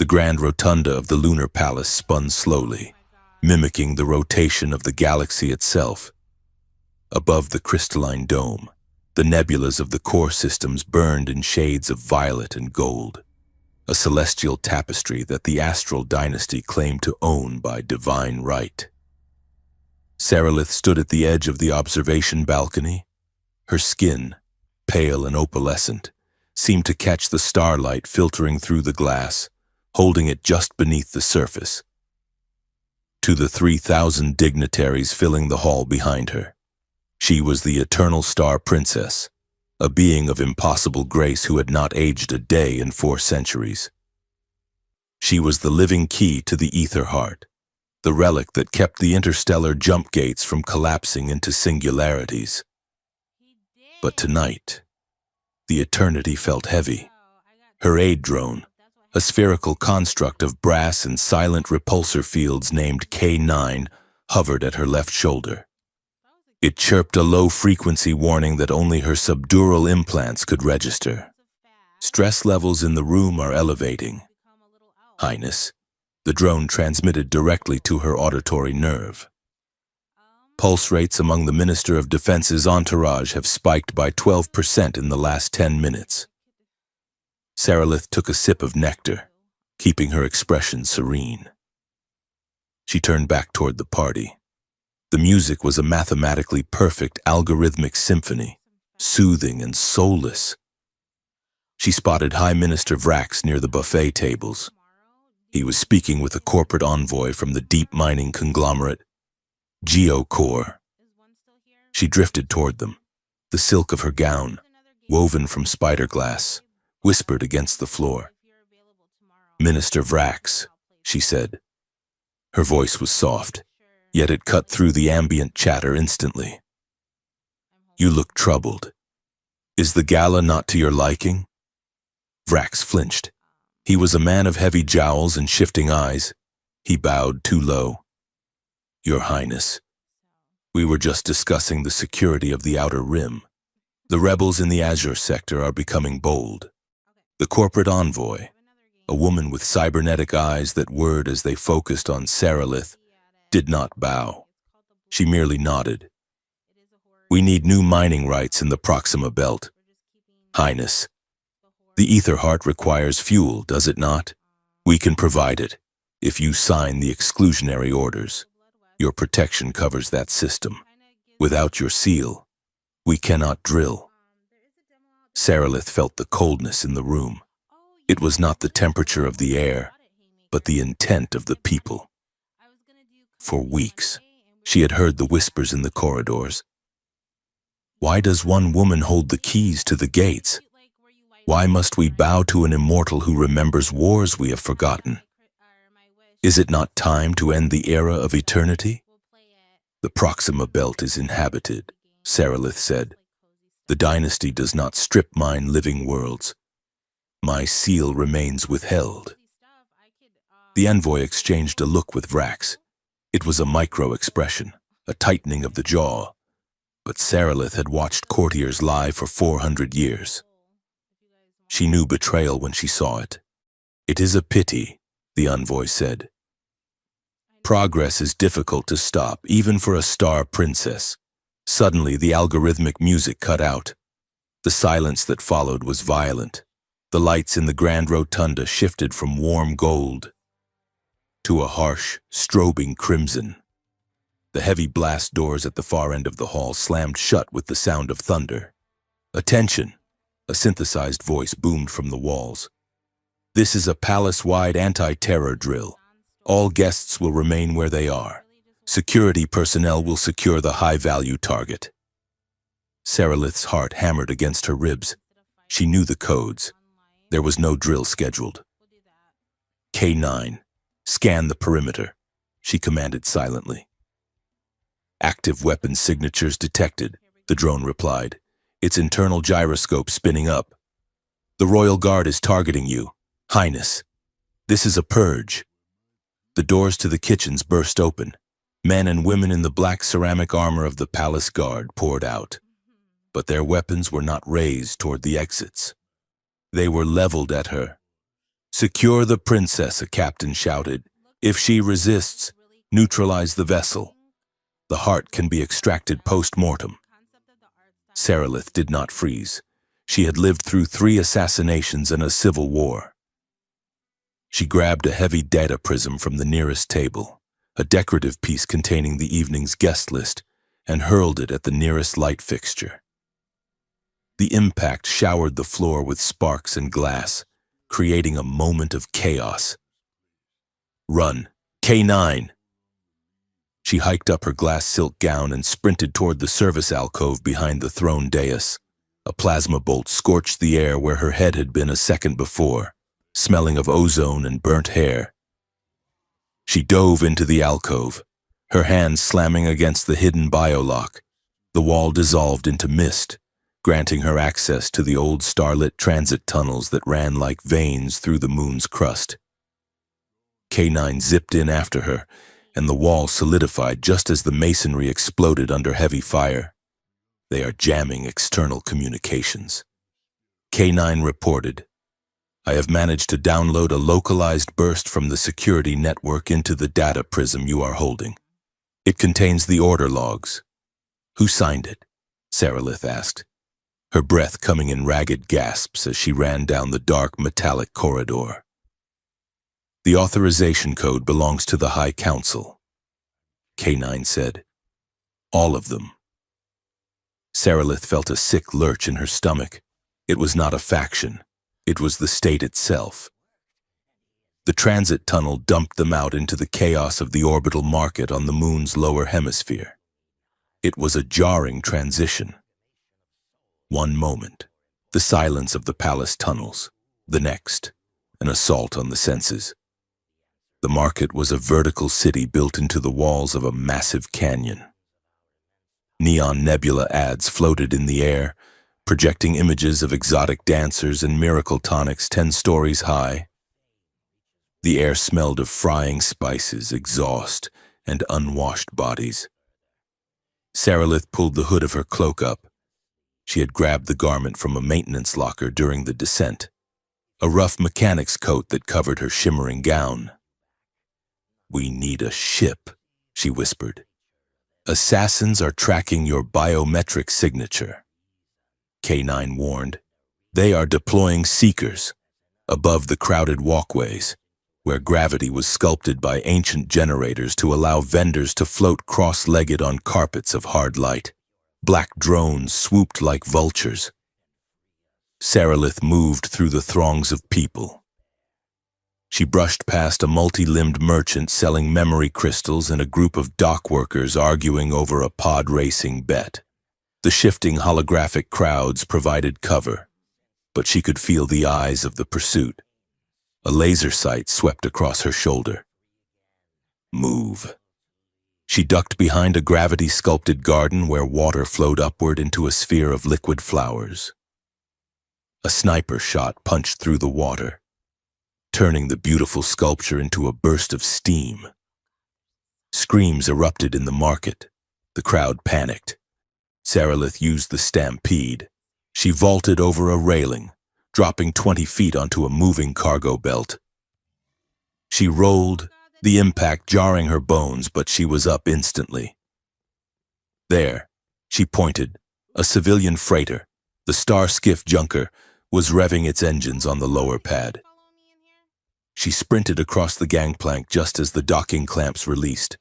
grand rotunda of the lunar palace spun slowly, mimicking the rotation of the galaxy itself. Above the crystalline dome, the nebulas of the core systems burned in shades of violet and gold, a celestial tapestry that the astral dynasty claimed to own by divine right. Sarilith stood at the edge of the observation balcony. Her skin, pale and opalescent, seemed to catch the starlight filtering through the glass, holding it just beneath the surface. To the 3,000 dignitaries filling the hall behind her, she was the eternal star princess, a being of impossible grace who had not aged a day in 4 centuries. She was the living key to the ether heart, the relic that kept the interstellar jump gates from collapsing into singularities. But tonight, the eternity felt heavy. Her aid drone, a spherical construct of brass and silent repulsor fields named K9, hovered at her left shoulder. It chirped a low-frequency warning that only her subdural implants could register. Stress levels in the room are elevating. Highness, the drone transmitted directly to her auditory nerve. Pulse rates among the Minister of Defense's entourage have spiked by 12% in the last 10 minutes. Sarilith took a sip of nectar, keeping her expression serene. She turned back toward the party. The music was a mathematically perfect algorithmic symphony, soothing and soulless. She spotted High Minister Vrax near the buffet tables. He was speaking with a corporate envoy from the deep mining conglomerate, GeoCore. She drifted toward them. The silk of her gown, woven from spider glass, whispered against the floor. "Minister Vrax," she said. Her voice was soft, yet it cut through the ambient chatter instantly. "You look troubled. Is the gala not to your liking?" Vrax flinched. He was a man of heavy jowls and shifting eyes. He bowed too low. "Your Highness, we were just discussing the security of the Outer Rim. The rebels in the Azure sector are becoming bold." The corporate envoy, a woman with cybernetic eyes that whirred as they focused on Sarilith, did not bow. She merely nodded. "We need new mining rights in the Proxima Belt. Highness, the ether heart requires fuel, does it not? We can provide it, if you sign the exclusionary orders. Your protection covers that system. Without your seal, we cannot drill." Sarilith felt the coldness in the room. It was not the temperature of the air, but the intent of the people. For weeks, she had heard the whispers in the corridors. Why does one woman hold the keys to the gates? Why must we bow to an immortal who remembers wars we have forgotten? Is it not time to end the era of eternity? "The Proxima Belt is inhabited," Sarilith said. "The dynasty does not strip mine living worlds. My seal remains withheld." The envoy exchanged a look with Vrax. It was a micro-expression, a tightening of the jaw. But Sarilith had watched courtiers lie for 400 years. She knew betrayal when she saw it. "It is a pity," the envoy said. "Progress is difficult to stop, even for a star princess." Suddenly, the algorithmic music cut out. The silence that followed was violent. The lights in the grand rotunda shifted from warm gold to a harsh, strobing crimson. The heavy blast doors at the far end of the hall slammed shut with the sound of thunder. "Attention!" A synthesized voice boomed from the walls. "This is a palace-wide anti-terror drill. All guests will remain where they are. Security personnel will secure the high-value target." Sarilith's heart hammered against her ribs. She knew the codes. There was no drill scheduled. "K9, scan the perimeter," she commanded silently. "Active weapon signatures detected," the drone replied, its internal gyroscope spinning up. "The Royal Guard is targeting you, Highness. This is a purge." The doors to the kitchens burst open. Men and women in the black ceramic armor of the palace guard poured out. But their weapons were not raised toward the exits. They were leveled at her. Secure the princess, a captain shouted. If she resists, neutralize the vessel. The heart can be extracted post-mortem. Sarilith did not freeze. She had lived through 3 assassinations and a civil war. She grabbed a heavy data prism from the nearest table, a decorative piece containing the evening's guest list, and hurled it at the nearest light fixture. The impact showered the floor with sparks and glass, creating a moment of chaos. Run, K9! She hiked up her glass silk gown and sprinted toward the service alcove behind the throne dais. A plasma bolt scorched the air where her head had been a second before, smelling of ozone and burnt hair. She dove into the alcove, her hands slamming against the hidden biolock. The wall dissolved into mist, granting her access to the old starlit transit tunnels that ran like veins through the moon's crust. K9 zipped in after her, and the wall solidified just as the masonry exploded under heavy fire. They are jamming external communications. K9 reported, I have managed to download a localized burst from the security network into the data prism you are holding. It contains the order logs. Who signed it? Sarilith asked, her breath coming in ragged gasps as she ran down the dark metallic corridor. The authorization code belongs to the High Council, K9 said. All of them. Sarilith felt a sick lurch in her stomach. It was not a faction. It was the state itself. The transit tunnel dumped them out into the chaos of the orbital market on the moon's lower hemisphere. It was a jarring transition. One moment, the silence of the palace tunnels. The next, an assault on the senses. The market was a vertical city built into the walls of a massive canyon. Neon nebula ads floated in the air, projecting images of exotic dancers and miracle tonics 10 stories high. The air smelled of frying spices, exhaust, and unwashed bodies. Sarilith pulled the hood of her cloak up. She had grabbed the garment from a maintenance locker during the descent, a rough mechanic's coat that covered her shimmering gown. We need a ship, she whispered. Assassins are tracking your biometric signature. K9 warned. They are deploying seekers above the crowded walkways, where gravity was sculpted by ancient generators to allow vendors to float cross-legged on carpets of hard light. Black drones swooped like vultures. Sarilith moved through the throngs of people. She brushed past a multi-limbed merchant selling memory crystals and a group of dock workers arguing over a pod racing bet. The shifting holographic crowds provided cover, but she could feel the eyes of the pursuit. A laser sight swept across her shoulder. Move. She ducked behind a gravity-sculpted garden where water flowed upward into a sphere of liquid flowers. A sniper shot punched through the water, turning the beautiful sculpture into a burst of steam. Screams erupted in the market. The crowd panicked. Sarilith used the stampede. She vaulted over a railing, dropping 20 feet onto a moving cargo belt. She rolled, the impact jarring her bones, but she was up instantly. There, she pointed, a civilian freighter, the Star Skiff Junker, was revving its engines on the lower pad. She sprinted across the gangplank just as the docking clamps released.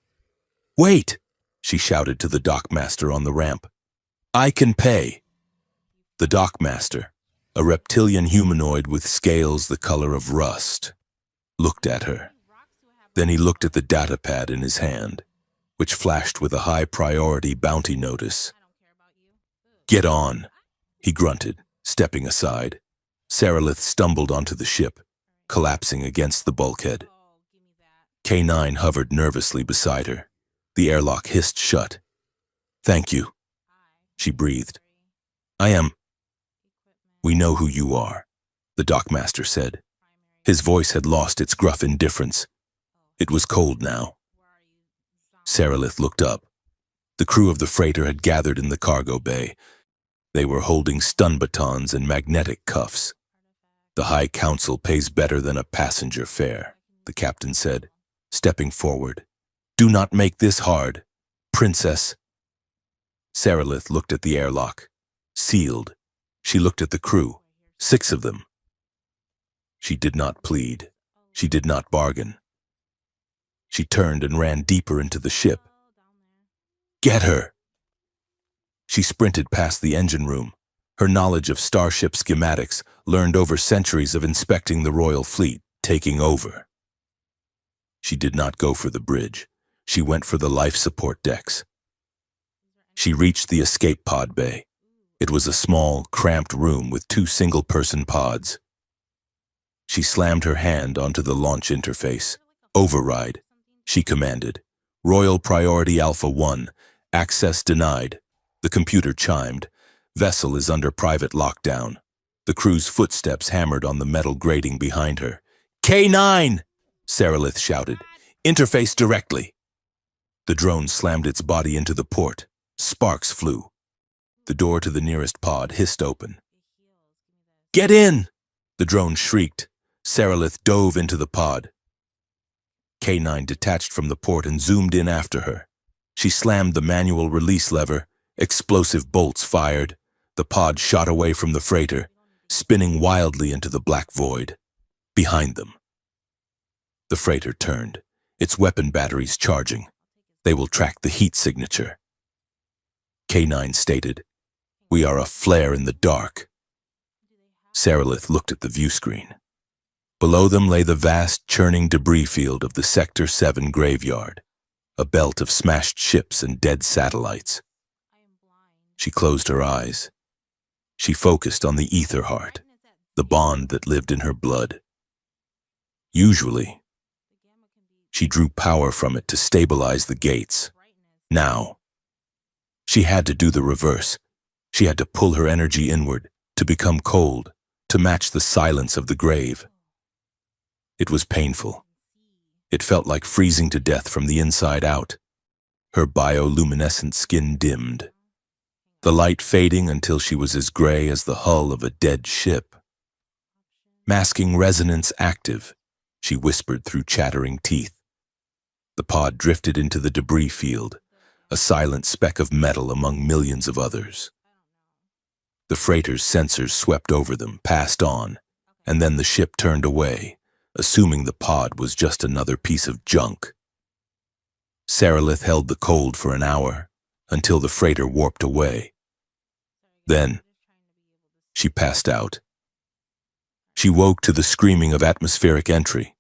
Wait, she shouted to the dockmaster on the ramp. I can pay. The dockmaster, a reptilian humanoid with scales the color of rust, looked at her. Then he looked at the data pad in his hand, which flashed with a high-priority bounty notice. Get on, he grunted, stepping aside. Sarilith stumbled onto the ship, collapsing against the bulkhead. K9 hovered nervously beside her. The airlock hissed shut. Thank you, she breathed. I am. We know who you are, the dockmaster said. His voice had lost its gruff indifference. It was cold now. Sarilith looked up. The crew of the freighter had gathered in the cargo bay. They were holding stun batons and magnetic cuffs. The High Council pays better than a passenger fare, the captain said, stepping forward. Do not make this hard, princess. Sarilith looked at the airlock. Sealed. She looked at the crew. 6 of them. She did not plead. She did not bargain. She turned and ran deeper into the ship. Get her! She sprinted past the engine room. Her knowledge of starship schematics, learned over centuries of inspecting the royal fleet, taking over. She did not go for the bridge. She went for the life support decks. She reached the escape pod bay. It was a small, cramped room with 2 single-person pods. She slammed her hand onto the launch interface. Override, she commanded. Royal Priority Alpha 1, access denied. The computer chimed. Vessel is under private lockdown. The crew's footsteps hammered on the metal grating behind her. K9! Sarilith shouted. Interface directly. The drone slammed its body into the port. Sparks flew. The door to the nearest pod hissed open. Get in! The drone shrieked. Sarilith dove into the pod. K9 detached from the port and zoomed in after her. She slammed the manual release lever. Explosive bolts fired. The pod shot away from the freighter, spinning wildly into the black void. Behind them. The freighter turned, its weapon batteries charging. They will track the heat signature. K9 stated, We are a flare in the dark. Sarilith looked at the view screen. Below them lay the vast, churning debris field of the Sector 7 graveyard, a belt of smashed ships and dead satellites. She closed her eyes. She focused on the ether heart, the bond that lived in her blood. Usually, she drew power from it to stabilize the gates. Now, she had to do the reverse. She had to pull her energy inward, to become cold, to match the silence of the grave. It was painful. It felt like freezing to death from the inside out. Her bioluminescent skin dimmed. The light fading until she was as gray as the hull of a dead ship. Masking resonance active, she whispered through chattering teeth. The pod drifted into the debris field, a silent speck of metal among millions of others. The freighter's sensors swept over them, passed on, and then the ship turned away, assuming the pod was just another piece of junk. Sarilith held the cold for an hour, until the freighter warped away. Then, she passed out. She woke to the screaming of atmospheric entry.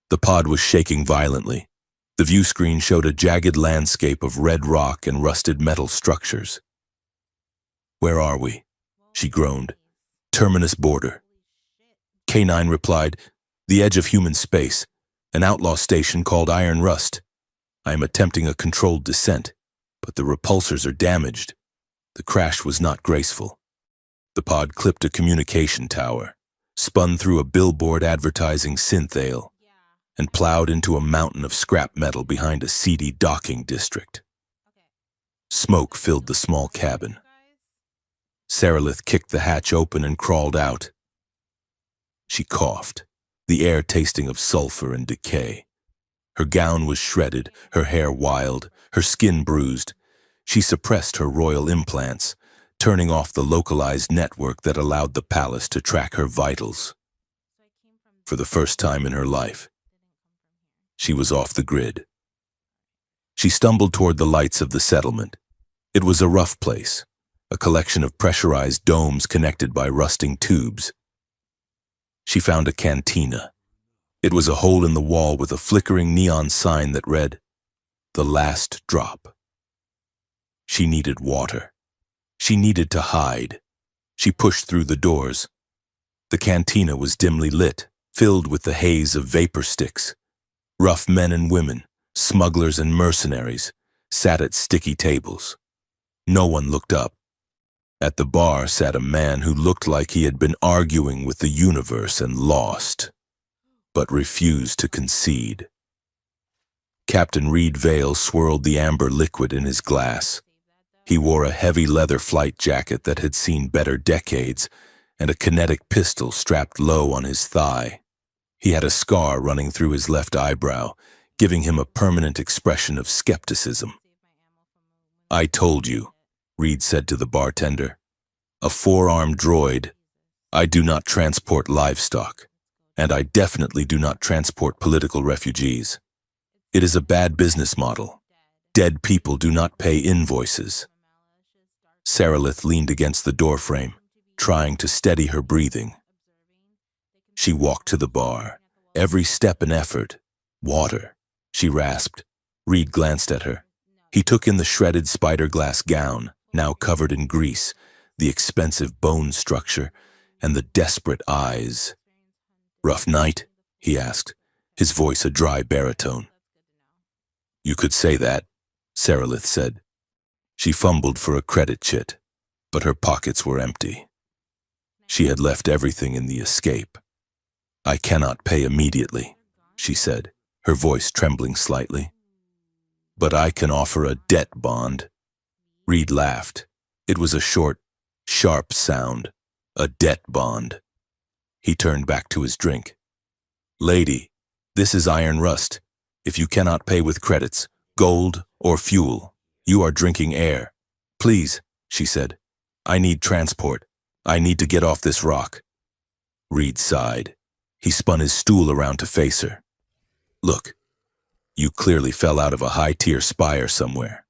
The pod was shaking violently. The view screen showed a jagged landscape of red rock and rusted metal structures. Where are we? She groaned. Terminus border. K9 replied, The edge of human space, an outlaw station called Iron Rust. I am attempting a controlled descent, but the repulsors are damaged. The crash was not graceful. The pod clipped a communication tower, spun through a billboard advertising synth-ale, and plowed into a mountain of scrap metal behind a seedy docking district. Smoke filled the small cabin. Sarilith kicked the hatch open and crawled out. She coughed, the air tasting of sulfur and decay. Her gown was shredded, her hair wild, her skin bruised. She suppressed her royal implants, turning off the localized network that allowed the palace to track her vitals. For the first time in her life, she was off the grid. She stumbled toward the lights of the settlement. It was a rough place, a collection of pressurized domes connected by rusting tubes. She found a cantina. It was a hole in the wall with a flickering neon sign that read, The Last Drop. She needed water. She needed to hide. She pushed through the doors. The cantina was dimly lit, filled with the haze of vapor sticks. Rough men and women, smugglers and mercenaries, sat at sticky tables. No one looked up. At the bar sat a man who looked like he had been arguing with the universe and lost, but refused to concede. Captain Reed Vale swirled the amber liquid in his glass. He wore a heavy leather flight jacket that had seen better decades, and a kinetic pistol strapped low on his thigh. He had a scar running through his left eyebrow, giving him a permanent expression of skepticism. "I told you," Reed said to the bartender. "A four-armed droid. I do not transport livestock, and I definitely do not transport political refugees. It is a bad business model. Dead people do not pay invoices." Saralith leaned against the doorframe, trying to steady her breathing. She walked to the bar, every step an effort. "Water," she rasped. Reed glanced at her. He took in the shredded spider-glass gown, now covered in grease, the expensive bone structure, and the desperate eyes. "Rough night?" he asked, his voice a dry baritone. "You could say that," Saralith said. She fumbled for a credit chit, but her pockets were empty. She had left everything in the escape. "I cannot pay immediately," she said, her voice trembling slightly. "But I can offer a debt bond." Reed laughed. It was a short, sharp sound. A debt bond. He turned back to his drink. "Lady, this is Iron Rust. If you cannot pay with credits, gold, or fuel, you are drinking air. Please," she said. "I need transport. I need to get off this rock." Reed sighed. He spun his stool around to face her. "Look, you clearly fell out of a high-tier spire somewhere.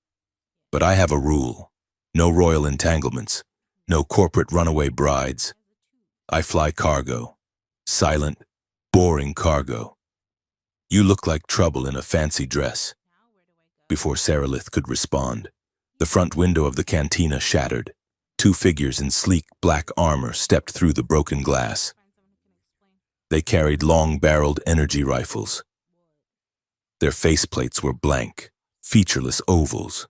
But I have a rule. No royal entanglements. No corporate runaway brides. I fly cargo. Silent, boring cargo. You look like trouble in a fancy dress." Before Saralith could respond, the front window of the cantina shattered. Two figures in sleek black armor stepped through the broken glass. They carried long-barreled energy rifles. Their faceplates were blank, featureless ovals.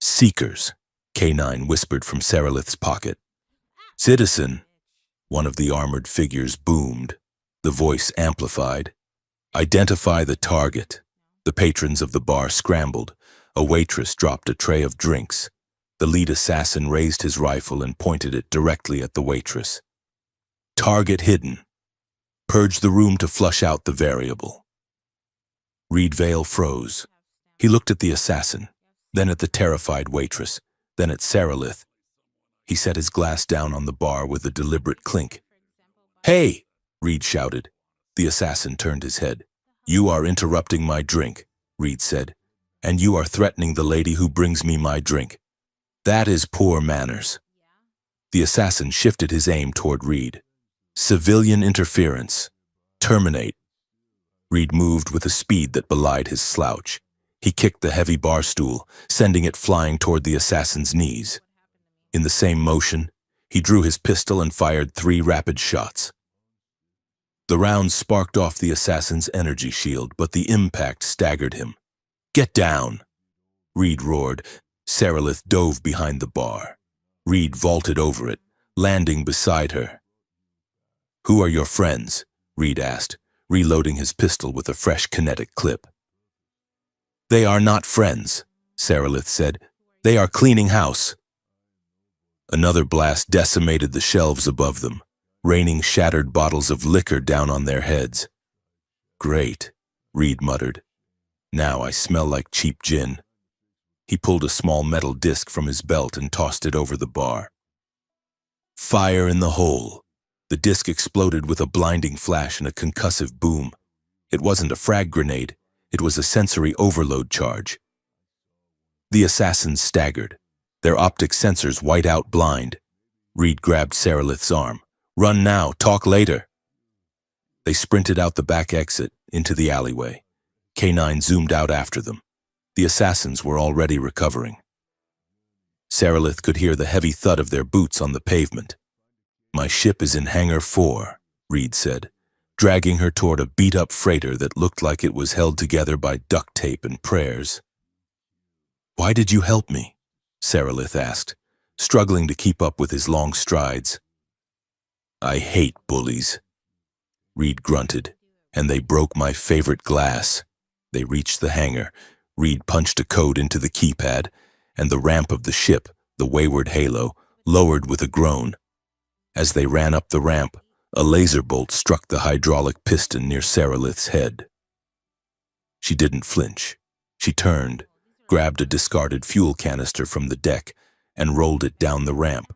"Seekers," K9 whispered from Saralith's pocket. "Citizen," one of the armored figures boomed, the voice amplified. "Identify the target." The patrons of the bar scrambled. A waitress dropped a tray of drinks. The lead assassin raised his rifle and pointed it directly at the waitress. "Target hidden. Purge the room to flush out the variable." Reed Vale froze. He looked at the assassin, then at the terrified waitress, then at Saralith. He set his glass down on the bar with a deliberate clink. "Hey!" Reed shouted. The assassin turned his head. "You are interrupting my drink," Reed said, "and you are threatening the lady who brings me my drink. That is poor manners." The assassin shifted his aim toward Reed. "Civilian interference. Terminate." Reed moved with a speed that belied his slouch. He kicked the heavy bar stool, sending it flying toward the assassin's knees. In the same motion, he drew his pistol and fired 3 rapid shots. The rounds sparked off the assassin's energy shield, but the impact staggered him. "Get down!" Reed roared. Saralith dove behind the bar. Reed vaulted over it, landing beside her. "Who are your friends?" Reed asked, reloading his pistol with a fresh kinetic clip. "They are not friends," Saralith said. "They are cleaning house." Another blast decimated the shelves above them, raining shattered bottles of liquor down on their heads. "Great," Reed muttered. "Now I smell like cheap gin." He pulled a small metal disc from his belt and tossed it over the bar. Fire in the hole. The disc exploded with a blinding flash and a concussive boom. It wasn't a frag grenade. It was a sensory overload charge. The assassins staggered, their optic sensors white out blind. Reed grabbed Saralith's arm. "Run now, talk later." They sprinted out the back exit into the alleyway. K9 zoomed out after them. The assassins were already recovering. Saralith could hear the heavy thud of their boots on the pavement. "My ship is in Hangar 4, Reed said, dragging her toward a beat-up freighter that looked like it was held together by duct tape and prayers. "Why did you help me?" Saralith asked, struggling to keep up with his long strides. "I hate bullies," Reed grunted, "and they broke my favorite glass." They reached the hangar. Reed punched a code into the keypad, and the ramp of the ship, the wayward halo, lowered with a groan. As they ran up the ramp, a laser bolt struck the hydraulic piston near Saralith's head. She didn't flinch. She turned, grabbed a discarded fuel canister from the deck, and rolled it down the ramp.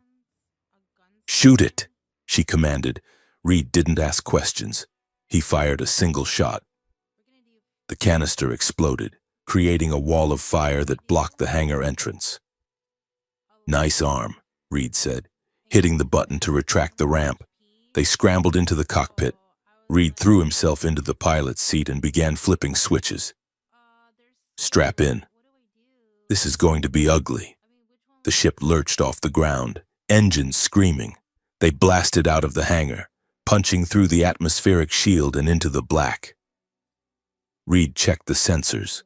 "Shoot it," she commanded. Reed didn't ask questions. He fired a single shot. The canister exploded, creating a wall of fire that blocked the hangar entrance. "Nice arm," Reed said, hitting the button to retract the ramp. They scrambled into the cockpit. Reed threw himself into the pilot's seat and began flipping switches. "Strap in. This is going to be ugly." The ship lurched off the ground, engines screaming. They blasted out of the hangar, punching through the atmospheric shield and into the black. Reed checked the sensors.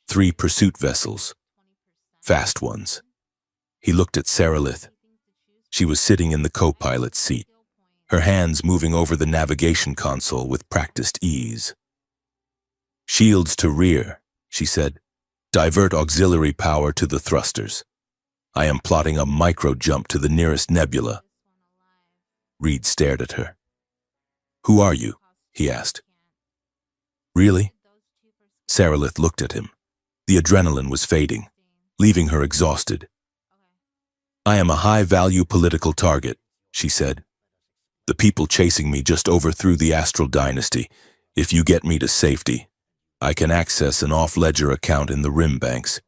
3 pursuit vessels. Fast ones. He looked at Saralith. She was sitting in the co-pilot's seat, her hands moving over the navigation console with practiced ease. "Shields to rear," she said. "Divert auxiliary power to the thrusters. I am plotting a micro-jump to the nearest nebula." Reed stared at her. "Who are you?" he asked. "Really?" Saralith looked at him. The adrenaline was fading, leaving her exhausted. "I am a high-value political target," she said. "The people chasing me just overthrew the Astral Dynasty. If you get me to safety, I can access an off-ledger account in the Rim Banks.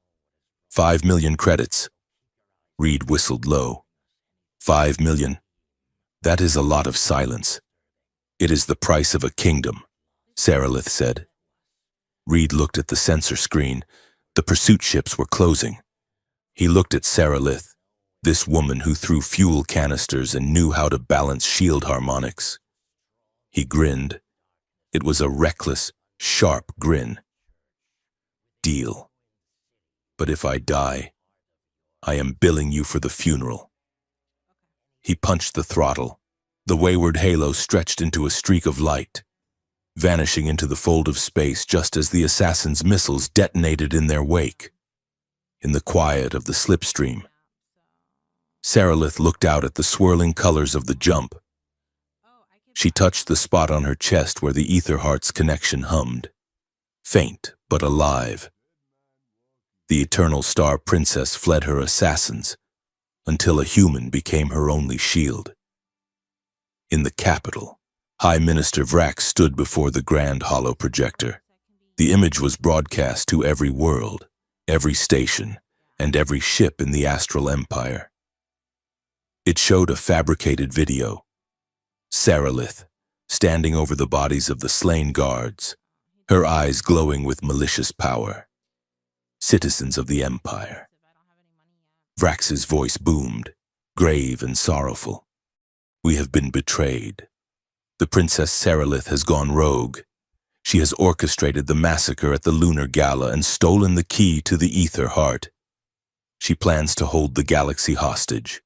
5 million credits." Reed whistled low. 5 million. That is a lot of silence. "It is the price of a kingdom," Saralith said. Reed looked at the sensor screen. The pursuit ships were closing. He looked at Saralith, this woman who threw fuel canisters and knew how to balance shield harmonics. He grinned. It was a reckless, sharp grin. "Deal. But if I die, I am billing you for the funeral." He punched the throttle. The wayward halo stretched into a streak of light, vanishing into the fold of space just as the assassin's missiles detonated in their wake. In the quiet of the slipstream, Saralith looked out at the swirling colors of the jump. She touched the spot on her chest where the ether heart's connection hummed, faint but alive. The eternal star princess fled her assassins, until a human became her only shield. In the capital, High Minister Vrax stood before the grand hollow projector. The image was broadcast to every world, every station, and every ship in the Astral Empire. It showed a fabricated video. Saralith, standing over the bodies of the slain guards, her eyes glowing with malicious power. Citizens of the Empire. Vrax's voice boomed, grave and sorrowful. "We have been betrayed. The Princess Saralith has gone rogue. She has orchestrated the massacre at the Lunar Gala and stolen the key to the Ether Heart. She plans to hold the galaxy hostage."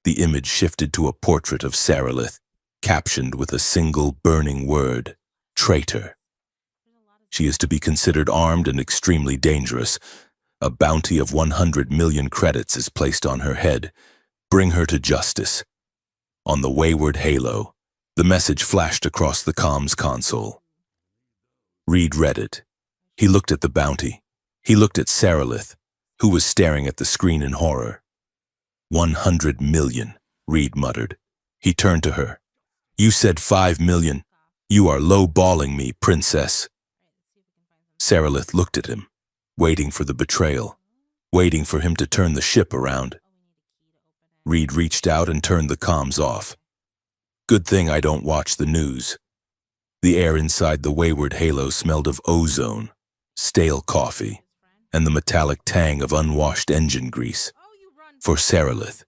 The image shifted to a portrait of Saralith, captioned with a single burning word, "Traitor." She is to be considered armed and extremely dangerous. A bounty of 100 million credits is placed on her head. Bring her to justice. On the wayward halo, the message flashed across the comms console. Reed read it. He looked at the bounty. He looked at Saralith, who was staring at the screen in horror. 100 million, Reed muttered. He turned to her. "You said 5 million. You are low-balling me, princess." Saralith looked at him, waiting for the betrayal, waiting for him to turn the ship around. Reed reached out and turned the comms off. "Good thing I don't watch the news." The air inside the wayward halo smelled of ozone, stale coffee, and the metallic tang of unwashed engine grease. For Saralith,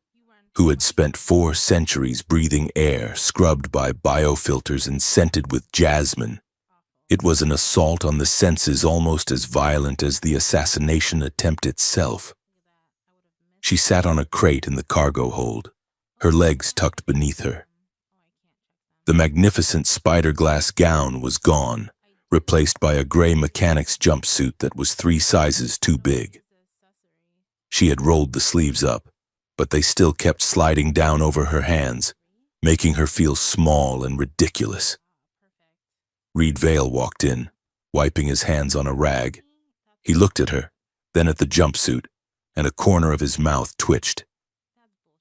who had spent 4 centuries breathing air scrubbed by biofilters and scented with jasmine, it was an assault on the senses almost as violent as the assassination attempt itself. She sat on a crate in the cargo hold, her legs tucked beneath her. The magnificent spider-glass gown was gone, replaced by a gray mechanic's jumpsuit that was 3 sizes too big. She had rolled the sleeves up, but they still kept sliding down over her hands, making her feel small and ridiculous. Reed Vale walked in, wiping his hands on a rag. He looked at her, then at the jumpsuit, and a corner of his mouth twitched.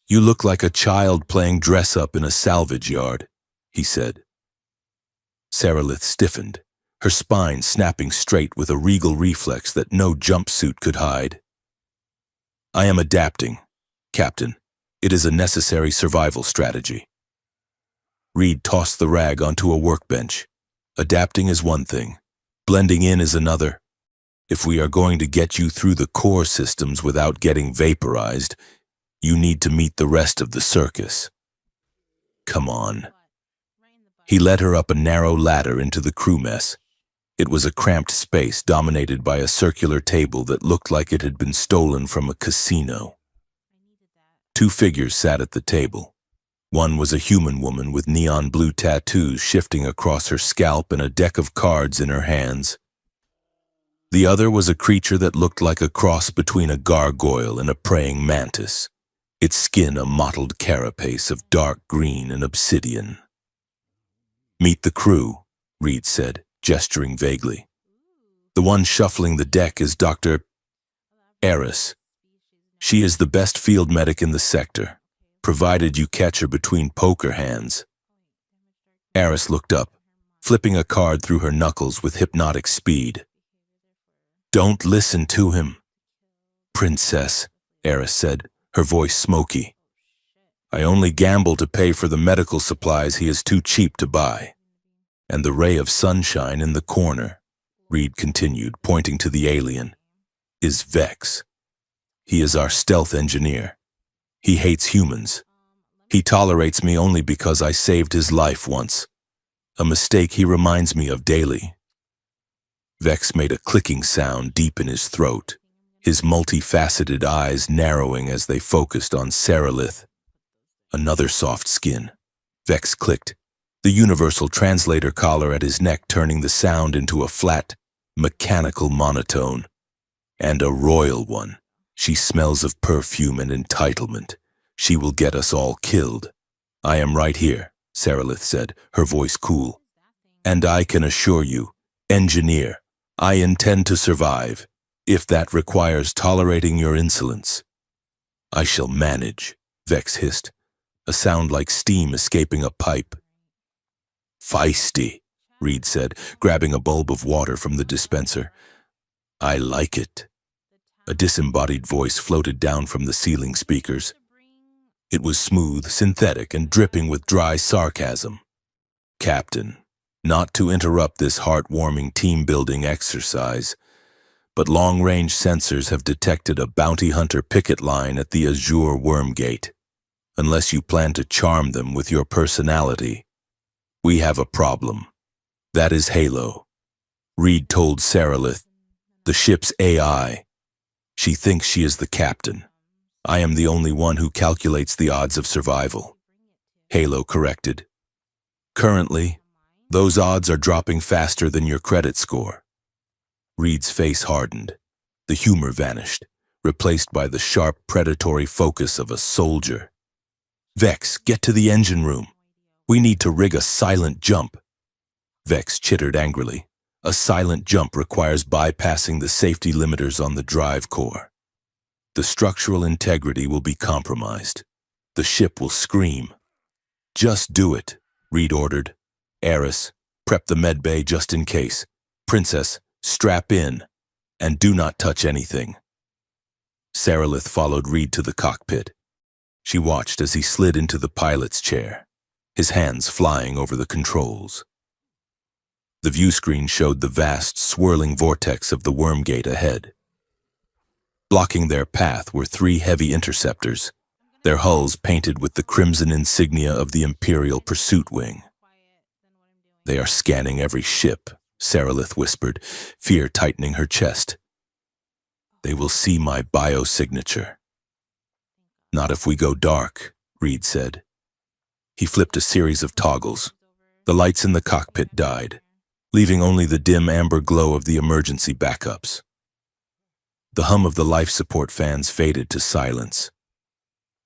"You look like a child playing dress-up in a salvage yard," he said. Saralith stiffened, her spine snapping straight with a regal reflex that no jumpsuit could hide. "I am adapting, Captain. It is a necessary survival strategy." Reed tossed the rag onto a workbench. "Adapting is one thing. Blending in is another. If we are going to get you through the core systems without getting vaporized, you need to meet the rest of the circus. Come on." He led her up a narrow ladder into the crew mess. It was a cramped space dominated by a circular table that looked like it had been stolen from a casino. Two figures sat at the table. One was a human woman with neon blue tattoos shifting across her scalp and a deck of cards in her hands. The other was a creature that looked like a cross between a gargoyle and a praying mantis, its skin a mottled carapace of dark green and obsidian. "Meet the crew," Reed said, gesturing vaguely. "The one shuffling the deck is Dr. Eris. She is the best field medic in the sector, provided you catch her between poker hands." Eris looked up, flipping a card through her knuckles with hypnotic speed. "Don't listen to him, Princess," Eris said, her voice smoky. "I only gamble to pay for the medical supplies he is too cheap to buy." "And the ray of sunshine in the corner," Reed continued, pointing to the alien, "is Vex. He is our stealth engineer. He hates humans. He tolerates me only because I saved his life once, a mistake he reminds me of daily." Vex made a clicking sound deep in his throat, his multifaceted eyes narrowing as they focused on Saralith. "Another soft skin," Vex clicked, the universal translator collar at his neck turning the sound into a flat, mechanical monotone. "And a royal one. She smells of perfume and entitlement. She will get us all killed." "I am right here," Saralith said, her voice cool. "And I can assure you, engineer, I intend to survive, if that requires tolerating your insolence." "I shall manage," Vex hissed, a sound like steam escaping a pipe. "Feisty," Reed said, grabbing a bulb of water from the dispenser. "I like it." A disembodied voice floated down from the ceiling speakers. It was smooth, synthetic, and dripping with dry sarcasm. "Captain, not to interrupt this heartwarming team-building exercise, but long-range sensors have detected a bounty hunter picket line at the Azure Wormgate. Unless you plan to charm them with your personality, we have a problem. That is Halo," Reed told Saralith, "the ship's AI. She thinks she is the captain. I am the only one who calculates the odds of survival." Halo corrected. "Currently, those odds are dropping faster than your credit score." Reed's face hardened. The humor vanished, replaced by the sharp, predatory focus of a soldier. "Vex, get to the engine room. We need to rig a silent jump." Vex chittered angrily. "A silent jump requires bypassing the safety limiters on the drive core. The structural integrity will be compromised. The ship will scream." "Just do it," Reed ordered. "Eris, prep the medbay just in case. Princess, strap in, and do not touch anything." Saralith followed Reed to the cockpit. She watched as he slid into the pilot's chair, his hands flying over the controls. The view screen showed the vast, swirling vortex of the Wormgate ahead. Blocking their path were 3 heavy interceptors, their hulls painted with the crimson insignia of the Imperial Pursuit Wing. "They are scanning every ship," Saralith whispered, fear tightening her chest. "They will see my biosignature." "Not if we go dark," Reed said. He flipped a series of toggles. The lights in the cockpit died, leaving only the dim amber glow of the emergency backups. The hum of the life support fans faded to silence.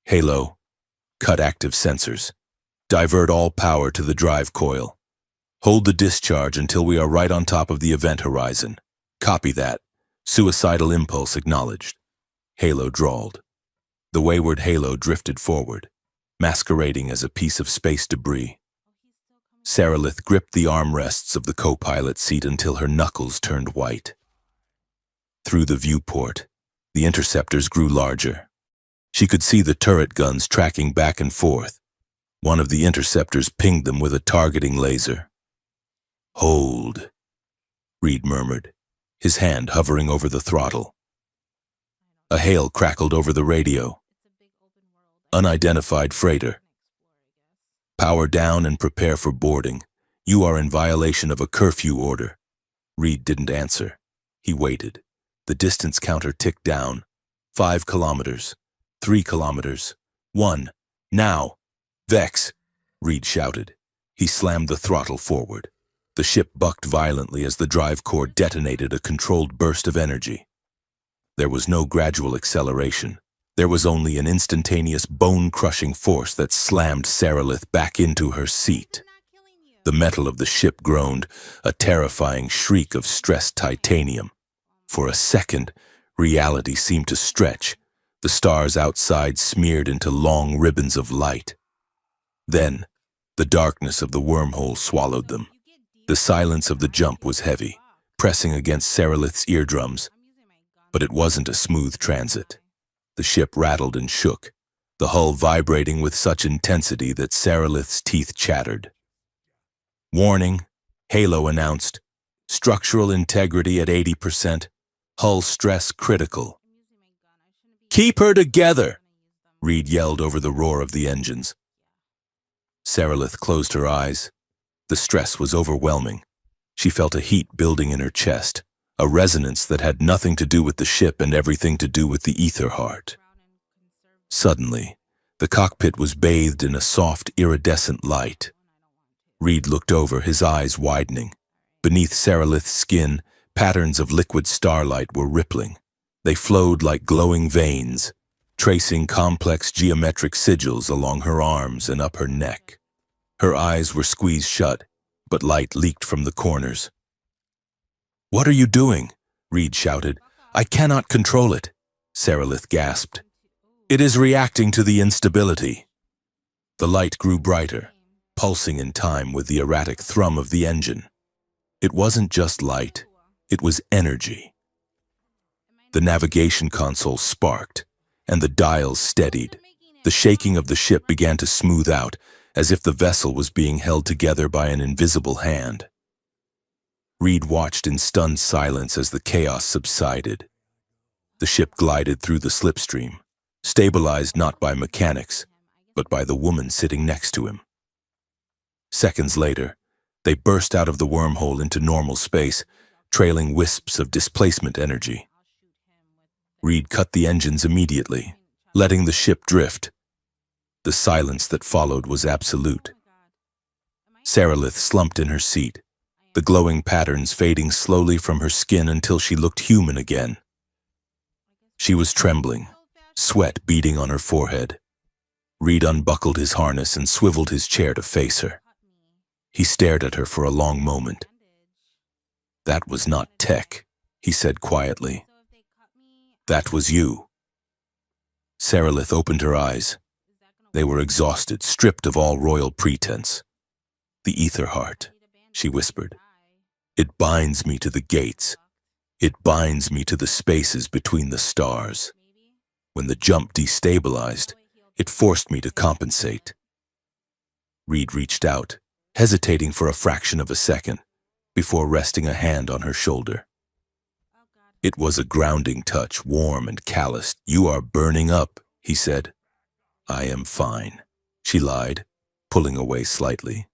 "Halo, cut active sensors. Divert all power to the drive coil. Hold the discharge until we are right on top of the event horizon. Copy that. Suicidal impulse acknowledged. Halo drawled. The wayward halo drifted forward, masquerading as a piece of space debris. Sarilith gripped the armrests of the co-pilot seat until her knuckles turned white. Through the viewport, the interceptors grew larger. She could see the turret guns tracking back and forth. One of the interceptors pinged them with a targeting laser. "Hold," Reed murmured, his hand hovering over the throttle. A hail crackled over the radio. Unidentified freighter. "Power down and prepare for boarding. You are in violation of a curfew order." Reed didn't answer. He waited. The distance counter ticked down. 5 kilometers. 3 kilometers. 1. Now! "Vex!" Reed shouted. He slammed the throttle forward. The ship bucked violently as the drive core detonated a controlled burst of energy. There was no gradual acceleration. There was only an instantaneous bone-crushing force that slammed Sarilith back into her seat. The metal of the ship groaned, a terrifying shriek of stressed titanium. For a second, reality seemed to stretch. The stars outside smeared into long ribbons of light. Then, the darkness of the wormhole swallowed them. The silence of the jump was heavy, pressing against Sarilith's eardrums. But it wasn't a smooth transit. The ship rattled and shook, the hull vibrating with such intensity that Sarilith's teeth chattered. "Warning," Halo announced. "Structural integrity at 80%. Hull stress critical." "Keep her together!" Reed yelled over the roar of the engines. Sarilith closed her eyes. The stress was overwhelming. She felt a heat building in her chest, a resonance that had nothing to do with the ship and everything to do with the ether heart. Suddenly, the cockpit was bathed in a soft, iridescent light. Reed looked over, his eyes widening. Beneath Sarilith's skin, patterns of liquid starlight were rippling. They flowed like glowing veins, tracing complex geometric sigils along her arms and up her neck. Her eyes were squeezed shut, but light leaked from the corners. "What are you doing?" Reed shouted. "I cannot control it," Sarilith gasped. "It is reacting to the instability." The light grew brighter, pulsing in time with the erratic thrum of the engine. It wasn't just light, it was energy. The navigation console sparked, and the dials steadied. The shaking of the ship began to smooth out, as if the vessel was being held together by an invisible hand. Reed watched in stunned silence as the chaos subsided. The ship glided through the slipstream, stabilized not by mechanics, but by the woman sitting next to him. Seconds later, they burst out of the wormhole into normal space, trailing wisps of displacement energy. Reed cut the engines immediately, letting the ship drift. The silence that followed was absolute. Sarilith slumped in her seat, the glowing patterns fading slowly from her skin until she looked human again. She was trembling, sweat beading on her forehead. Reed unbuckled his harness and swiveled his chair to face her. He stared at her for a long moment. "That was not tech," he said quietly. "That was you." Sarilith opened her eyes. They were exhausted, stripped of all royal pretense. "The ether heart," she whispered. "It binds me to the gates. It binds me to the spaces between the stars. When the jump destabilized, it forced me to compensate." Reed reached out, hesitating for a fraction of a second, before resting a hand on her shoulder. It was a grounding touch, warm and calloused. "You are burning up," he said. "I am fine," she lied, pulling away slightly.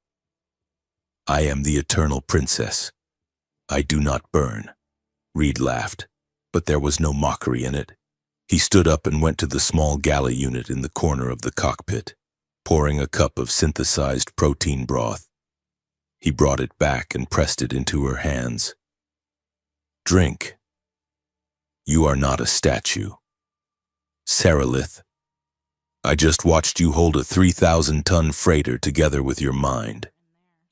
"I am the eternal princess. I do not burn." Reed laughed, but there was no mockery in it. He stood up and went to the small galley unit in the corner of the cockpit, pouring a cup of synthesized protein broth. He brought it back and pressed it into her hands. "Drink. You are not a statue. Sarilith." I just watched you hold a 3,000-ton freighter together with your mind.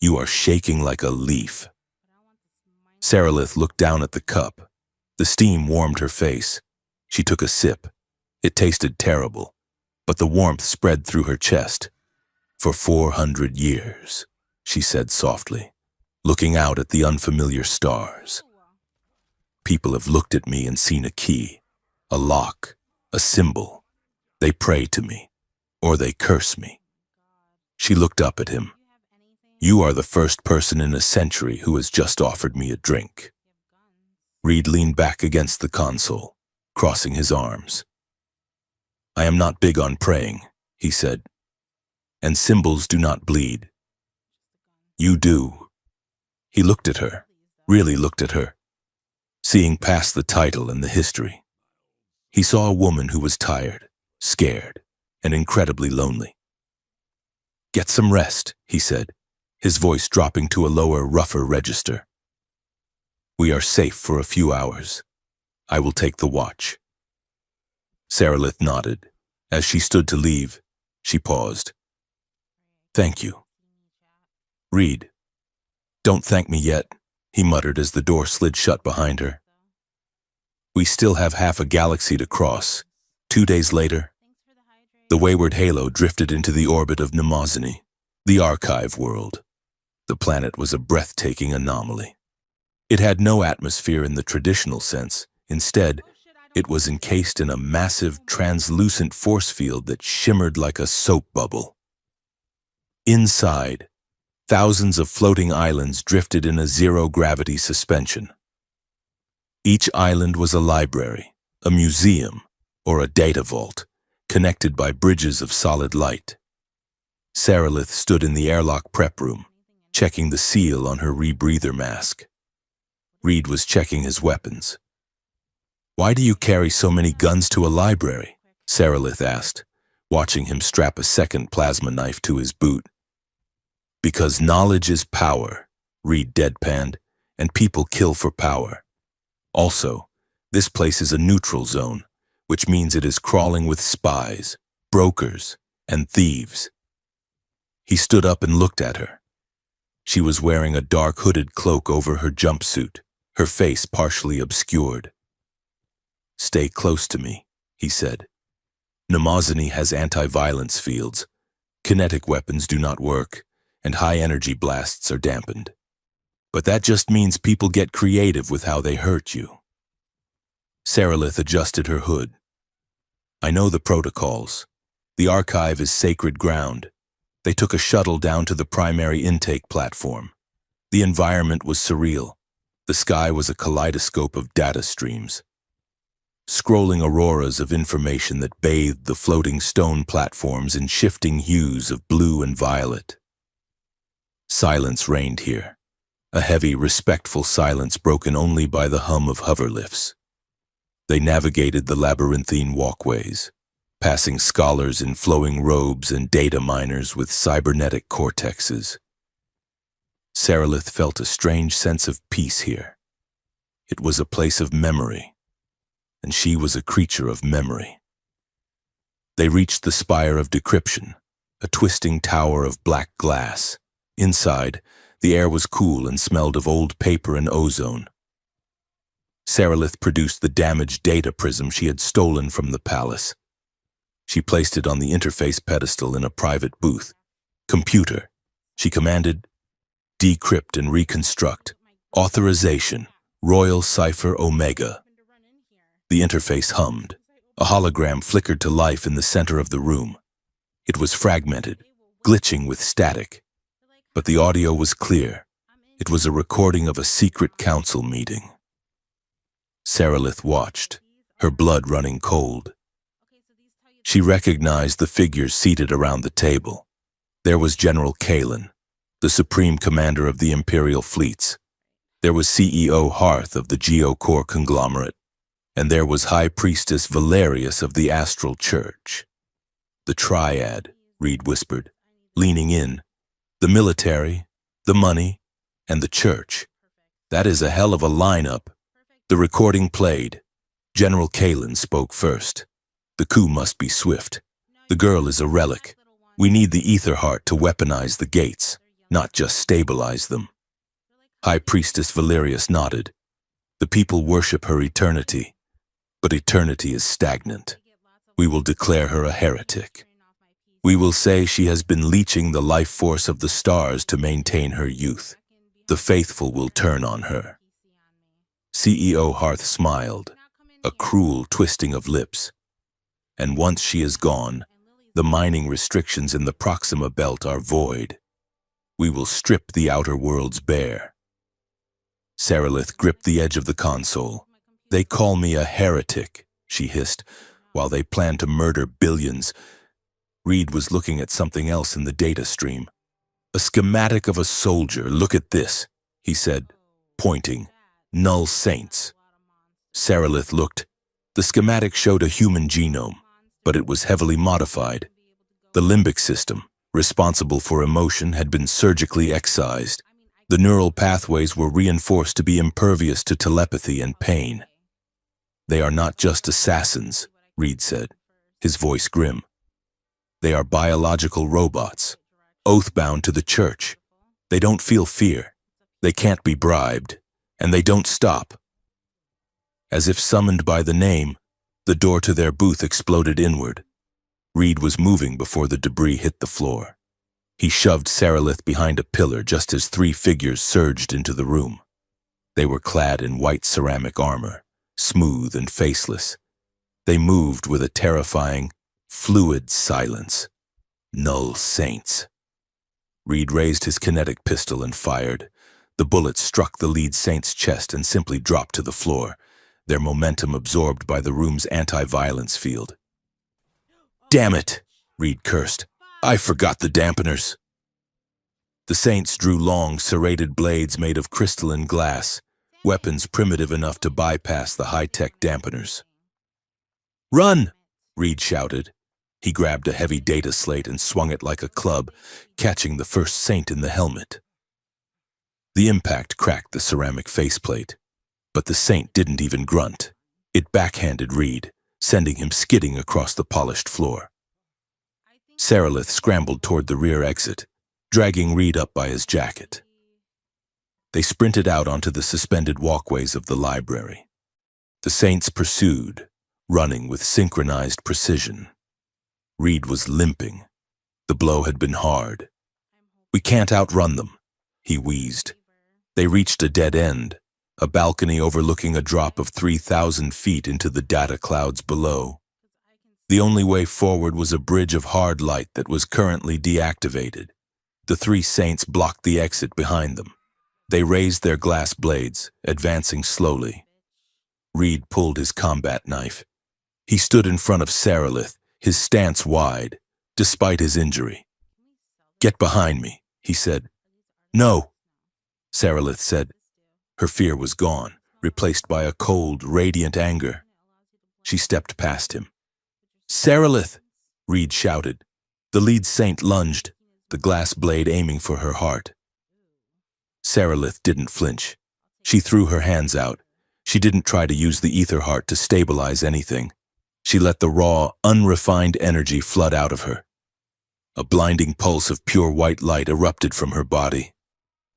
You are shaking like a leaf. Saralith looked down at the cup. The steam warmed her face. She took a sip. It tasted terrible, but the warmth spread through her chest. For 400 years, she said softly, looking out at the unfamiliar stars. People have looked at me and seen a key, a lock, a symbol. They pray to me, or they curse me. She looked up at him. You are the first person in a century who has just offered me a drink. Reed leaned back against the console, crossing his arms. I am not big on praying, he said, and symbols do not bleed. You do. He looked at her, really looked at her, seeing past the title and the history. He saw a woman who was tired, scared, and incredibly lonely. Get some rest, he said, his voice dropping to a lower, rougher register. We are safe for a few hours. I will take the watch. Saralith nodded. As she stood to leave, she paused. Thank you. Reed. Don't thank me yet, he muttered as the door slid shut behind her. We still have half a galaxy to cross. 2 days later, the wayward halo drifted into the orbit of Mnemosyne, the archive world. The planet was a breathtaking anomaly. It had no atmosphere in the traditional sense. Instead, it was encased in a massive, translucent force field that shimmered like a soap bubble. Inside, thousands of floating islands drifted in a zero-gravity suspension. Each island was a library, a museum, or a data vault, connected by bridges of solid light. Saralith stood in the airlock prep room, checking the seal on her rebreather mask. Reed was checking his weapons. Why do you carry so many guns to a library? Saralith asked, watching him strap a second plasma knife to his boot. Because knowledge is power, Reed deadpanned, and people kill for power. Also, this place is a neutral zone, which means it is crawling with spies, brokers, and thieves. He stood up and looked at her. She was wearing a dark hooded cloak over her jumpsuit, her face partially obscured. Stay close to me, he said. Mnemosyne has anti-violence fields. Kinetic weapons do not work, and high-energy blasts are dampened. But that just means people get creative with how they hurt you. Saralith adjusted her hood. I know the protocols. The archive is sacred ground. They took a shuttle down to the primary intake platform. The environment was surreal. The sky was a kaleidoscope of data streams. Scrolling auroras of information that bathed the floating stone platforms in shifting hues of blue and violet. Silence reigned here, a heavy, respectful silence broken only by the hum of hoverlifts. They navigated the labyrinthine walkways, passing scholars in flowing robes and data miners with cybernetic cortexes. Saralith felt a strange sense of peace here. It was a place of memory, and she was a creature of memory. They reached the spire of decryption, a twisting tower of black glass. Inside, the air was cool and smelled of old paper and ozone. Saralith produced the damaged data prism she had stolen from the palace. She placed it on the interface pedestal in a private booth. Computer, she commanded, decrypt and reconstruct. Authorization, Royal Cipher Omega. The interface hummed. A hologram flickered to life in the center of the room. It was fragmented, glitching with static. But the audio was clear. It was a recording of a secret council meeting. Saralith watched, her blood running cold. She recognized the figures seated around the table. There was General Kalen, the supreme commander of the Imperial fleets. There was CEO Hearth of the Geocore conglomerate. And there was High Priestess Valerius of the Astral Church. The triad, Reed whispered, leaning in. The military, the money, and the church. That is a hell of a lineup. The recording played. General Kalen spoke first. The coup must be swift. The girl is a relic. We need the ether heart to weaponize the gates, not just stabilize them. High Priestess Valerius nodded. The people worship her eternity, but eternity is stagnant. We will declare her a heretic. We will say she has been leeching the life force of the stars to maintain her youth. The faithful will turn on her. CEO Hearth smiled, a cruel twisting of lips. And once she is gone, the mining restrictions in the Proxima Belt are void. We will strip the outer worlds bare. Sarilith gripped the edge of the console. They call me a heretic, she hissed, while they plan to murder billions. Reed was looking at something else in the data stream. A schematic of a soldier. Look at this, he said, pointing. Null Saints. Sarilith looked. The schematic showed a human genome, but it was heavily modified. The limbic system, responsible for emotion, had been surgically excised. The neural pathways were reinforced to be impervious to telepathy and pain. They are not just assassins, Reed said, his voice grim. They are biological robots, oath-bound to the church. They don't feel fear. They can't be bribed. And they don't stop. As if summoned by the name, the door to their booth exploded inward. Reed was moving before the debris hit the floor. He shoved Sarilith behind a pillar just as three figures surged into the room. They were clad in white ceramic armor, smooth and faceless. They moved with a terrifying, fluid silence. Null Saints. Reed raised his kinetic pistol and fired. The bullet struck the lead Saint's chest and simply dropped to the floor, their momentum absorbed by the room's anti-violence field. Damn it, Reed cursed. I forgot the dampeners. The Saints drew long, serrated blades made of crystalline glass, weapons primitive enough to bypass the high-tech dampeners. Run! Reed shouted. He grabbed a heavy data slate and swung it like a club, catching the first Saint in the helmet. The impact cracked the ceramic faceplate, but the Saint didn't even grunt. It backhanded Reed, sending him skidding across the polished floor. Sarilith scrambled toward the rear exit, dragging Reed up by his jacket. They sprinted out onto the suspended walkways of the library. The Saints pursued, running with synchronized precision. Reed was limping. The blow had been hard. We can't outrun them, he wheezed. They reached a dead end, a balcony overlooking a drop of 3,000 feet into the data clouds below. The only way forward was a bridge of hard light that was currently deactivated. The three Saints blocked the exit behind them. They raised their glass blades, advancing slowly. Reed pulled his combat knife. He stood in front of Sarilith, his stance wide, despite his injury. Get behind me, he said. No, Sarilith said. Her fear was gone, replaced by a cold, radiant anger. She stepped past him. Sarilith, Reed shouted. The lead Saint lunged, the glass blade aiming for her heart. Sarilith didn't flinch. She threw her hands out. She didn't try to use the ether heart to stabilize anything. She let the raw, unrefined energy flood out of her. A blinding pulse of pure white light erupted from her body.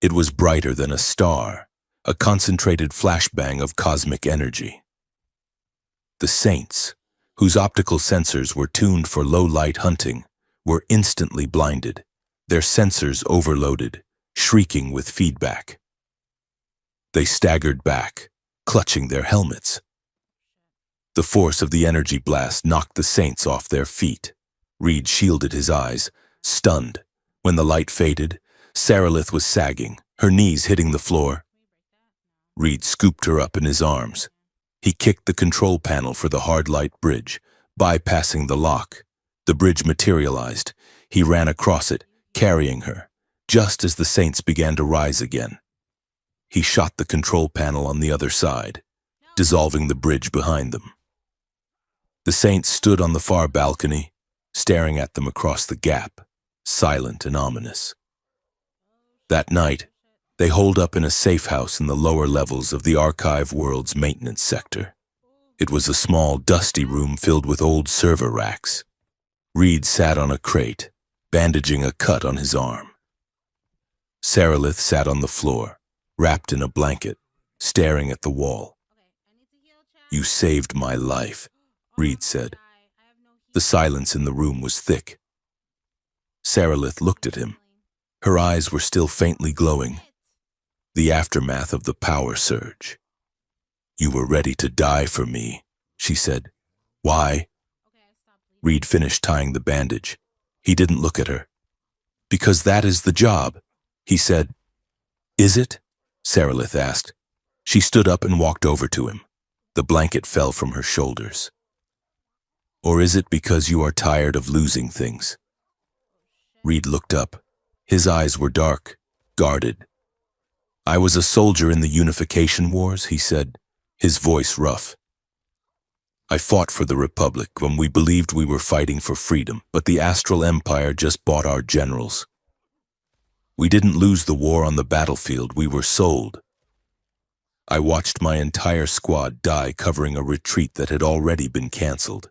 It was brighter than a star, a concentrated flashbang of cosmic energy. The Saints, whose optical sensors were tuned for low-light hunting, were instantly blinded, their sensors overloaded, shrieking with feedback. They staggered back, clutching their helmets. The force of the energy blast knocked the Saints off their feet. Reed shielded his eyes, stunned. When the light faded, Sarilith was sagging, her knees hitting the floor. Reed scooped her up in his arms. He kicked the control panel for the hard light bridge, bypassing the lock. The bridge materialized. He ran across it, carrying her, just as the Saints began to rise again. He shot the control panel on the other side, dissolving the bridge behind them. The Saints stood on the far balcony, staring at them across the gap, silent and ominous. That night, they holed up in a safe house in the lower levels of the Archive World's maintenance sector. It was a small, dusty room filled with old server racks. Reed sat on a crate, bandaging a cut on his arm. Saralith sat on the floor, wrapped in a blanket, staring at the wall. "You saved my life," Reed said. The silence in the room was thick. Saralith looked at him. Her eyes were still faintly glowing. The aftermath of the power surge. "You were ready to die for me," she said. "Why?" Reed finished tying the bandage. He didn't look at her. "Because that is the job," he said. "Is it?" Saralith asked. She stood up and walked over to him. The blanket fell from her shoulders. "Or is it because you are tired of losing things?" Reed looked up. His eyes were dark, guarded. "I was a soldier in the Unification Wars," he said, his voice rough. "I fought for the Republic when we believed we were fighting for freedom, but the Astral Empire just bought our generals. We didn't lose the war on the battlefield, we were sold. I watched my entire squad die covering a retreat that had already been canceled."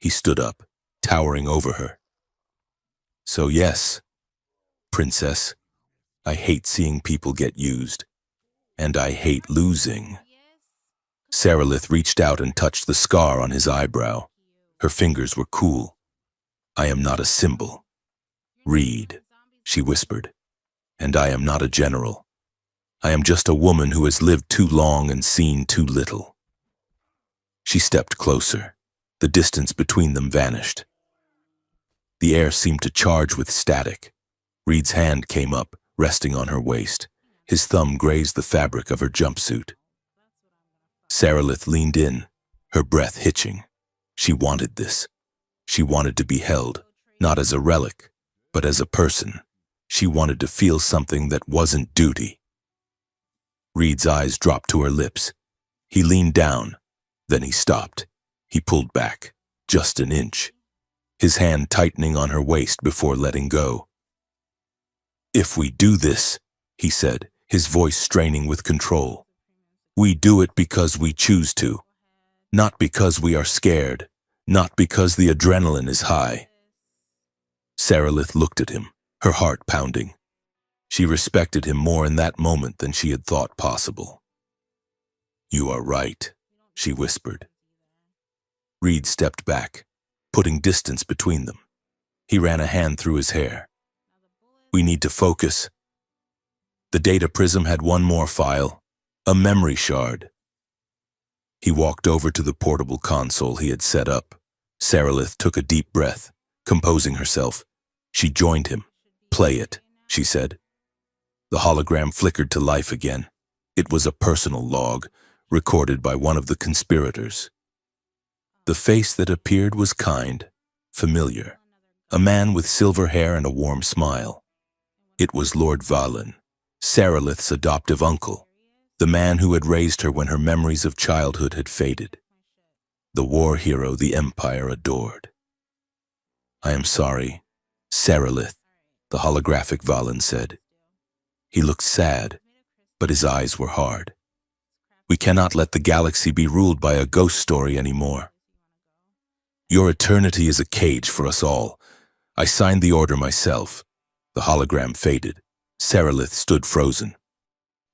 He stood up, towering over her. "So yes, Princess, I hate seeing people get used, and I hate losing." Saralith reached out and touched the scar on his eyebrow. Her fingers were cool. "I am not a symbol, Reed," she whispered, "and I am not a general. I am just a woman who has lived too long and seen too little." She stepped closer. The distance between them vanished. The air seemed to charge with static. Reed's hand came up, resting on her waist. His thumb grazed the fabric of her jumpsuit. Saralith leaned in, her breath hitching. She wanted this. She wanted to be held, not as a relic, but as a person. She wanted to feel something that wasn't duty. Reed's eyes dropped to her lips. He leaned down, then he stopped. He pulled back, just an inch, his hand tightening on her waist before letting go. "If we do this," he said, his voice straining with control, "we do it because we choose to, not because we are scared, not because the adrenaline is high." Saralith looked at him, her heart pounding. She respected him more in that moment than she had thought possible. "You are right," she whispered. Reed stepped back, putting distance between them. He ran a hand through his hair. "We need to focus." The data prism had one more file, a memory shard. He walked over to the portable console he had set up. Saralith took a deep breath, composing herself. She joined him. "Play it," she said. The hologram flickered to life again. It was a personal log, recorded by one of the conspirators. The face that appeared was kind, familiar, a man with silver hair and a warm smile. It was Lord Valen, Saralith's adoptive uncle, the man who had raised her when her memories of childhood had faded, the war hero the Empire adored. "I am sorry, Saralith," the holographic Valen said. He looked sad, but his eyes were hard. "We cannot let the galaxy be ruled by a ghost story anymore. Your eternity is a cage for us all. I signed the order myself." The hologram faded. Saralith stood frozen.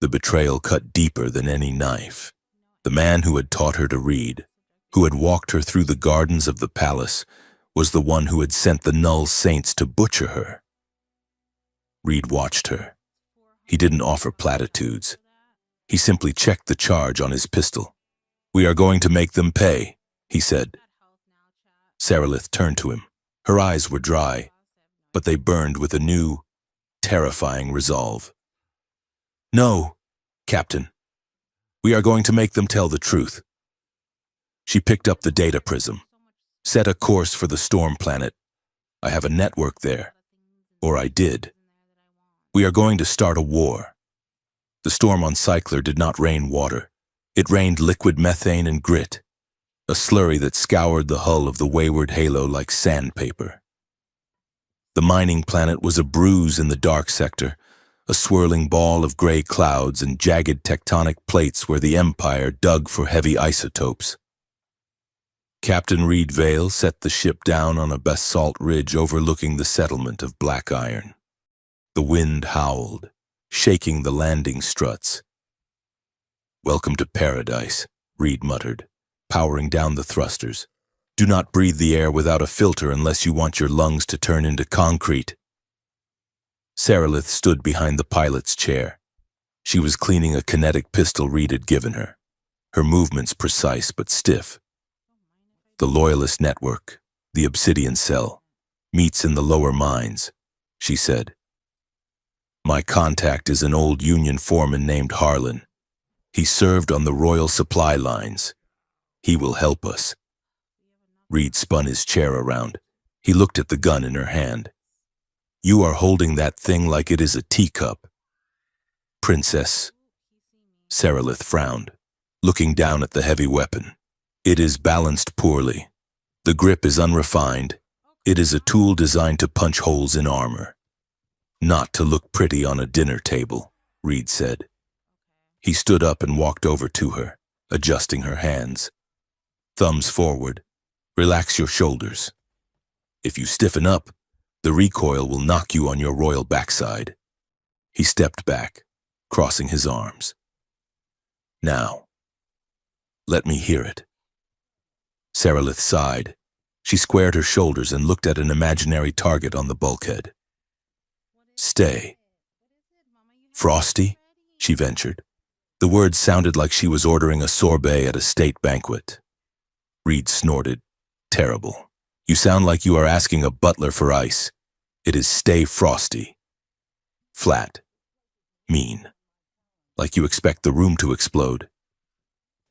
The betrayal cut deeper than any knife. The man who had taught her to read, who had walked her through the gardens of the palace, was the one who had sent the Null Saints to butcher her. Reed watched her. He didn't offer platitudes. He simply checked the charge on his pistol. "We are going to make them pay," he said. Saralith turned to him. Her eyes were dry, but they burned with a new, terrifying resolve. "No, Captain. We are going to make them tell the truth." She picked up the data prism. "Set a course for the storm planet. I have a network there. Or I did. We are going to start a war." The storm on Cycler did not rain water. It rained liquid methane and grit, a slurry that scoured the hull of the wayward halo like sandpaper. The mining planet was a bruise in the dark sector, a swirling ball of gray clouds and jagged tectonic plates where the Empire dug for heavy isotopes. Captain Reed Vale set the ship down on a basalt ridge overlooking the settlement of Black Iron. The wind howled, shaking the landing struts. "Welcome to paradise," Reed muttered, powering down the thrusters. "Do not breathe the air without a filter unless you want your lungs to turn into concrete." Saralith stood behind the pilot's chair. She was cleaning a kinetic pistol Reed had given her, her movements precise but stiff. "The Loyalist Network, the Obsidian Cell, meets in the lower mines," she said. "My contact is an old Union foreman named Harlan. He served on the Royal Supply Lines. He will help us." Reed spun his chair around. He looked at the gun in her hand. "You are holding that thing like it is a teacup." "Princess." Saralith frowned, looking down at the heavy weapon. "It is balanced poorly. The grip is unrefined. It is a tool designed to punch holes in armor. Not to look pretty on a dinner table," Reed said. He stood up and walked over to her, adjusting her hands. "Thumbs forward. Relax your shoulders. If you stiffen up, the recoil will knock you on your royal backside." He stepped back, crossing his arms. "Now, let me hear it." Saralith sighed. She squared her shoulders and looked at an imaginary target on the bulkhead. "Stay." "Frosty?" she ventured. The words sounded like she was ordering a sorbet at a state banquet. Reed snorted. "Terrible. You sound like you are asking a butler for ice. It is stay frosty." "Flat. Mean. Like you expect the room to explode."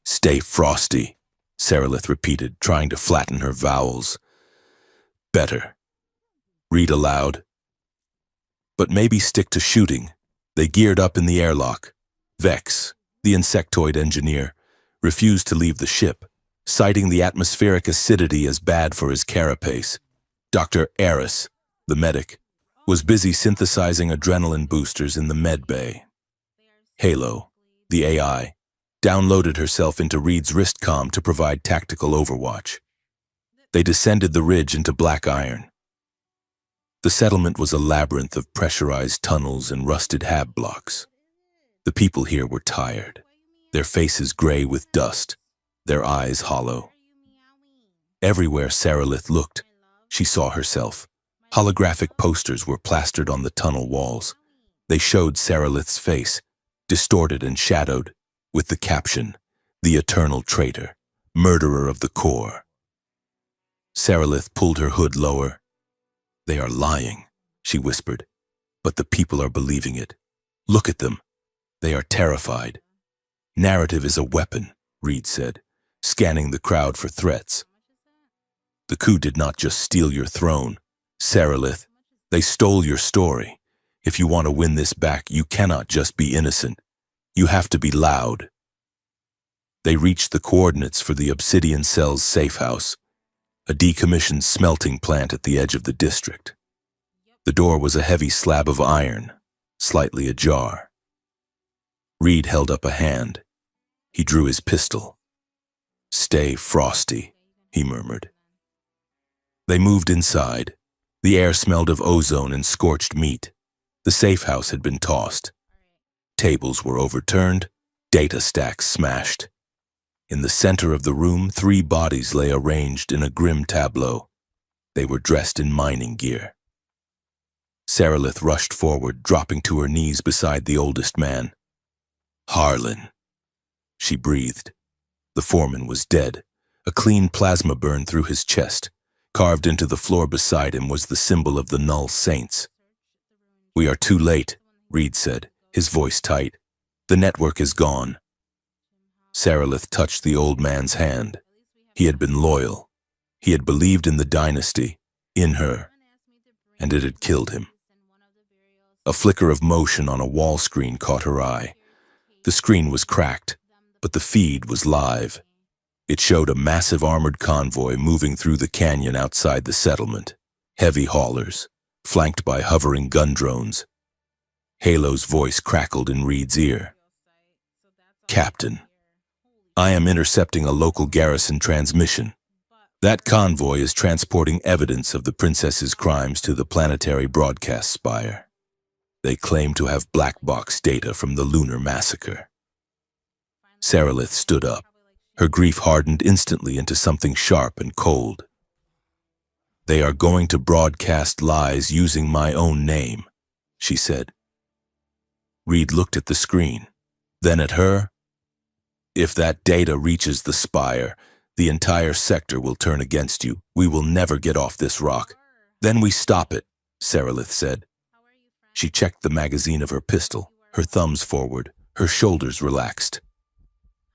"Stay frosty," Saralith repeated, trying to flatten her vowels. "Better." Reed allowed. "But maybe stick to shooting." They geared up in the airlock. Vex, the insectoid engineer, refused to leave the ship, citing the atmospheric acidity as bad for his carapace. Dr. Eris, the medic, was busy synthesizing adrenaline boosters in the med bay. Halo, the AI, downloaded herself into Reed's wristcom to provide tactical overwatch. They descended the ridge into Black Iron. The settlement was a labyrinth of pressurized tunnels and rusted hab blocks. The people here were tired, their faces gray with dust, their eyes hollow. Everywhere Saralith looked, she saw herself. Holographic posters were plastered on the tunnel walls. They showed Saralith's face, distorted and shadowed, with the caption, "The Eternal Traitor, Murderer of the Core." Saralith pulled her hood lower. "They are lying," she whispered, "but the people are believing it. Look at them. They are terrified." "Narrative is a weapon," Reed said, scanning the crowd for threats. "The coup did not just steal your throne, Saralith. They stole your story. If you want to win this back, you cannot just be innocent. You have to be loud." They reached the coordinates for the Obsidian Cell's safe house, a decommissioned smelting plant at the edge of the district. The door was a heavy slab of iron, slightly ajar. Reed held up a hand. He drew his pistol. "Stay frosty," he murmured. They moved inside. The air smelled of ozone and scorched meat. The safe house had been tossed. Tables were overturned, data stacks smashed. In the center of the room, 3 bodies lay arranged in a grim tableau. They were dressed in mining gear. Saralith rushed forward, dropping to her knees beside the oldest man. "Harlan," she breathed. The foreman was dead. A clean plasma burn through his chest. Carved into the floor beside him was the symbol of the Null Saints. "We are too late," Reed said, his voice tight. "The network is gone." Saralith touched the old man's hand. He had been loyal. He had believed in the dynasty, in her, and it had killed him. A flicker of motion on a wall screen caught her eye. The screen was cracked, but the feed was live. It showed a massive armored convoy moving through the canyon outside the settlement. Heavy haulers, flanked by hovering gun drones. Halo's voice crackled in Reed's ear. "Captain, I am intercepting a local garrison transmission. That convoy is transporting evidence of the princess's crimes to the planetary broadcast spire. They claim to have black box data from the lunar massacre. Sarilith stood up. Her grief hardened instantly into something sharp and cold. They are going to broadcast lies using my own name, she said. Reed looked at the screen, then at her. If that data reaches the spire, the entire sector will turn against you. We will never get off this rock. Then we stop it, Sarilith said. She checked the magazine of her pistol, her thumbs forward, her shoulders relaxed.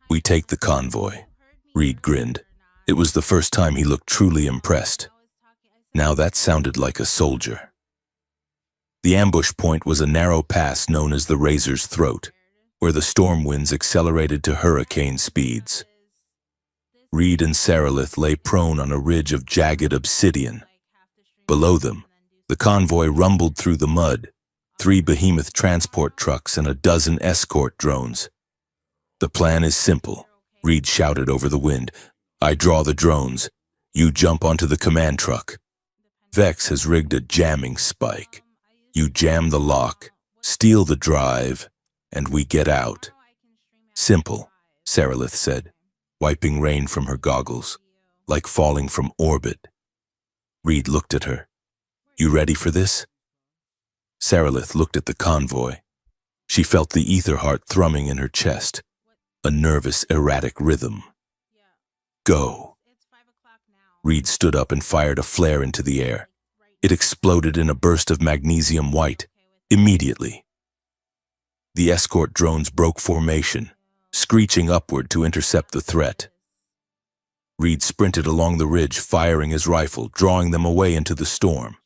We take the convoy. Reed grinned. It was the first time he looked truly impressed. Now that sounded like a soldier. The ambush point was a narrow pass known as the Razor's Throat, where the storm winds accelerated to hurricane speeds. Reed and Sarilith lay prone on a ridge of jagged obsidian. Below them, the convoy rumbled through the mud, 3 behemoth transport trucks and a dozen escort drones. The plan is simple, Reed shouted over the wind. I draw the drones. You jump onto the command truck. Vex has rigged a jamming spike. You jam the lock, steal the drive, and we get out. Simple, Sarilith said, wiping rain from her goggles, like falling from orbit. Reed looked at her. You ready for this? Sarilith looked at the convoy. She felt the ether heart thrumming in her chest, a nervous, erratic rhythm. Go. Reed stood up and fired a flare into the air. It exploded in a burst of magnesium white, immediately. The escort drones broke formation, screeching upward to intercept the threat. Reed sprinted along the ridge, firing his rifle, drawing them away into the storm.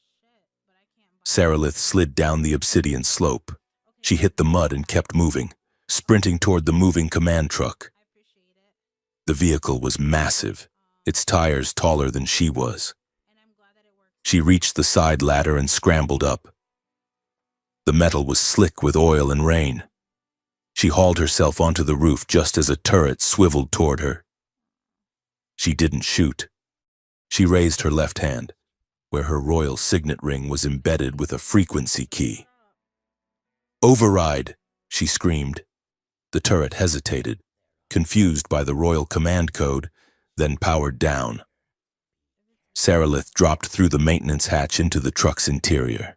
Sarilith slid down the obsidian slope. She hit the mud and kept moving, sprinting toward the moving command truck. The vehicle was massive, its tires taller than she was. She reached the side ladder and scrambled up. The metal was slick with oil and rain. She hauled herself onto the roof just as a turret swiveled toward her. She didn't shoot. She raised her left hand, where her royal signet ring was embedded with a frequency key. Override, she screamed. The turret hesitated, confused by the royal command code, then powered down. Sarilith dropped through the maintenance hatch into the truck's interior.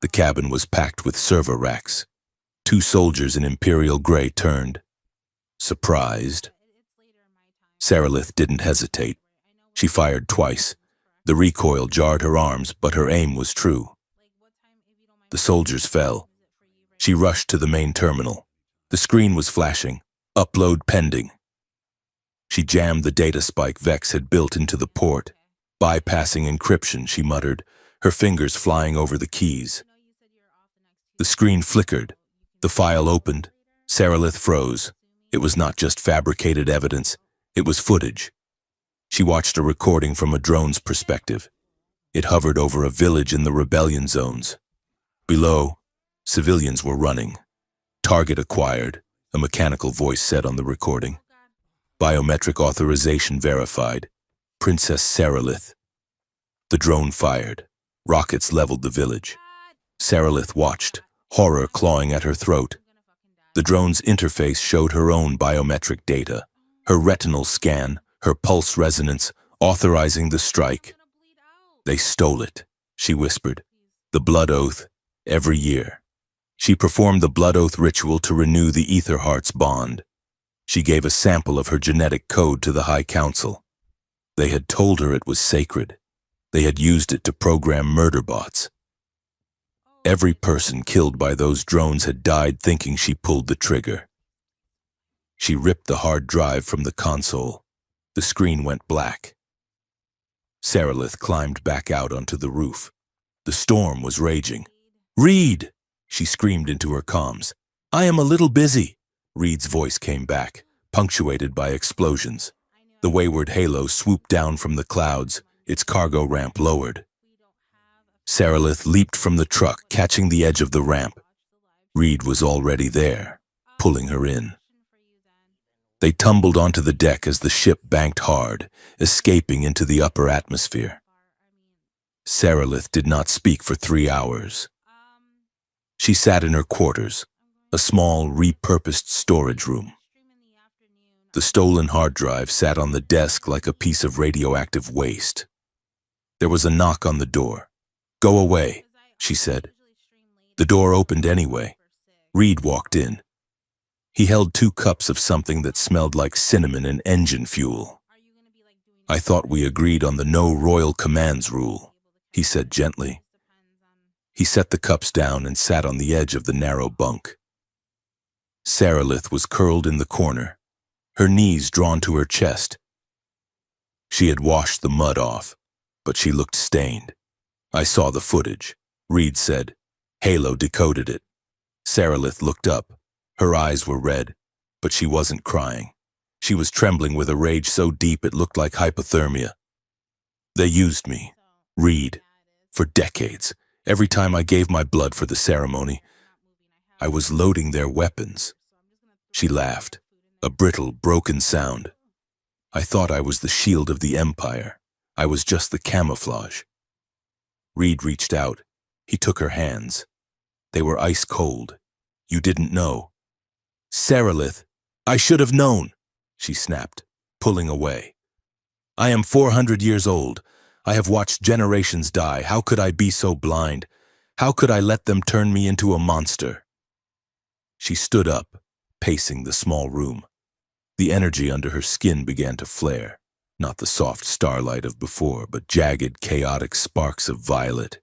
The cabin was packed with server racks. 2 soldiers in imperial gray turned. Surprised. Sarilith didn't hesitate. She fired twice. The recoil jarred her arms, but her aim was true. The soldiers fell. She rushed to the main terminal. The screen was flashing. Upload pending. She jammed the data spike Vex had built into the port. Bypassing encryption, she muttered, her fingers flying over the keys. The screen flickered. The file opened. Sarilith froze. It was not just fabricated evidence. It was footage. She watched a recording from a drone's perspective. It hovered over a village in the rebellion zones. Below, civilians were running. Target acquired, a mechanical voice said on the recording. Biometric authorization verified. Princess Sarilith. The drone fired. Rockets leveled the village. Sarilith watched, horror clawing at her throat. The drone's interface showed her own biometric data, her retinal scan, her pulse resonance, authorizing the strike. They stole it, she whispered. The blood oath, every year. She performed the blood oath ritual to renew the ether heart's bond. She gave a sample of her genetic code to the High Council. They had told her it was sacred. They had used it to program murder bots. Every person killed by those drones had died thinking she pulled the trigger. She ripped the hard drive from the console. The screen went black. Sarilith climbed back out onto the roof. The storm was raging. "Reed!" she screamed into her comms. "I am a little busy." Reed's voice came back, punctuated by explosions. The wayward halo swooped down from the clouds, its cargo ramp lowered. Sarilith leaped from the truck, catching the edge of the ramp. Reed was already there, pulling her in. They tumbled onto the deck as the ship banked hard, escaping into the upper atmosphere. Sarilith did not speak for 3 hours. She sat in her quarters, a small, repurposed storage room. The stolen hard drive sat on the desk like a piece of radioactive waste. There was a knock on the door. "Go away," she said. The door opened anyway. Reed walked in. He held 2 cups of something that smelled like cinnamon and engine fuel. "I thought we agreed on the no royal commands rule," he said gently. He set the cups down and sat on the edge of the narrow bunk. Sarilith was curled in the corner, her knees drawn to her chest. She had washed the mud off, but she looked stained. "I saw the footage," Reed said. "Halo decoded it." Sarilith looked up. Her eyes were red, but she wasn't crying. She was trembling with a rage so deep it looked like hypothermia. "They used me, Reed, for decades. Every time I gave my blood for the ceremony, I was loading their weapons." She laughed, a brittle, broken sound. "I thought I was the shield of the Empire. I was just the camouflage." Reed reached out. He took her hands. They were ice cold. "You didn't know." "Sarilith, I should have known," she snapped, pulling away. "I am 400 years old. I have watched generations die. How could I be so blind? How could I let them turn me into a monster?" She stood up, pacing the small room. The energy under her skin began to flare, not the soft starlight of before, but jagged, chaotic sparks of violet.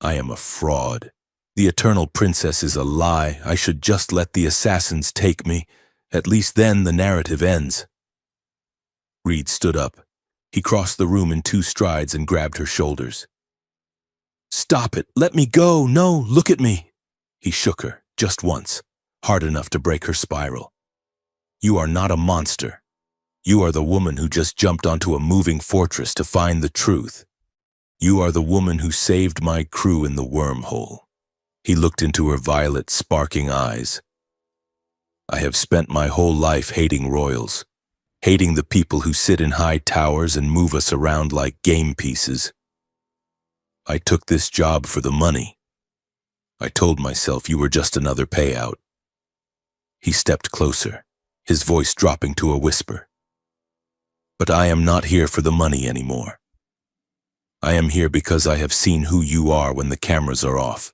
"I am a fraud. The Eternal Princess is a lie. I should just let the assassins take me. At least then the narrative ends." Reed stood up. He crossed the room in 2 strides and grabbed her shoulders. "Stop it! Let me go! No, look at me!" He shook her, just once, hard enough to break her spiral. "You are not a monster. You are the woman who just jumped onto a moving fortress to find the truth. You are the woman who saved my crew in the wormhole." He looked into her violet, sparking eyes. "I have spent my whole life hating royals, hating the people who sit in high towers and move us around like game pieces. I took this job for the money. I told myself you were just another payout." He stepped closer, his voice dropping to a whisper. "But I am not here for the money anymore. I am here because I have seen who you are when the cameras are off.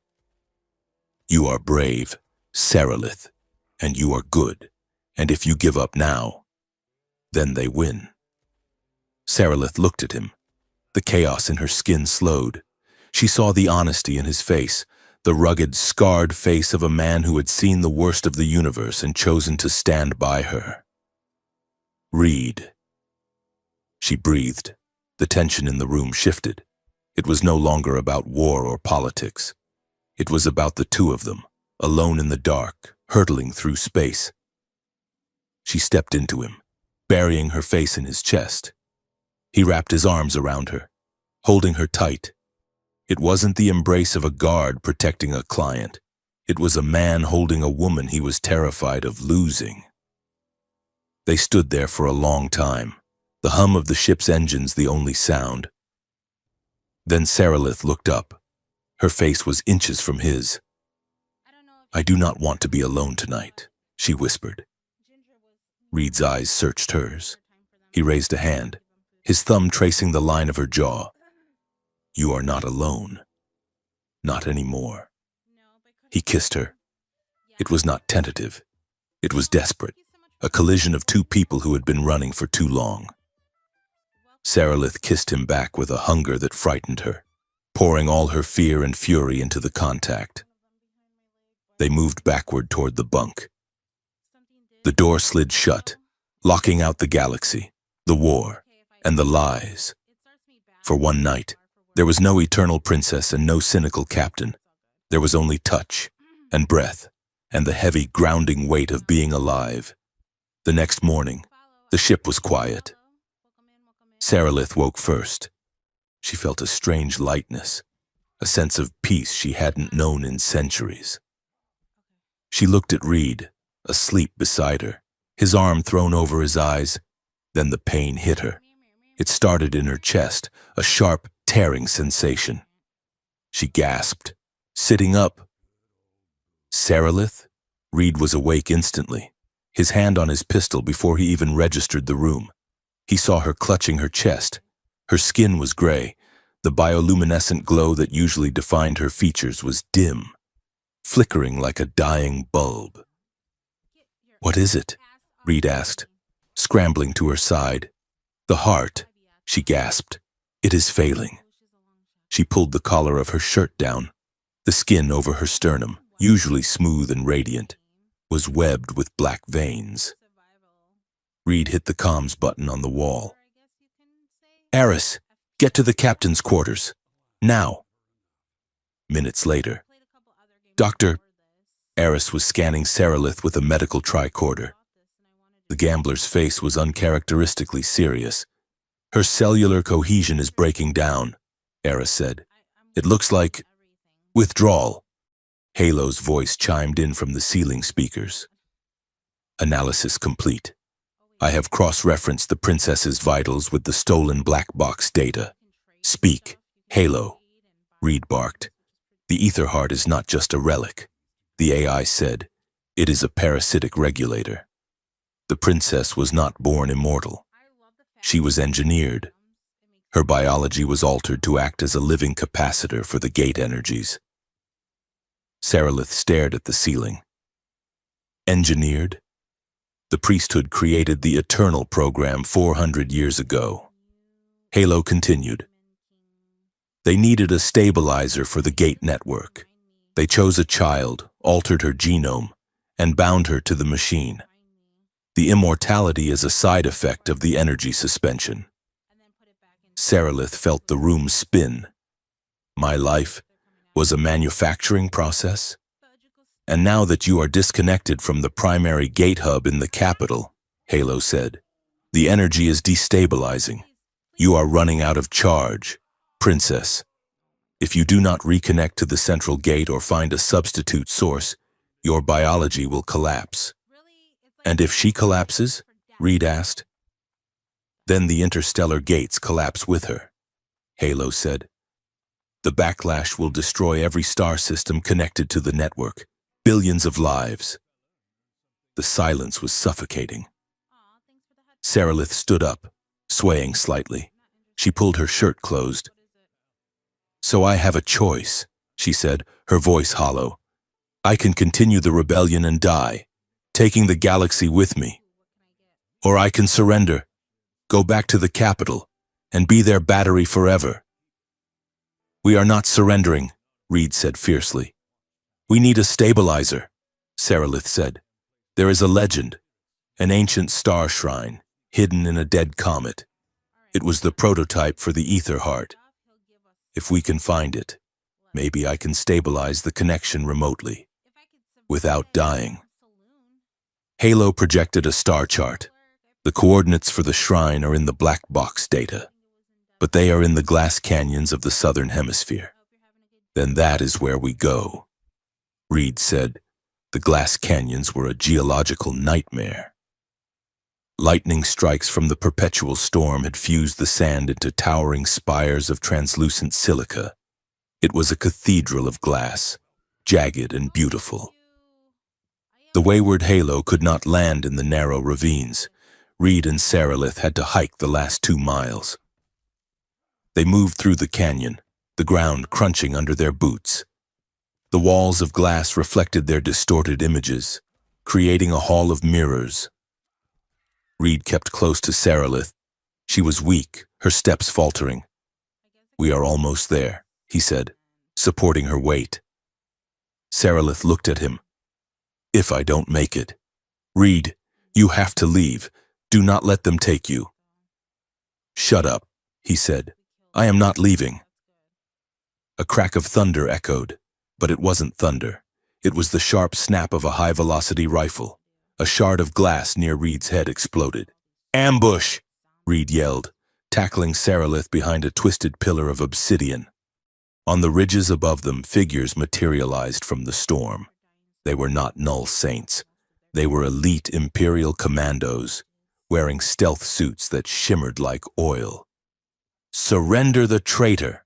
You are brave, Sarilith, and you are good, and if you give up now, then they win." Sarilith looked at him. The chaos in her skin slowed. She saw the honesty in his face, the rugged, scarred face of a man who had seen the worst of the universe and chosen to stand by her. "Reed." She breathed. The tension in the room shifted. It was no longer about war or politics. It was about the 2 of them, alone in the dark, hurtling through space. She stepped into him, burying her face in his chest. He wrapped his arms around her, holding her tight. It wasn't the embrace of a guard protecting a client. It was a man holding a woman he was terrified of losing. They stood there for a long time, the hum of the ship's engines the only sound. Then Sarilith looked up. Her face was inches from his. "I do not want to be alone tonight," she whispered. Reed's eyes searched hers. He raised a hand, his thumb tracing the line of her jaw. "You are not alone. Not anymore." He kissed her. It was not tentative. It was desperate, a collision of 2 people who had been running for too long. Sarilith kissed him back with a hunger that frightened her, pouring all her fear and fury into the contact. They moved backward toward the bunk. The door slid shut, locking out the galaxy, the war, and the lies. For one night, there was no eternal princess and no cynical captain. There was only touch and breath and the heavy, grounding weight of being alive. The next morning, the ship was quiet. Sarilith woke first. She felt a strange lightness, a sense of peace she hadn't known in centuries. She looked at Reed, asleep beside her, his arm thrown over his eyes. Then the pain hit her. It started in her chest, a sharp, tearing sensation. She gasped, sitting up. Saralith? Reed was awake instantly, his hand on his pistol before he even registered the room. He saw her clutching her chest. Her skin was gray. The bioluminescent glow that usually defined her features was dim, flickering like a dying bulb. "What is it?" Reed asked, scrambling to her side. "The heart," she gasped. "It is failing." She pulled the collar of her shirt down. The skin over her sternum, usually smooth and radiant, was webbed with black veins. Reed hit the comms button on the wall. "Eris, get to the captain's quarters. Now." Minutes later, Dr. Eris was scanning Saralith with a medical tricorder. The gambler's face was uncharacteristically serious. "Her cellular cohesion is breaking down," Eris said. "It looks like withdrawal." Halo's voice chimed in from the ceiling speakers. "Analysis complete. I have cross-referenced the princess's vitals with the stolen black box data. Speak, Halo," Reed barked. "The ether heart is not just a relic," the AI said. "It is a parasitic regulator. The princess was not born immortal. She was engineered. Her biology was altered to act as a living capacitor for the gate energies." Saralith stared at the ceiling. "Engineered? The priesthood created the Eternal program 400 years ago." Halo continued. "They needed a stabilizer for the gate network. They chose a child, altered her genome, and bound her to the machine. The immortality is a side effect of the energy suspension." Saralith felt the room spin. "My life was a manufacturing process? And now that you are disconnected from the primary gate hub in the capital," Halo said, "the energy is destabilizing. You are running out of charge, Princess. If you do not reconnect to the central gate or find a substitute source, your biology will collapse." "And if she collapses?" Reed asked. "Then the interstellar gates collapse with her," Halo said. "The backlash will destroy every star system connected to the network. Billions of lives." The silence was suffocating. Saralith stood up, swaying slightly. She pulled her shirt closed. "So I have a choice," she said, her voice hollow. "I can continue the rebellion and die, taking the galaxy with me. Or I can surrender, go back to the capital, and be their battery forever." "We are not surrendering," Reed said fiercely. "We need a stabilizer," Saralith said. "There is a legend, an ancient star shrine, hidden in a dead comet. It was the prototype for the ether heart. If we can find it, maybe I can stabilize the connection remotely, without dying." Halo projected a star chart. "The coordinates for the shrine are in the black box data, but they are in the glass canyons of the southern hemisphere. Then that is where we go." Reed said. The glass canyons were a geological nightmare. Lightning strikes from the perpetual storm had fused the sand into towering spires of translucent silica. It was a cathedral of glass, jagged and beautiful. The wayward Halo could not land in the narrow ravines. Reed and Saralith had to hike the last 2 miles. They moved through the canyon, the ground crunching under their boots. The walls of glass reflected their distorted images, creating a hall of mirrors. Reed kept close to Saralith. She was weak, her steps faltering. "We are almost there," he said, supporting her weight. Saralith looked at him. "If I don't make it." "Reed, you have to leave. Do not let them take you." "Shut up," he said. "I am not leaving." A crack of thunder echoed, but it wasn't thunder. It was the sharp snap of a high-velocity rifle. A shard of glass near Reed's head exploded. "Ambush!" Reed yelled, tackling Saralith behind a twisted pillar of obsidian. On the ridges above them, figures materialized from the storm. They were not null saints. They were elite Imperial commandos, wearing stealth suits that shimmered like oil. "Surrender the traitor!"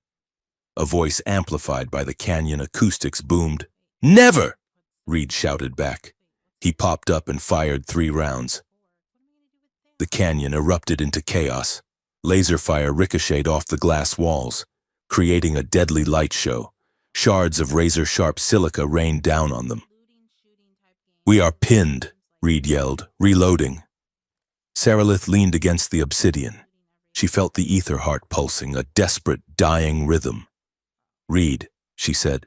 A voice amplified by the canyon acoustics boomed. "Never!" Reed shouted back. He popped up and fired 3 rounds. The canyon erupted into chaos. Laser fire ricocheted off the glass walls, creating a deadly light show. Shards of razor-sharp silica rained down on them. "We are pinned," Reed yelled, reloading. Saralith leaned against the obsidian. She felt the ether heart pulsing, a desperate, dying rhythm. "Reed," she said,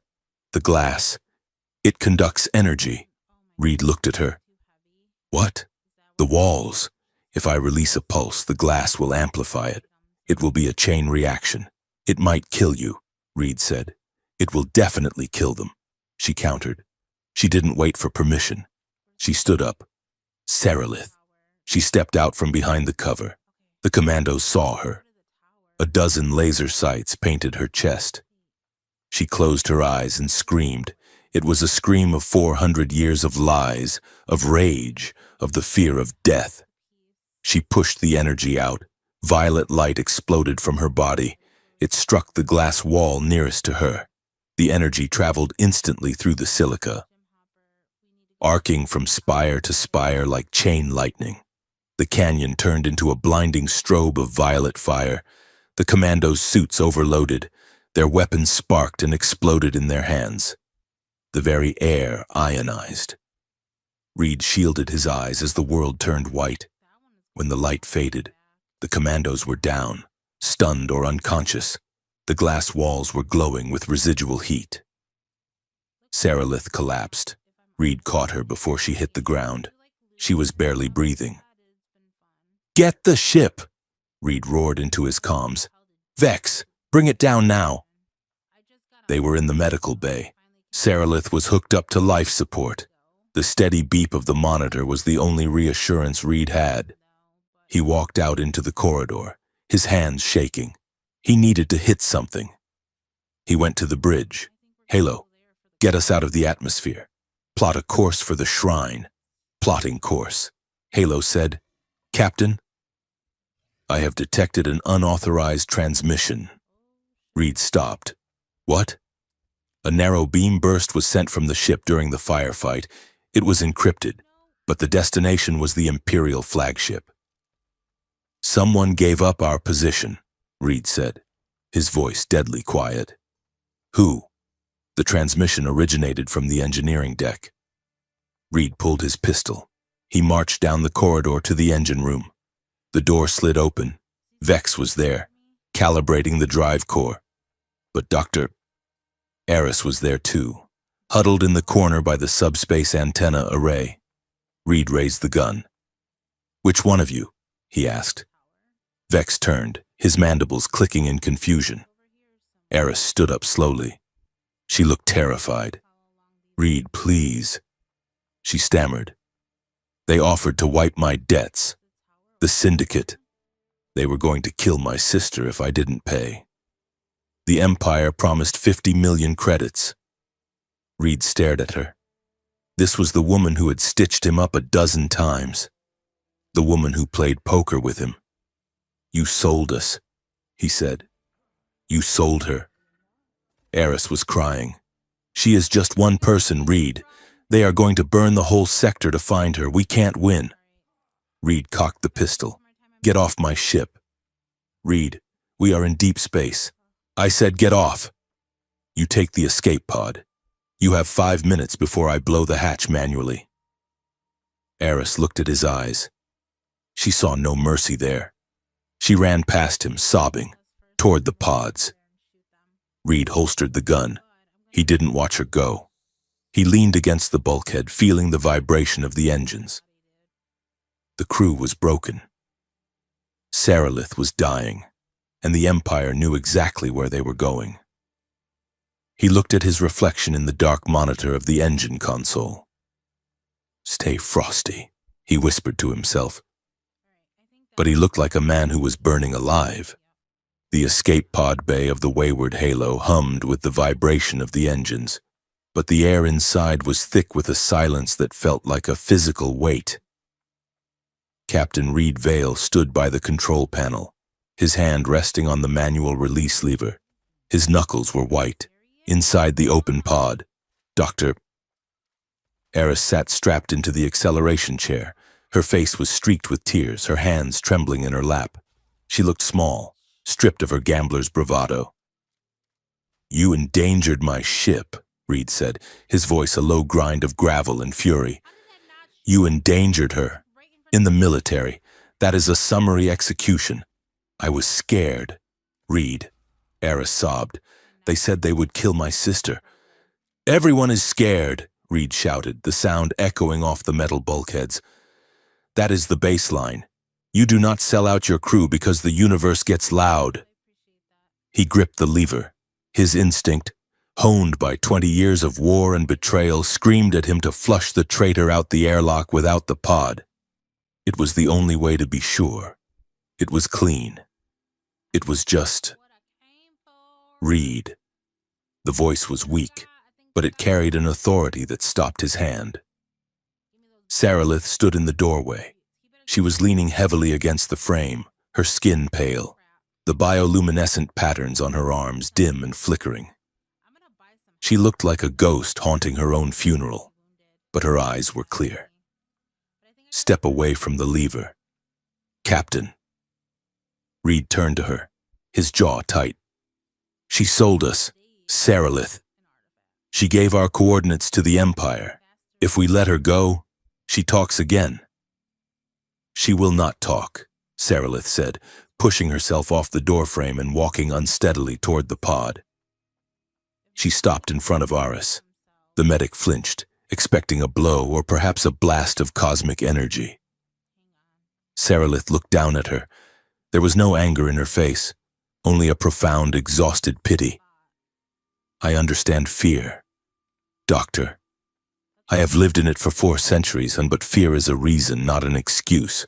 "the glass. It conducts energy." Reed looked at her. "What?" "The walls. If I release a pulse, the glass will amplify it. It will be a chain reaction. It might kill you," Reed said. "It will definitely kill them," she countered. She didn't wait for permission. She stood up. "Saralith." She stepped out from behind the cover. The commandos saw her. A dozen laser sights painted her chest. She closed her eyes and screamed. It was a scream of 400 years of lies, of rage, of the fear of death. She pushed the energy out. Violet light exploded from her body. It struck the glass wall nearest to her. The energy traveled instantly through the silica, arcing from spire to spire like chain lightning. The canyon turned into a blinding strobe of violet fire. The commandos' suits overloaded. Their weapons sparked and exploded in their hands. The very air ionized. Reed shielded his eyes as the world turned white. When the light faded, the commandos were down, stunned or unconscious. The glass walls were glowing with residual heat. Saralith collapsed. Reed caught her before she hit the ground. She was barely breathing. "Get the ship!" Reed roared into his comms. "Vex, bring it down now." They were in the medical bay. Saralith was hooked up to life support. The steady beep of the monitor was the only reassurance Reed had. He walked out into the corridor, his hands shaking. He needed to hit something. He went to the bridge. "Halo, get us out of the atmosphere. Plot a course for the shrine." "Plotting course," Halo said. "Captain, I have detected an unauthorized transmission." Reed stopped. "What?" "A narrow beam burst was sent from the ship during the firefight. It was encrypted, but the destination was the Imperial flagship." "Someone gave up our position," Reed said, his voice deadly quiet. "Who?" "The transmission originated from the engineering deck." Reed pulled his pistol. He marched down the corridor to the engine room. The door slid open. Vex was there, calibrating the drive core. But Dr. Eris was there too, huddled in the corner by the subspace antenna array. Reed raised the gun. "Which one of you?" he asked. Vex turned, his mandibles clicking in confusion. Eris stood up slowly. She looked terrified. "Reed, please." She stammered. "They offered to wipe my debts. The syndicate. They were going to kill my sister if I didn't pay. The Empire promised 50 million credits." Reed stared at her. This was the woman who had stitched him up a dozen times. The woman who played poker with him. "You sold us," he said. "You sold her." Eris was crying. "She is just one person, Reed. They are going to burn the whole sector to find her. We can't win." Reed cocked the pistol. "Get off my ship." "Reed, we are in deep space." "I said get off." "You take the escape pod. You have 5 minutes before I blow the hatch manually." Eris looked at his eyes. She saw no mercy there. She ran past him, sobbing, toward the pods. Reed holstered the gun. He didn't watch her go. He leaned against the bulkhead, feeling the vibration of the engines. The crew was broken. Saralith was dying, and the Empire knew exactly where they were going. He looked at his reflection in the dark monitor of the engine console. "Stay frosty," he whispered to himself. But he looked like a man who was burning alive. The escape pod bay of the wayward Halo hummed with the vibration of the engines. but the air inside was thick with a silence that felt like a physical weight. Captain Reed Vale stood by the control panel, his hand resting on the manual release lever. His knuckles were white. Inside the open pod, Dr. Eris sat strapped into the acceleration chair. Her face was streaked with tears, her hands trembling in her lap. She looked small, stripped of her gambler's bravado. "You endangered my ship," Reed said, his voice a low grind of gravel and fury. "You endangered her. In the military, that is a summary execution. I was scared." "Reed," Eris sobbed. "They said they would kill my sister." "Everyone is scared," Reed shouted, the sound echoing off the metal bulkheads. "That is the baseline. You do not sell out your crew because the universe gets loud." He gripped the lever. His instinct, honed by 20 years of war and betrayal, screamed at him to flush the traitor out the airlock without the pod. It was the only way to be sure. It was clean. It was just Reed. The voice was weak, but it carried an authority that stopped his hand. Sarilith stood in the doorway. She was leaning heavily against the frame, her skin pale, the bioluminescent patterns on her arms dim and flickering. She looked like a ghost haunting her own funeral, but her eyes were clear. "Step away from the lever." "Captain." Reed turned to her, his jaw tight. "She sold us, Sarilith. She gave our coordinates to the Empire. If we let her go, she talks again." "She will not talk," Sarilith said, pushing herself off the doorframe and walking unsteadily toward the pod. She stopped in front of Aris. The medic flinched, expecting a blow or perhaps a blast of cosmic energy. Sarilith looked down at her. There was no anger in her face, only a profound, exhausted pity. "I understand fear, Doctor. I have lived in it for 4 centuries, but fear is a reason, not an excuse."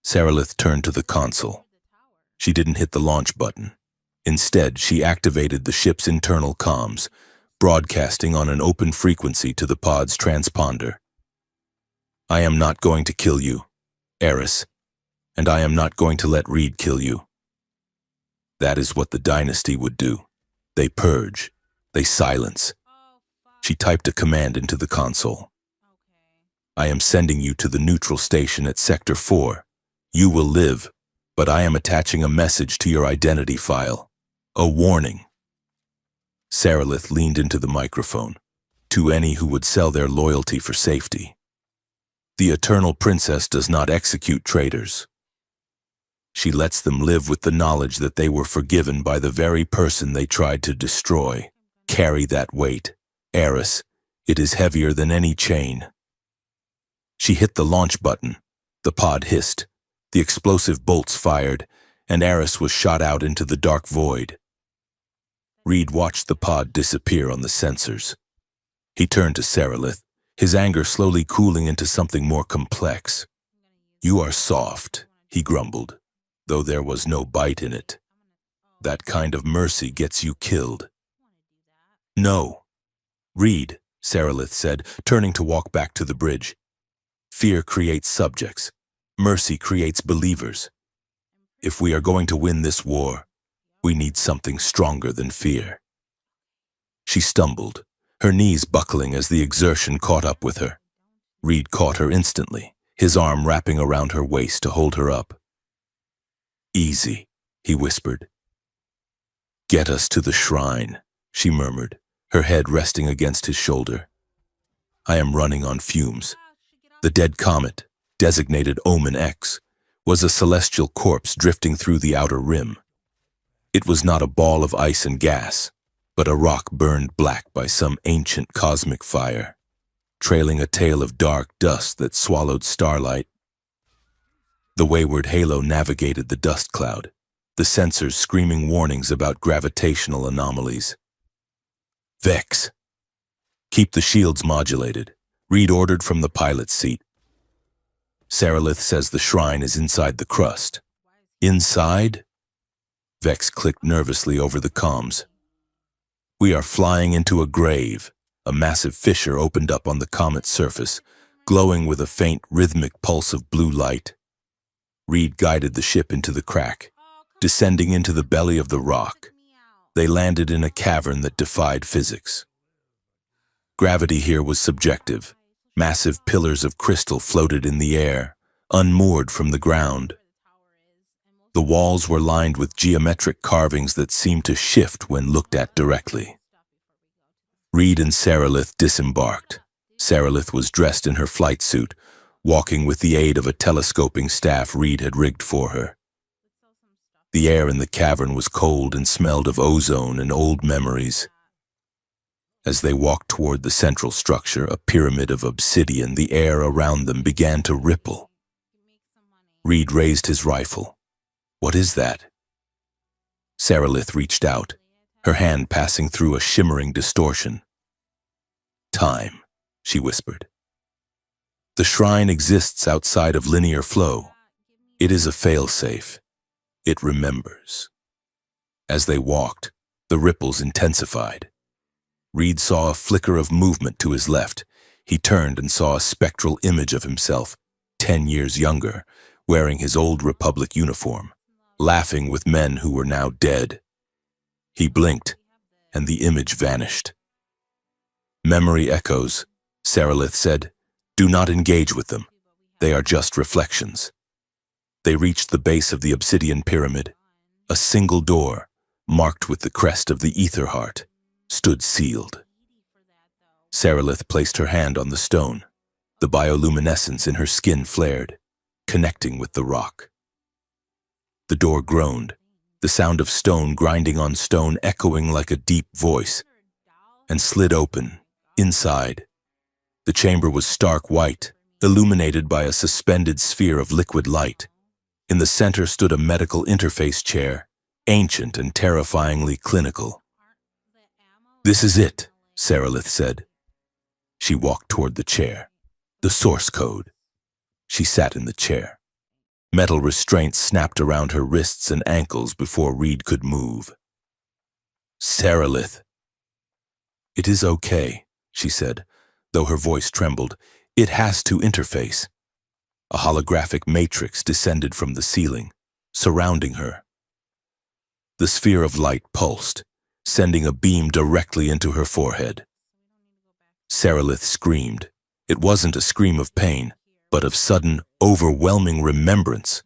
Sarilith turned to the console. She didn't hit the launch button. Instead, she activated the ship's internal comms, broadcasting on an open frequency to the pod's transponder. "I am not going to kill you, Eris, and I am not going to let Reed kill you. That is what the dynasty would do. They purge. They silence." She typed a command into the console. "I am sending you to the neutral station at Sector 4. You will live, but I am attaching a message to your identity file. A warning." Sarilith leaned into the microphone. "To any who would sell their loyalty for safety. The Eternal Princess does not execute traitors. She lets them live with the knowledge that they were forgiven by the very person they tried to destroy. Carry that weight, Eris. It is heavier than any chain." She hit the launch button. The pod hissed. The explosive bolts fired, and Eris was shot out into the dark void. Reed watched the pod disappear on the sensors. He turned to Sarilith, his anger slowly cooling into something more complex. "You are soft," he grumbled, though there was no bite in it. "That kind of mercy gets you killed." "No." "Reed," Sarilith said, turning to walk back to the bridge. "Fear creates subjects. Mercy creates believers. If we are going to win this war, we need something stronger than fear." She stumbled, her knees buckling as the exertion caught up with her. Reed caught her instantly, his arm wrapping around her waist to hold her up. "Easy," he whispered. "Get us to the shrine," she murmured, her head resting against his shoulder. "I am running on fumes." The dead comet, designated Omen X, was a celestial corpse drifting through the outer rim. It was not a ball of ice and gas, but a rock burned black by some ancient cosmic fire, trailing a tail of dark dust that swallowed starlight. The wayward halo navigated the dust cloud, the sensors screaming warnings about gravitational anomalies. "Vex. Keep the shields modulated," Reed ordered from the pilot's seat. "Sarilith says the shrine is inside the crust." "Inside?" Vex clicked nervously over the comms. "We are flying into a grave. A massive fissure opened up on the comet's surface, glowing with a faint, rhythmic pulse of blue light. Reed guided the ship into the crack, descending into the belly of the rock. They landed in a cavern that defied physics. Gravity here was subjective. Massive pillars of crystal floated in the air, unmoored from the ground. The walls were lined with geometric carvings that seemed to shift when looked at directly. Reed and Sarilith disembarked. Sarilith was dressed in her flight suit, walking with the aid of a telescoping staff Reed had rigged for her. The air in the cavern was cold and smelled of ozone and old memories. As they walked toward the central structure, a pyramid of obsidian, the air around them began to ripple. Reed raised his rifle. "What is that?" Sarilith reached out, her hand passing through a shimmering distortion. "Time," she whispered. "The shrine exists outside of linear flow. It is a failsafe. It remembers." As they walked, the ripples intensified. Reed saw a flicker of movement to his left. He turned and saw a spectral image of himself, 10 years younger, wearing his old Republic uniform, laughing with men who were now dead. He blinked, and the image vanished. "Memory echoes," Sarilith said. "Do not engage with them. They are just reflections." They reached the base of the obsidian pyramid. A single door, marked with the crest of the ether heart, stood sealed. Sarilith placed her hand on the stone. The bioluminescence in her skin flared, connecting with the rock. The door groaned, the sound of stone grinding on stone echoing like a deep voice, and slid open. Inside, the chamber was stark white, illuminated by a suspended sphere of liquid light. In the center stood a medical interface chair, ancient and terrifyingly clinical. "This is it," Sarilith said. She walked toward the chair. "The source code." She sat in the chair. Metal restraints snapped around her wrists and ankles before Reed could move. "Sarilith." "It is okay," she said, though her voice trembled. "It has to interface." A holographic matrix descended from the ceiling, surrounding her. The sphere of light pulsed, sending a beam directly into her forehead. Sarilith screamed. It wasn't a scream of pain, but of sudden, overwhelming remembrance.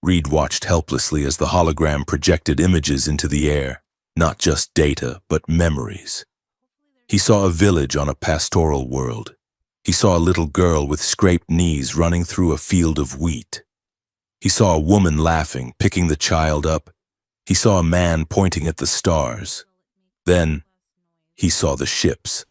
Reed watched helplessly as the hologram projected images into the air, not just data, but memories. He saw a village on a pastoral world. He saw a little girl with scraped knees running through a field of wheat. He saw a woman laughing, picking the child up. He saw a man pointing at the stars. Then, he saw the ships,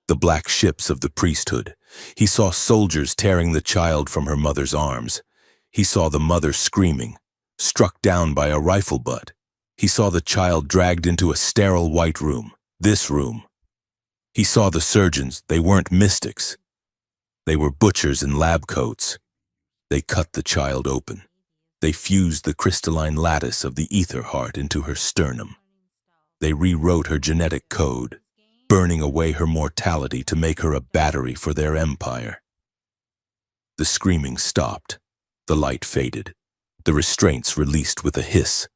the black ships of the priesthood. He saw soldiers tearing the child from her mother's arms. He saw the mother screaming, struck down by a rifle butt. He saw the child dragged into a sterile white room, this room. He saw the surgeons. They weren't mystics. They were butchers in lab coats. They cut the child open. They fused the crystalline lattice of the ether heart into her sternum. They rewrote her genetic code, burning away her mortality to make her a battery for their empire. The screaming stopped. The light faded. The restraints released with a hiss.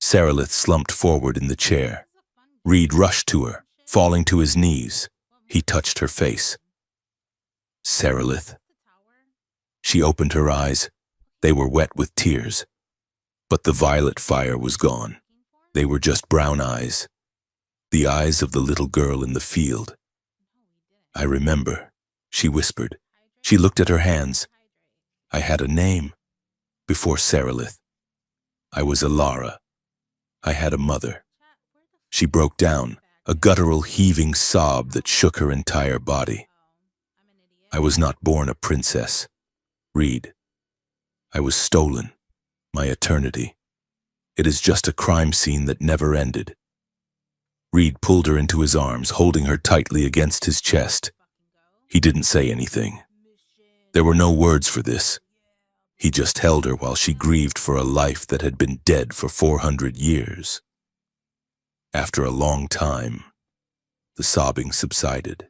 Sarilith slumped forward in the chair. Reed rushed to her, falling to his knees. He touched her face. "Sarilith." She opened her eyes. They were wet with tears. But the violet fire was gone. They were just brown eyes. The eyes of the little girl in the field. "I remember," she whispered. She looked at her hands. "I had a name before Sarilith. I was Alara. I had a mother." She broke down, a guttural heaving sob that shook her entire body. "I was not born a princess, Reed. I was stolen, my eternity. It is just a crime scene that never ended." Reed pulled her into his arms, holding her tightly against his chest. He didn't say anything. There were no words for this. He just held her while she grieved for a life that had been dead for 400 years. After a long time, The sobbing subsided.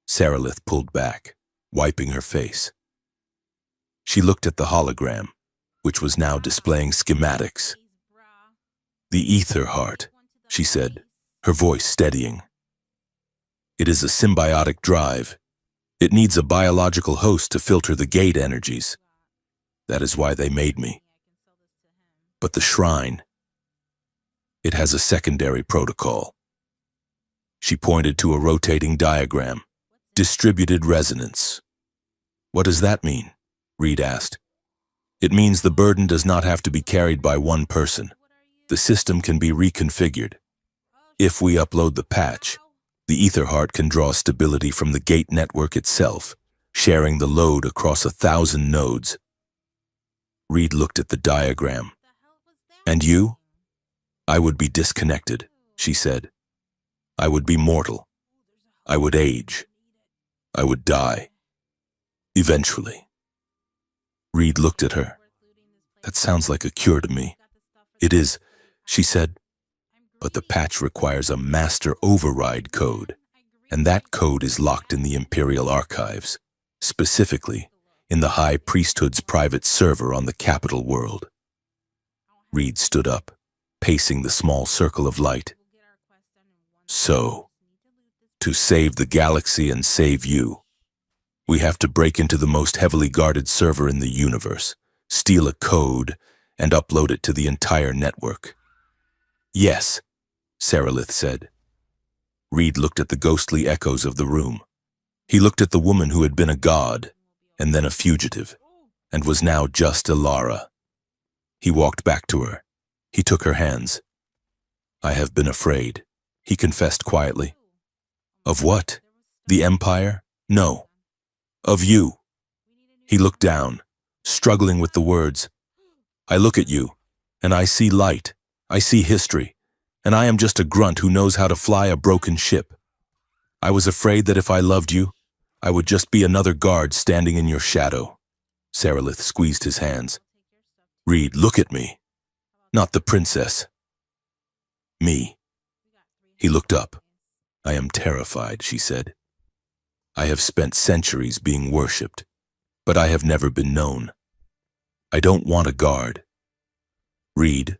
Sarilith pulled back, wiping her face. She looked at the hologram, which was now displaying schematics. The ether heart, she said, her voice steadying. It is a symbiotic drive. It needs a biological host to filter the gate energies. That is why they made me. But the shrine, it has a secondary protocol. She pointed to a rotating diagram. Distributed resonance. What does that mean? Reed asked. It means the burden does not have to be carried by one person. The system can be reconfigured. If we upload the patch, the ether heart can draw stability from the gate network itself, sharing the load across 1,000 nodes. Reed looked at the diagram. And you? I would be disconnected, she said. I would be mortal. I would age. I would die. Eventually. Reed looked at her. That sounds like a cure to me. It is, she said, but the patch requires a master override code, and that code is locked in the Imperial Archives, specifically in the High Priesthood's private server on the capital world. Reed stood up, pacing the small circle of light. So, to save the galaxy and save you, we have to break into the most heavily guarded server in the universe, steal a code, and upload it to the entire network. Yes, Sarilith said. Reed looked at the ghostly echoes of the room. He looked at the woman who had been a god, and then a fugitive, and was now just Ilara. He walked back to her. He took her hands. I have been afraid, he confessed quietly. Of what? The Empire? No. Of you. He looked down, struggling with the words. I look at you, and I see light. I see history, and I am just a grunt who knows how to fly a broken ship. I was afraid that if I loved you, I would just be another guard standing in your shadow. Sarilith squeezed his hands. Reed, look at me. Not the princess. Me. He looked up. I am terrified, she said. I have spent centuries being worshipped, but I have never been known. I don't want a guard. Reed,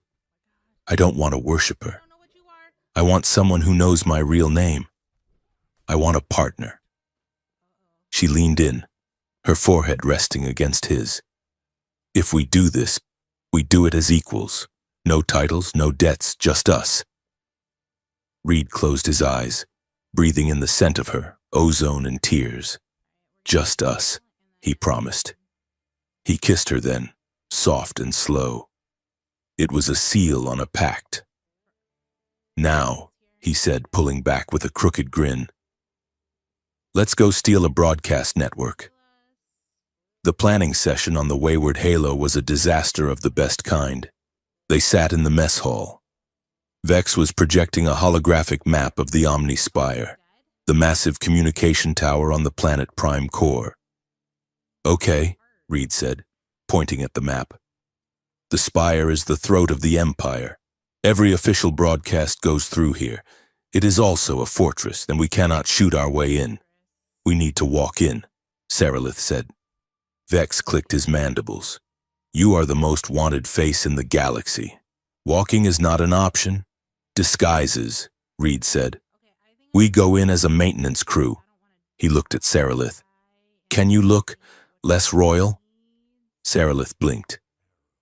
I don't want a worshiper. I want someone who knows my real name. I want a partner. She leaned in, her forehead resting against his. If we do this, we do it as equals. No titles, no debts, just us. Reed closed his eyes, breathing in the scent of her, ozone and tears. Just us, he promised. He kissed her then, soft and slow. It was a seal on a pact. Now, he said, pulling back with a crooked grin. Let's go steal a broadcast network. The planning session on the Wayward Halo was a disaster of the best kind. They sat in the mess hall. Vex was projecting a holographic map of the Omni Spire, the massive communication tower on the planet Prime Core. Okay, Reed said, pointing at the map. The Spire is the throat of the Empire. Every official broadcast goes through here. It is also a fortress, and we cannot shoot our way in. We need to walk in, Sarilith said. Vex clicked his mandibles. You are the most wanted face in the galaxy. Walking is not an option. Disguises, Reed said. We go in as a maintenance crew. He looked at Sarilith. Can you look less royal? Sarilith blinked.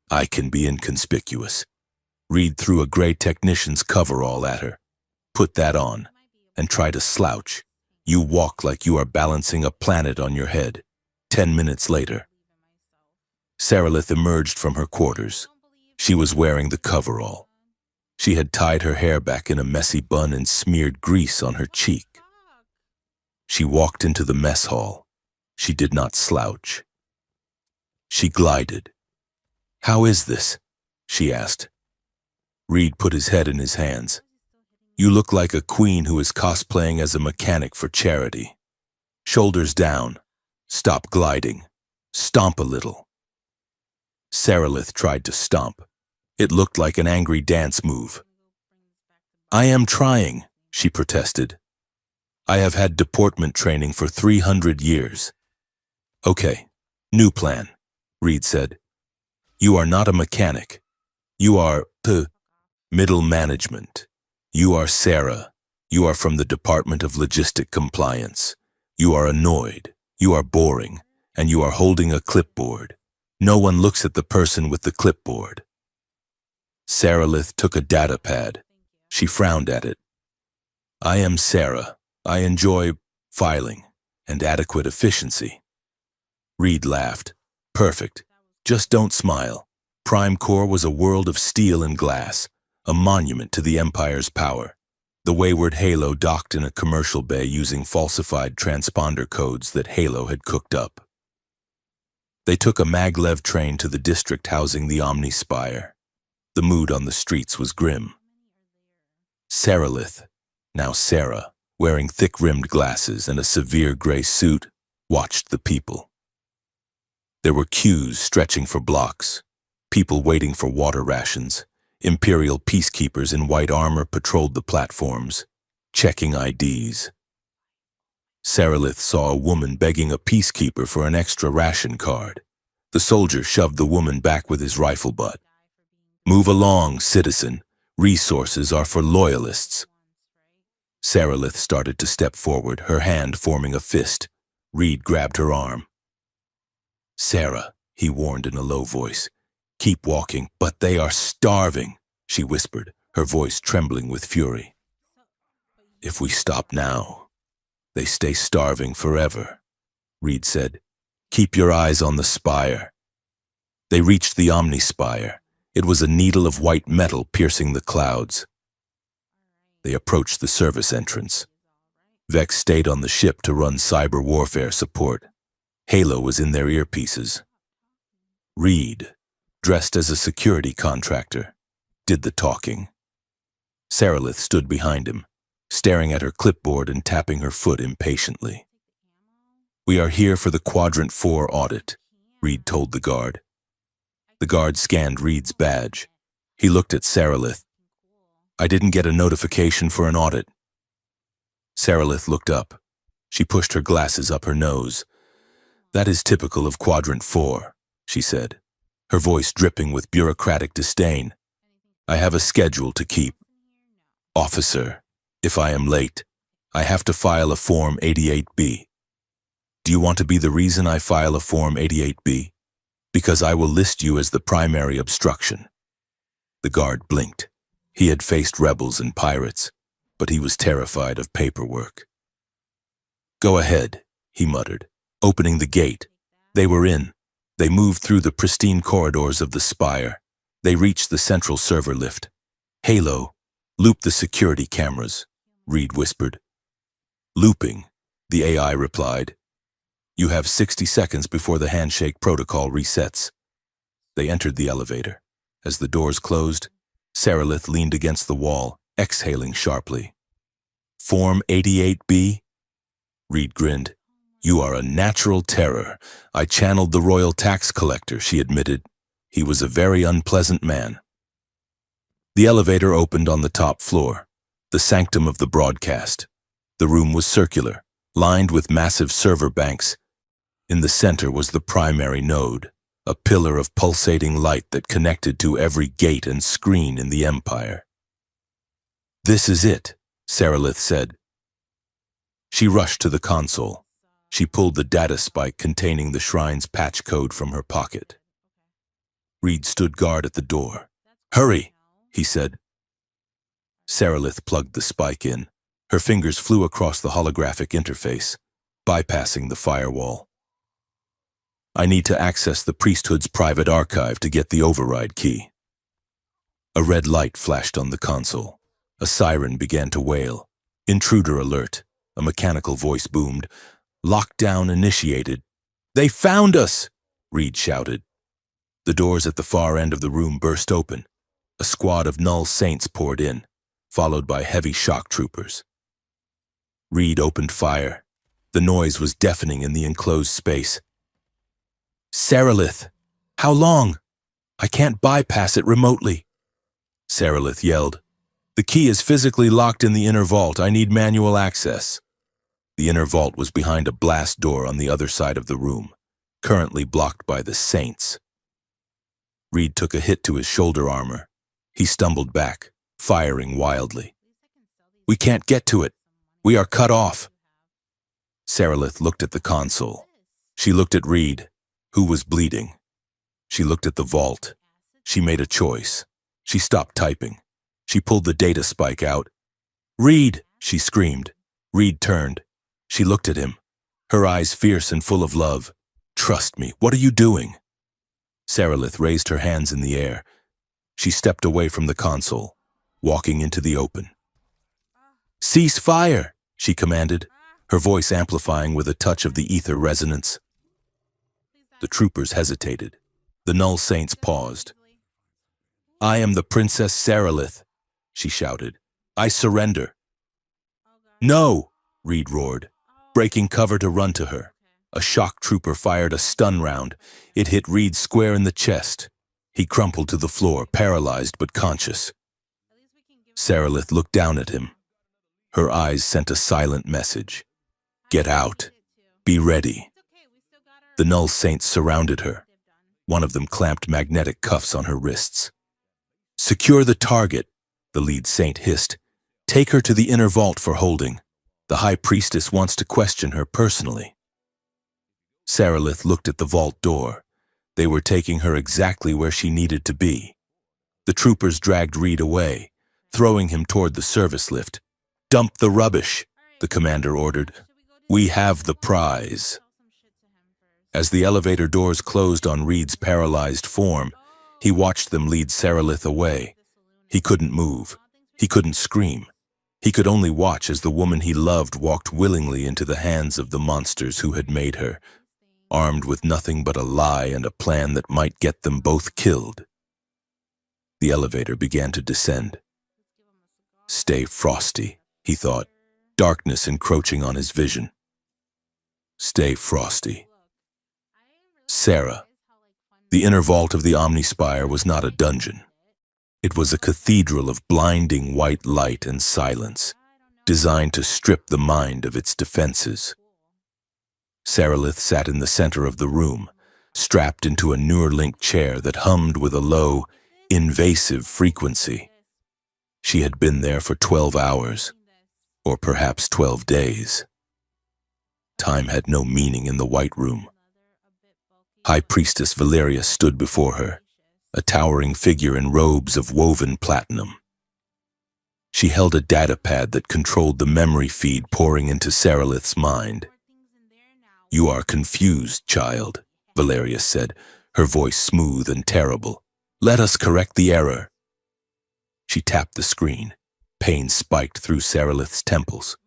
I can be inconspicuous. Reed threw a gray technician's coverall at her. Put that on, and try to slouch. You walk like you are balancing a planet on your head. 10 minutes later. Sarilith emerged from her quarters. She was wearing the coverall. She had tied her hair back in a messy bun and smeared grease on her cheek. She walked into the mess hall. She did not slouch. She glided. How is this? She asked. Reed put his head in his hands. You look like a queen who is cosplaying as a mechanic for charity. Shoulders down. Stop gliding. Stomp a little. Sarilith tried to stomp. It looked like an angry dance move. I am trying, she protested. I have had deportment training for 300 years. Okay, new plan, Reed said. You are not a mechanic. You are middle management. You are Sarah. You are from the Department of Logistic Compliance. You are annoyed. You are boring. And you are holding a clipboard. No one looks at the person with the clipboard. Saralith took a data pad. She frowned at it. I am Sarah. I enjoy filing and adequate efficiency. Reed laughed. Perfect. Just don't smile. Prime Core was a world of steel and glass, a monument to the Empire's power. The wayward Halo docked in a commercial bay using falsified transponder codes that Halo had cooked up. They took a maglev train to the district housing the Omni Spire. The mood on the streets was grim. Saralith, now Sarah, wearing thick-rimmed glasses and a severe gray suit, watched the people. There were queues stretching for blocks, people waiting for water rations. Imperial peacekeepers in white armor patrolled the platforms, checking IDs. Saralith saw a woman begging a peacekeeper for an extra ration card. The soldier shoved the woman back with his rifle butt. Move along, citizen. Resources are for loyalists. Saralith started to step forward, her hand forming a fist. Reed grabbed her arm. Sarah, he warned in a low voice. Keep walking, but they are starving, she whispered, her voice trembling with fury. If we stop now, they stay starving forever, Reed said. Keep your eyes on the spire. They reached the Omni Spire. It was a needle of white metal piercing the clouds. They approached the service entrance. Vex stayed on the ship to run cyber warfare support. Halo was in their earpieces. Reed, dressed as a security contractor, did the talking. Saralith stood behind him, staring at her clipboard and tapping her foot impatiently. We are here for the Quadrant 4 audit, Reed told the guard. The guard scanned Reed's badge. He looked at Saralith. I didn't get a notification for an audit. Saralith looked up. She pushed her glasses up her nose. That is typical of Quadrant 4, she said, her voice dripping with bureaucratic disdain. I have a schedule to keep. Officer, if I am late, I have to file a Form 88B. Do you want to be the reason I file a Form 88B? Because I will list you as the primary obstruction. The guard blinked. He had faced rebels and pirates, but he was terrified of paperwork. Go ahead, he muttered, opening the gate. They were in. They moved through the pristine corridors of the spire. They reached the central server lift. Halo, loop the security cameras, Reed whispered. Looping, the AI replied. You have 60 seconds before the handshake protocol resets. They entered the elevator. As the doors closed, Saralith leaned against the wall, exhaling sharply. Form 88B? Reed grinned. You are a natural terror. I channeled the royal tax collector, she admitted. He was a very unpleasant man. The elevator opened on the top floor, the sanctum of the broadcast. The room was circular, lined with massive server banks. In the center was the primary node, a pillar of pulsating light that connected to every gate and screen in the Empire. This is it, Saralith said. She rushed to the console. She pulled the data spike containing the shrine's patch code from her pocket. Reed stood guard at the door. Hurry, he said. Saralith plugged the spike in. Her fingers flew across the holographic interface, bypassing the firewall. I need to access the priesthood's private archive to get the override key. A red light flashed on the console. A siren began to wail. Intruder alert. A mechanical voice boomed. Lockdown initiated. They found us! Reed shouted. The doors at the far end of the room burst open. A squad of Null Saints poured in, followed by heavy shock troopers. Reed opened fire. The noise was deafening in the enclosed space. Saralith! How long? I can't bypass it remotely. Saralith yelled. The key is physically locked in the inner vault. I need manual access. The inner vault was behind a blast door on the other side of the room, currently blocked by the Saints. Reed took a hit to his shoulder armor. He stumbled back, firing wildly. We can't get to it. We are cut off. Saralith looked at the console. She looked at Reed, who was bleeding. She looked at the vault. She made a choice. She stopped typing. She pulled the data spike out. Reed, she screamed. Reed turned. She looked at him, her eyes fierce and full of love. Trust me, what are you doing? Saralith raised her hands in the air. She stepped away from the console, walking into the open. Cease fire, she commanded, her voice amplifying with a touch of the ether resonance. The troopers hesitated. The Null Saints paused. I am the Princess Saralith, she shouted. I surrender. No, Reed roared, breaking cover to run to her. A shock trooper fired a stun round. It hit Reed square in the chest. He crumpled to the floor, paralyzed but conscious. Saralith looked down at him. Her eyes sent a silent message. Get out. Be ready. The Null Saints surrounded her. One of them clamped magnetic cuffs on her wrists. Secure the target, the lead saint hissed. Take her to the inner vault for holding. The High Priestess wants to question her personally. Saralith looked at the vault door. They were taking her exactly where she needed to be. The troopers dragged Reed away, throwing him toward the service lift. Dump the rubbish, the commander ordered. We have the prize. As the elevator doors closed on Reed's paralyzed form, he watched them lead Saralith away. He couldn't move. He couldn't scream. He could only watch as the woman he loved walked willingly into the hands of the monsters who had made her, armed with nothing but a lie and a plan that might get them both killed. The elevator began to descend. Stay frosty, he thought, darkness encroaching on his vision. Stay frosty. Sarah. The inner vault of the Omnispire was not a dungeon. It was a cathedral of blinding white light and silence, designed to strip the mind of its defenses. Saralith sat in the center of the room, strapped into a Neuralink chair that hummed with a low, invasive frequency. She had been there for 12 hours, or perhaps 12 days. Time had no meaning in the White Room. High Priestess Valeria stood before her, a towering figure in robes of woven platinum. She held a datapad that controlled the memory feed pouring into Saralith's mind. You are confused, child, Valeria said, her voice smooth and terrible. Let us correct the error. She tapped the screen. Pain spiked through Saralith's temples.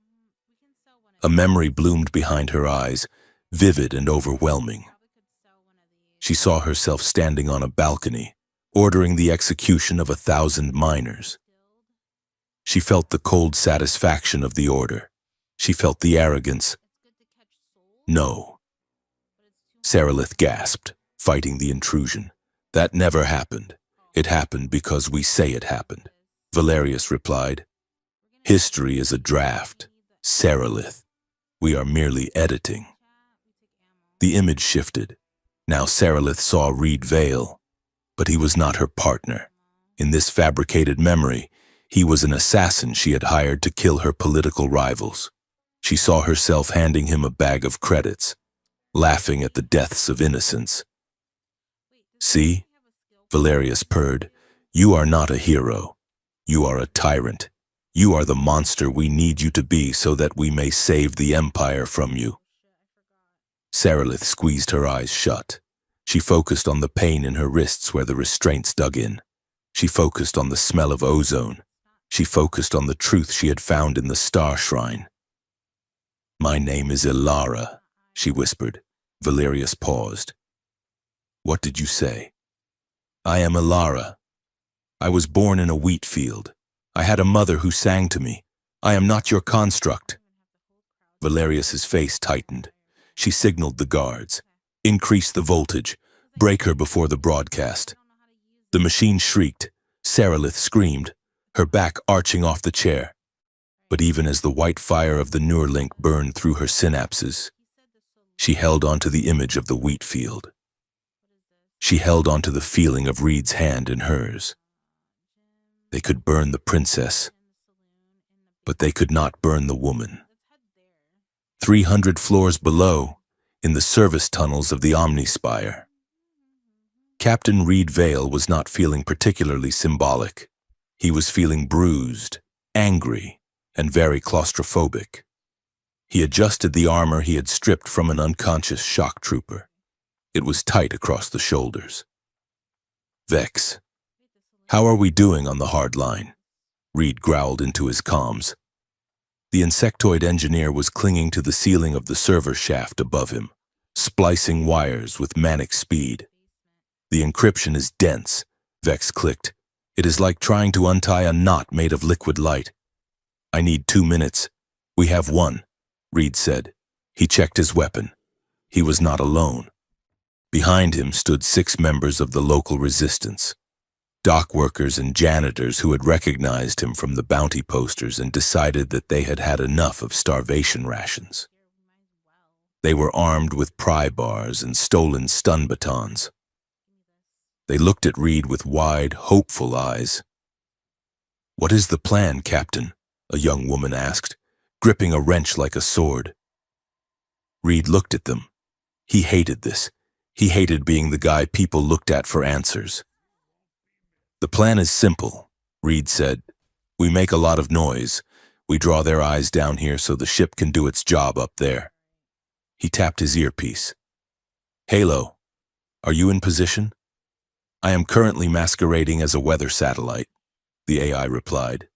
A memory bloomed behind her eyes, vivid and overwhelming. She saw herself standing on a balcony, ordering the execution of 1,000 miners. She felt the cold satisfaction of the order. She felt the arrogance. No. Saralith gasped, fighting the intrusion. That never happened. It happened because we say it happened. Valerius replied. History is a draft. Saralith. We are merely editing. The image shifted. Now Saralith saw Reed Vale, but he was not her partner. In this fabricated memory, he was an assassin she had hired to kill her political rivals. She saw herself handing him a bag of credits, laughing at the deaths of innocents. See? Valerius purred. You are not a hero. You are a tyrant. You are the monster we need you to be so that we may save the Empire from you. Saralith squeezed her eyes shut. She focused on the pain in her wrists where the restraints dug in. She focused on the smell of ozone. She focused on the truth she had found in the Star Shrine. My name is Ilara, she whispered. Valerius paused. What did you say? I am Ilara. I was born in a wheat field. I had a mother who sang to me. I am not your construct. Valerius's face tightened. She signaled the guards. Increase the voltage. Break her before the broadcast. The machine shrieked. Saralith screamed. her back arching off the chair. But even as the white fire of the Neuralink burned through her synapses, she held onto the image of the wheat field. She held onto the feeling of Reed's hand in hers. They could burn the princess, but they could not burn the woman. 300 floors below, in the service tunnels of the Omnispire, Captain Reed Vale was not feeling particularly symbolic. He was feeling bruised, angry, and very claustrophobic. He adjusted the armor he had stripped from an unconscious shock trooper. It was tight across the shoulders. "Vex, how are we doing on the hard line?" Reed growled into his comms. The insectoid engineer was clinging to the ceiling of the server shaft above him, splicing wires with manic speed. "The encryption is dense," Vex clicked. "It is like trying to untie a knot made of liquid light." "I need 2 minutes." "We have 1, Reed said. He checked his weapon. He was not alone. Behind him stood 6 members of the local resistance, dock workers and janitors who had recognized him from the bounty posters and decided that they had had enough of starvation rations. They were armed with pry bars and stolen stun batons. They looked at Reed with wide, hopeful eyes. "What is the plan, Captain?" a young woman asked, gripping a wrench like a sword. Reed looked at them. He hated this. He hated being the guy people looked at for answers. "The plan is simple," Reed said. "We make a lot of noise. We draw their eyes down here so the ship can do its job up there." He tapped his earpiece. "Halo, are you in position?" "I am currently masquerading as a weather satellite," the AI replied.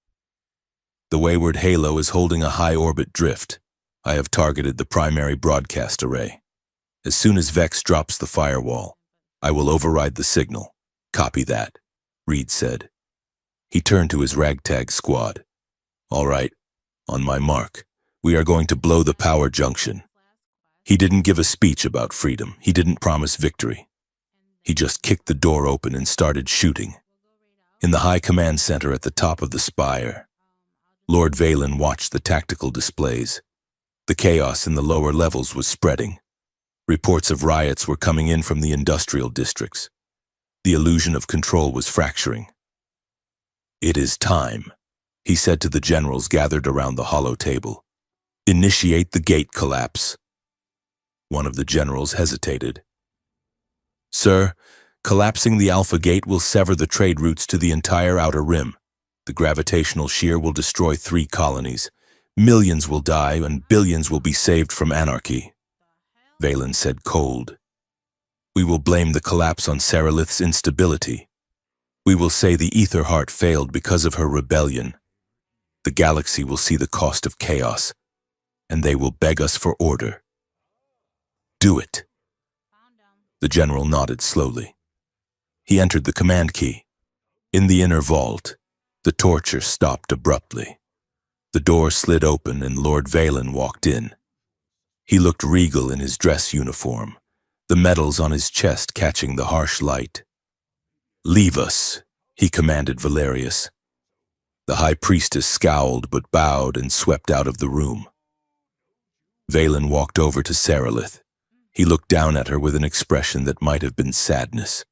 "The wayward Halo is holding a high-orbit drift. I have targeted the primary broadcast array. As soon as Vex drops the firewall, I will override the signal. Copy that," Reed said. He turned to his ragtag squad. "All right, on my mark, we are going to blow the power junction." He didn't give a speech about freedom. He didn't promise victory. He just kicked the door open and started shooting. In the high command center at the top of the spire, Lord Valen watched the tactical displays. The chaos in the lower levels was spreading. Reports of riots were coming in from the industrial districts. The illusion of control was fracturing. "It is time," he said to the generals gathered around the hollow table. "Initiate the gate collapse." One of the generals hesitated. "Sir, collapsing the Alpha Gate will sever the trade routes to the entire Outer Rim. The gravitational shear will destroy 3 colonies. Millions will die and billions will be saved from anarchy," Valen said cold. "We will blame the collapse on Saralith's instability. We will say the Etherheart failed because of her rebellion. The galaxy will see the cost of chaos, and they will beg us for order. Do it." The general nodded slowly. He entered the command key. In the inner vault, the torture stopped abruptly. The door slid open and Lord Valen walked in. He looked regal in his dress uniform, the medals on his chest catching the harsh light. "Leave us," he commanded Valerius. The high priestess scowled but bowed and swept out of the room. Valen walked over to Saralith. He looked down at her with an expression that might have been sadness,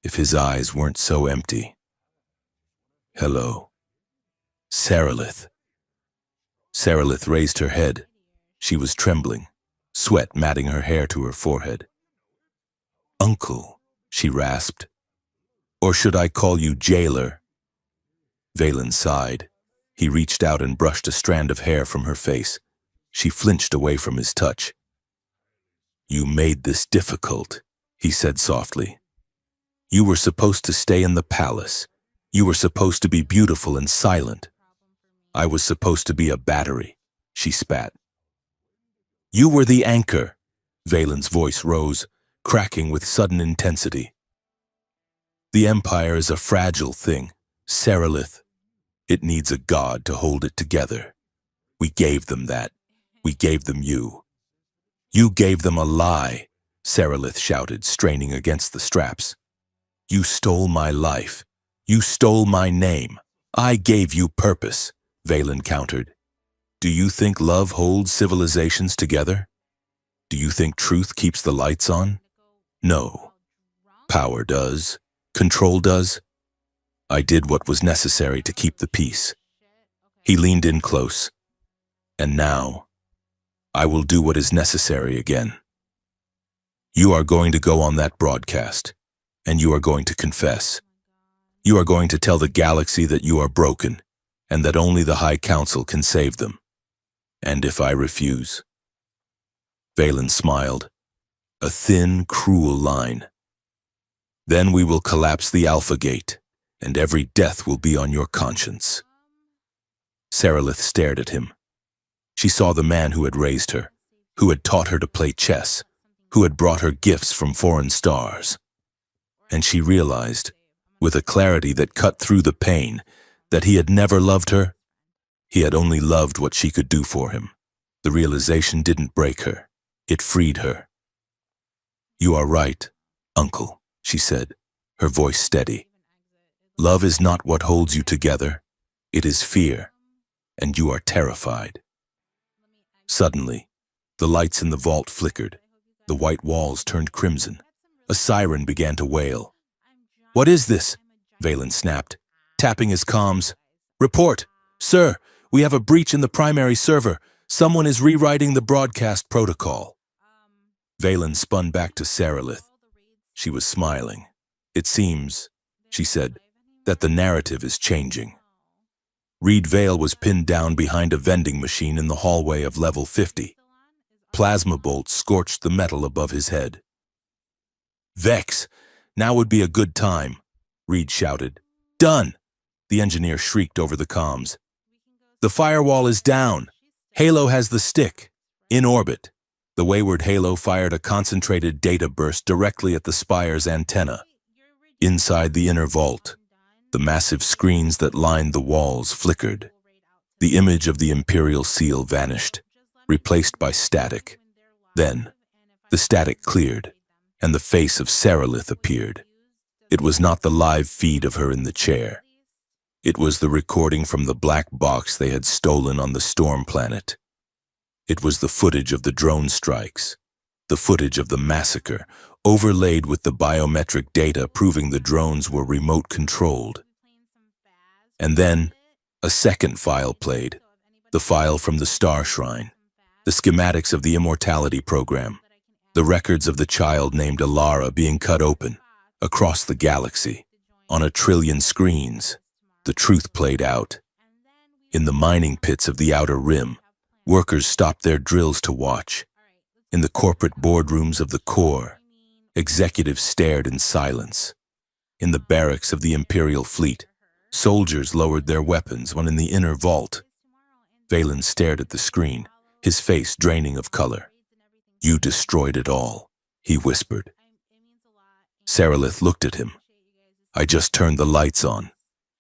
if his eyes weren't so empty. "Hello." "Saralith." Saralith raised her head. She was trembling, sweat matting her hair to her forehead. "Uncle," she rasped. "Or should I call you jailer?" Valen sighed. He reached out and brushed a strand of hair from her face. She flinched away from his touch. "You made this difficult," he said softly. "You were supposed to stay in the palace. You were supposed to be beautiful and silent. I was supposed to be a battery," she spat. "You were the anchor." Valen's voice rose, cracking with sudden intensity. "The Empire is a fragile thing, Saralith. It needs a god to hold it together. We gave them that. We gave them you." "You gave them a lie," Saralith shouted, straining against the straps. "You stole my life. You stole my name. I gave you purpose, Valen countered. Do you think love holds civilizations together? Do you think truth keeps the lights on? No. Power does. Control does. I did what was necessary to keep the peace. He leaned in close. And now, I will do what is necessary again. You are going to go on that broadcast, and you are going to confess. You are going to tell the galaxy that you are broken, and that only the High Council can save them. And if I refuse? Valen smiled, a thin, cruel line. Then we will collapse the Alpha Gate, and every death will be on your conscience. Saralith stared at him. She saw the man who had raised her, who had taught her to play chess, who had brought her gifts from foreign stars. And she realized, with a clarity that cut through the pain, that he had never loved her. He had only loved what she could do for him. The realization didn't break her. It freed her. You are right, Uncle, she said, her voice steady. Love is not what holds you together. It is fear, and you are terrified. Suddenly, the lights in the vault flickered. The white walls turned crimson. A siren began to wail. What is this? Valen snapped, tapping his comms. Report! Sir, we have a breach in the primary server. Someone is rewriting the broadcast protocol. Valen spun back to Saralith. She was smiling. It seems, she said, that the narrative is changing. Reed Vale was pinned down behind a vending machine in the hallway of level 50. Plasma bolts scorched the metal above his head. Vex, now would be a good time, Reed shouted. Done! The engineer shrieked over the comms. The firewall is down. Halo has the stick. In orbit. The wayward Halo fired a concentrated data burst directly at the Spire's antenna. Inside the inner vault, the massive screens that lined the walls flickered. The image of the Imperial seal vanished, replaced by static. Then, the static cleared, and the face of Saralith appeared. It was not the live feed of her in the chair. It was the recording from the black box they had stolen on the storm planet. It was the footage of the drone strikes, the footage of the massacre, overlaid with the biometric data proving the drones were remote-controlled. And then, a second file played, the file from the Star Shrine, the schematics of the Immortality program, the records of the child named Alara being cut open, across the galaxy, on a trillion screens. The truth played out. In the mining pits of the Outer Rim, workers stopped their drills to watch. In the corporate boardrooms of the core, executives stared in silence. In the barracks of the Imperial fleet, soldiers lowered their weapons when in the inner vault. Valen stared at the screen, his face draining of color. You destroyed it all, he whispered. Saralith looked at him. I just turned the lights on.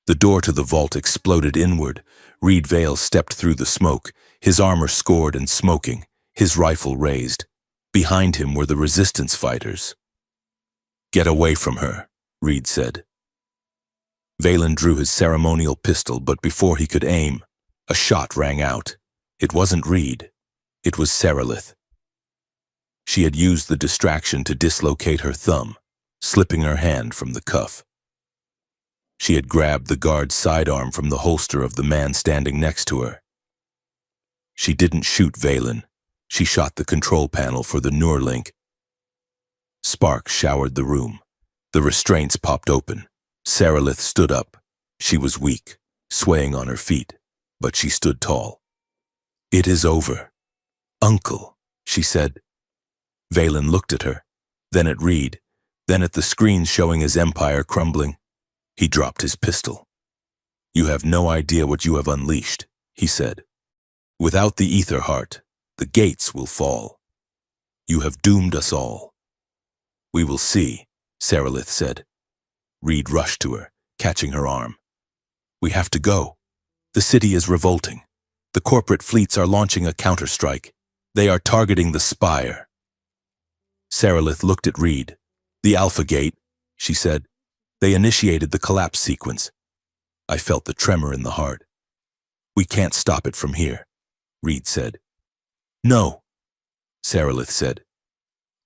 The door to the vault exploded inward. Reed Vale stepped through the smoke, his armor scored and smoking, his rifle raised. Behind him were the resistance fighters. Get away from her, Reed said. Valen drew his ceremonial pistol, but before he could aim, a shot rang out. It wasn't Reed. It was Saralith. She had used the distraction to dislocate her thumb, slipping her hand from the cuff. She had grabbed the guard's sidearm from the holster of the man standing next to her. She didn't shoot Valen. She shot the control panel for the Neuralink. Sparks showered the room. The restraints popped open. Saralith stood up. She was weak, swaying on her feet, but she stood tall. It is over. Uncle, she said. Valen looked at her, then at Reed, then at the screen showing his empire crumbling. He dropped his pistol. You have no idea what you have unleashed, he said. Without the ether heart, the gates will fall. You have doomed us all. We will see, Saralith said. Reed rushed to her, catching her arm. We have to go. The city is revolting. The corporate fleets are launching a counterstrike. They are targeting the Spire. Saralith looked at Reed. The Alpha Gate, she said. They initiated the collapse sequence. I felt the tremor in the heart. "We can't stop it from here," Reed said. "No," Sarilith said.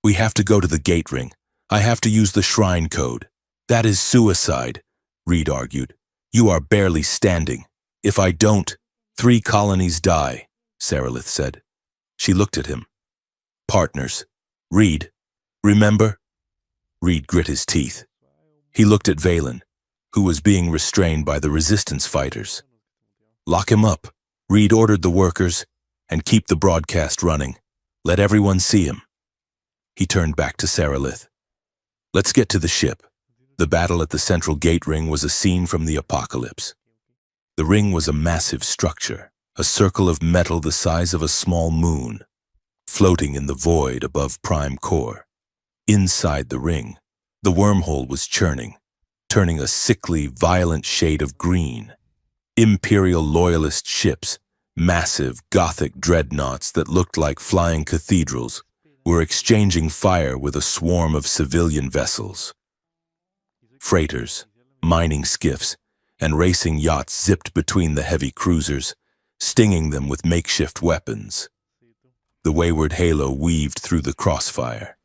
"We have to go to the gate ring. I have to use the shrine code." "That is suicide," Reed argued. "You are barely standing. If I don't, 3 colonies die," Sarilith said. She looked at him. "Partners. Reed, remember?" Reed grit his teeth. He looked at Valen, who was being restrained by the resistance fighters. "Lock him up," Reed ordered the workers, "and keep the broadcast running. Let everyone see him." He turned back to Sarilith. "Let's get to the ship." The battle at the central gate ring was a scene from the apocalypse. The ring was a massive structure, a circle of metal the size of a small moon, floating in the void above Prime Core. Inside the ring, the wormhole was churning, turning a sickly, violent shade of green. Imperial loyalist ships, massive Gothic dreadnoughts that looked like flying cathedrals, were exchanging fire with a swarm of civilian vessels. Freighters, mining skiffs, and racing yachts zipped between the heavy cruisers, stinging them with makeshift weapons. The wayward Halo weaved through the crossfire.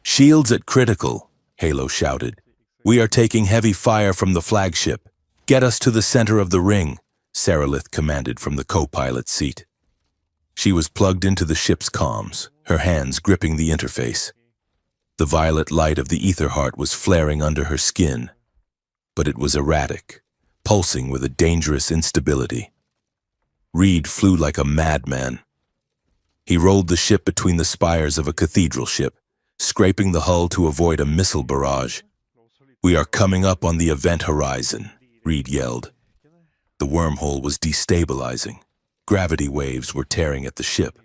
"Shields at critical," Halo shouted. "We are taking heavy fire from the flagship. Get us to the center of the ring," Sarilith commanded from the co-pilot's seat. She was plugged into the ship's comms, her hands gripping the interface. The violet light of the ether heart was flaring under her skin, but it was erratic, pulsing with a dangerous instability. Reed flew like a madman. He rolled the ship between the spires of a cathedral ship, scraping the hull to avoid a missile barrage. "We are coming up on the event horizon," Reed yelled. The wormhole was destabilizing. Gravity waves were tearing at the ship.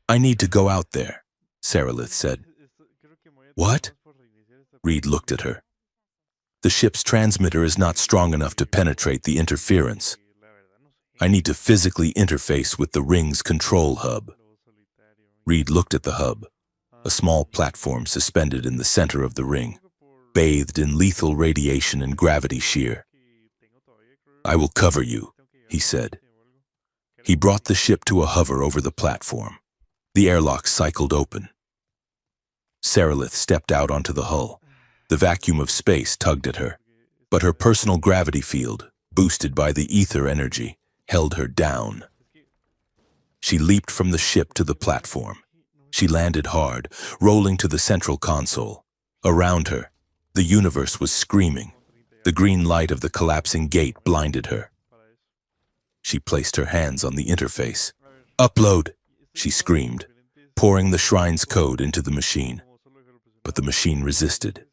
"I need to go out there," Sarilith said. "What?" Reed looked at her. "The ship's transmitter is not strong enough to penetrate the interference. I need to physically interface with the ring's control hub." Reed looked at the hub, a small platform suspended in the center of the ring, bathed in lethal radiation and gravity shear. "I will cover you," he said. He brought the ship to a hover over the platform. The airlock cycled open. Sarilith stepped out onto the hull. The vacuum of space tugged at her, but her personal gravity field, boosted by the ether energy, held her down. She leaped from the ship to the platform. She landed hard, rolling to the central console. Around her, the universe was screaming. The green light of the collapsing gate blinded her. She placed her hands on the interface. "Upload," she screamed, pouring the shrine's code into the machine. But the machine resisted.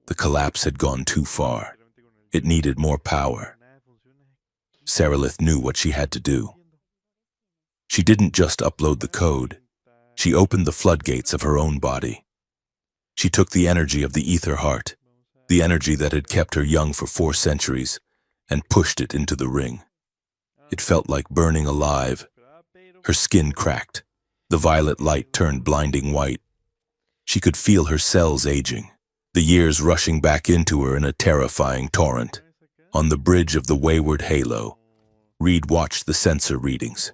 The collapse had gone too far. It needed more power. Sarilith knew what she had to do. She didn't just upload the code. She opened the floodgates of her own body. She took the energy of the ether heart, the energy that had kept her young for 4 centuries, and pushed it into the ring. It felt like burning alive. Her skin cracked. The violet light turned blinding white. She could feel her cells aging, the years rushing back into her in a terrifying torrent. On the bridge of the wayward Halo, Reed watched the sensor readings.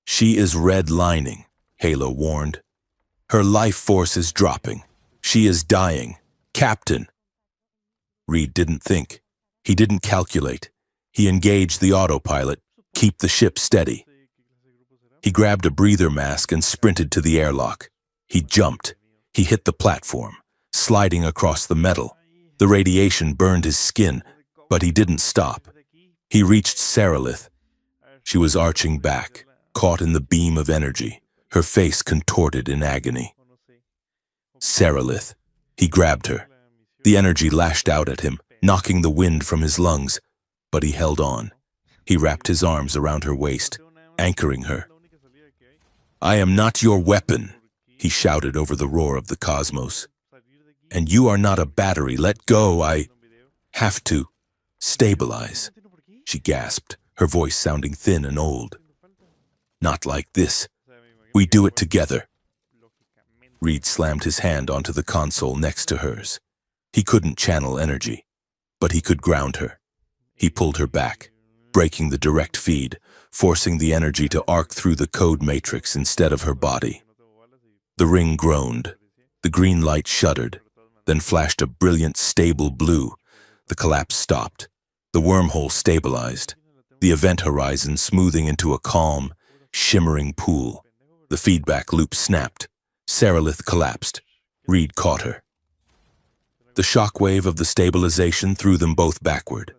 "She is redlining," Halo warned. "Her life force is dropping. She is dying. Captain." Reed didn't think. He didn't calculate. He engaged the autopilot, keep the ship steady. He grabbed a breather mask and sprinted to the airlock. He jumped. He hit the platform, sliding across the metal. The radiation burned his skin, but he didn't stop. He reached Sarilith. She was arching back, caught in the beam of energy, her face contorted in agony. "Sarilith." He grabbed her. The energy lashed out at him, knocking the wind from his lungs, but he held on. He wrapped his arms around her waist, anchoring her. "I am not your weapon," he shouted over the roar of the cosmos. "And you are not a battery. Let go. I have to stabilize," she gasped, her voice sounding thin and old. "Not like this. We do it together." Reed slammed his hand onto the console next to hers. He couldn't channel energy, but he could ground her. He pulled her back, breaking the direct feed, forcing the energy to arc through the code matrix instead of her body. The ring groaned. The green light shuddered, then flashed a brilliant, stable blue. The collapse stopped. The wormhole stabilized, the event horizon smoothing into a calm, shimmering pool. The feedback loop snapped. Sarilith collapsed. Reed caught her. The shockwave of the stabilization threw them both backward.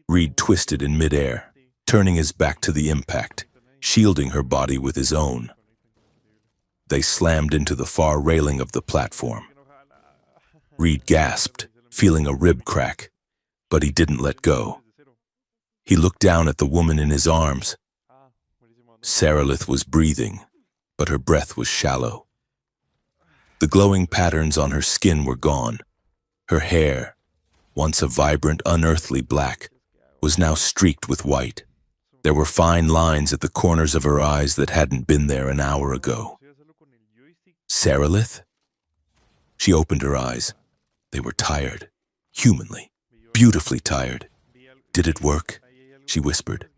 Reed twisted in midair, turning his back to the impact, shielding her body with his own. They slammed into the far railing of the platform. Reed gasped, feeling a rib crack, but he didn't let go. He looked down at the woman in his arms. Sarilith was breathing, but her breath was shallow. The glowing patterns on her skin were gone. Her hair, once a vibrant, unearthly black, was now streaked with white. There were fine lines at the corners of her eyes that hadn't been there an hour ago. Sarilith? She opened her eyes. They were tired, humanly, beautifully tired. Did it work? She whispered.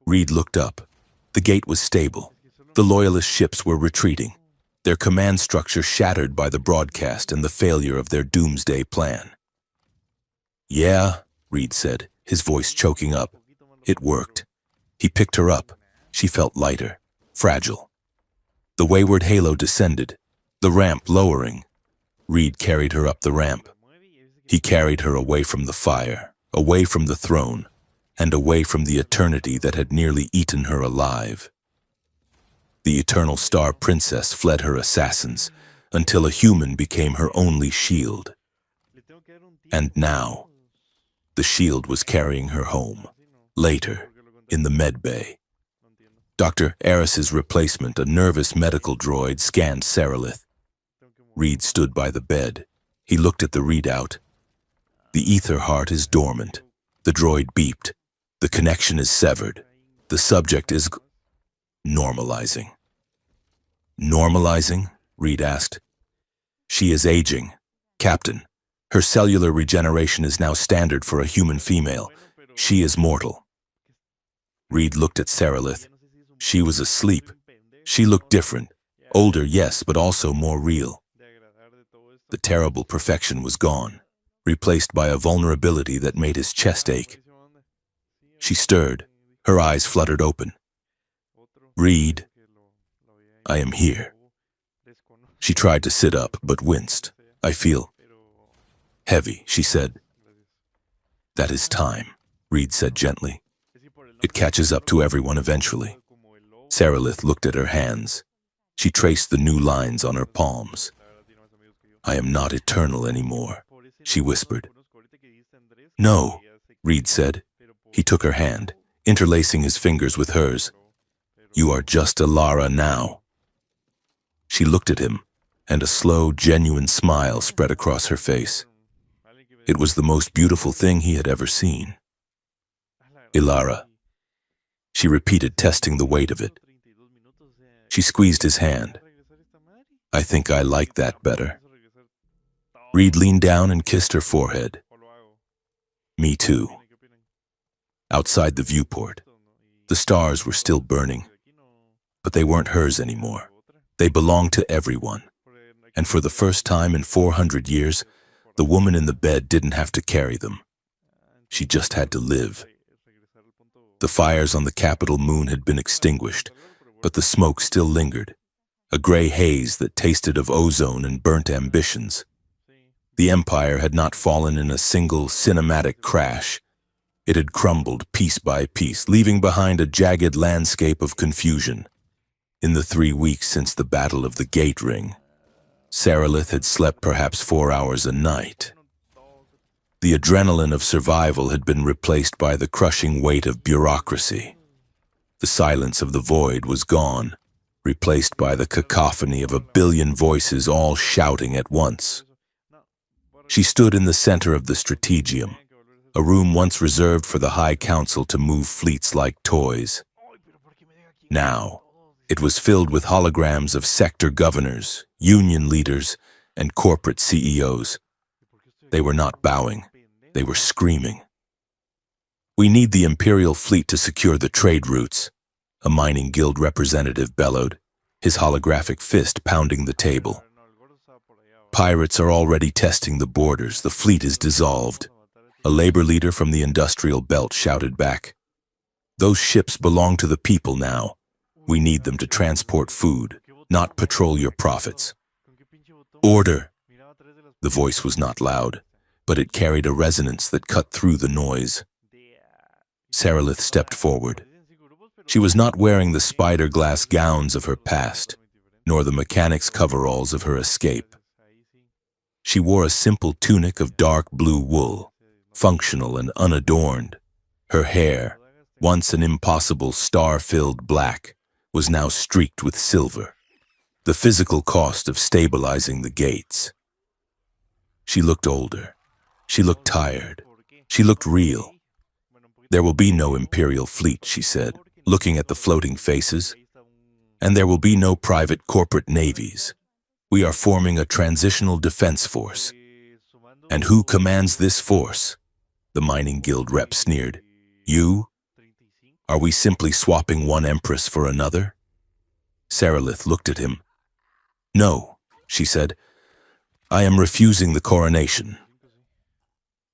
Reed looked up. The gate was stable. The Loyalist ships were retreating, their command structure shattered by the broadcast and the failure of their doomsday plan. Yeah, Reed said, his voice choking up. It worked. He picked her up. She felt lighter, fragile. The wayward halo descended, the ramp lowering. Reed carried her up the ramp. He carried her away from the fire, away from the throne, and away from the eternity that had nearly eaten her alive. The Eternal Star Princess fled her assassins, until a human became her only shield. And now, the shield was carrying her home. Later, in the med bay. Dr. Eris's replacement, a nervous medical droid, scanned Sarilith. Reed stood by the bed. He looked at the readout. The ether heart is dormant. The droid beeped. The connection is severed. The subject is normalizing. Normalizing? Reed asked. She is aging. Captain, her cellular regeneration is now standard for a human female. She is mortal. Reed looked at Sarilith. She was asleep. She looked different. Older, yes, but also more real. The terrible perfection was gone, replaced by a vulnerability that made his chest ache. She stirred. Her eyes fluttered open. Reed, I am here. She tried to sit up, but winced. I feel heavy, she said. That is time, Reed said gently. It catches up to everyone eventually. Sarilith looked at her hands. She traced the new lines on her palms. I am not eternal anymore, she whispered. No, Reed said. He took her hand, interlacing his fingers with hers. You are just Ilara now. She looked at him, and a slow, genuine smile spread across her face. It was the most beautiful thing he had ever seen. Ilara. She repeated, testing the weight of it. She squeezed his hand. I think I like that better. Reed leaned down and kissed her forehead. Me too. Outside the viewport, the stars were still burning, but they weren't hers anymore. They belonged to everyone. And for the first time in 400 years, the woman in the bed didn't have to carry them. She just had to live. The fires on the capital moon had been extinguished, but the smoke still lingered, a gray haze that tasted of ozone and burnt ambitions. The empire had not fallen in a single cinematic crash. It had crumbled piece by piece, leaving behind a jagged landscape of confusion. In the 3 weeks since the Battle of the Gate Ring, Sarilith had slept perhaps 4 hours a night. The adrenaline of survival had been replaced by the crushing weight of bureaucracy. The silence of the void was gone, replaced by the cacophony of a billion voices all shouting at once. She stood in the center of the strategium, a room once reserved for the High Council to move fleets like toys. Now, it was filled with holograms of sector governors, union leaders, and corporate CEOs. They were not bowing. They were screaming. "We need the Imperial fleet to secure the trade routes," a mining guild representative bellowed, his holographic fist pounding the table. "Pirates are already testing the borders. The fleet is dissolved," a labor leader from the industrial belt shouted back. "Those ships belong to the people now. We need them to transport food, not patrol your profits." "Order!" The voice was not loud, but it carried a resonance that cut through the noise. Saralith stepped forward. She was not wearing the spider-glass gowns of her past, nor the mechanic's coveralls of her escape. She wore a simple tunic of dark blue wool, functional and unadorned. Her hair, once an impossible star-filled black, was now streaked with silver, the physical cost of stabilizing the gates. She looked older. She looked tired. She looked real. "There will be no Imperial fleet," she said, looking at the floating faces. "And there will be no private corporate navies. We are forming a transitional defense force." "And who commands this force?" the mining guild rep sneered. "You? Are we simply swapping one empress for another?" Saralith looked at him. "No," she said. "I am refusing the coronation."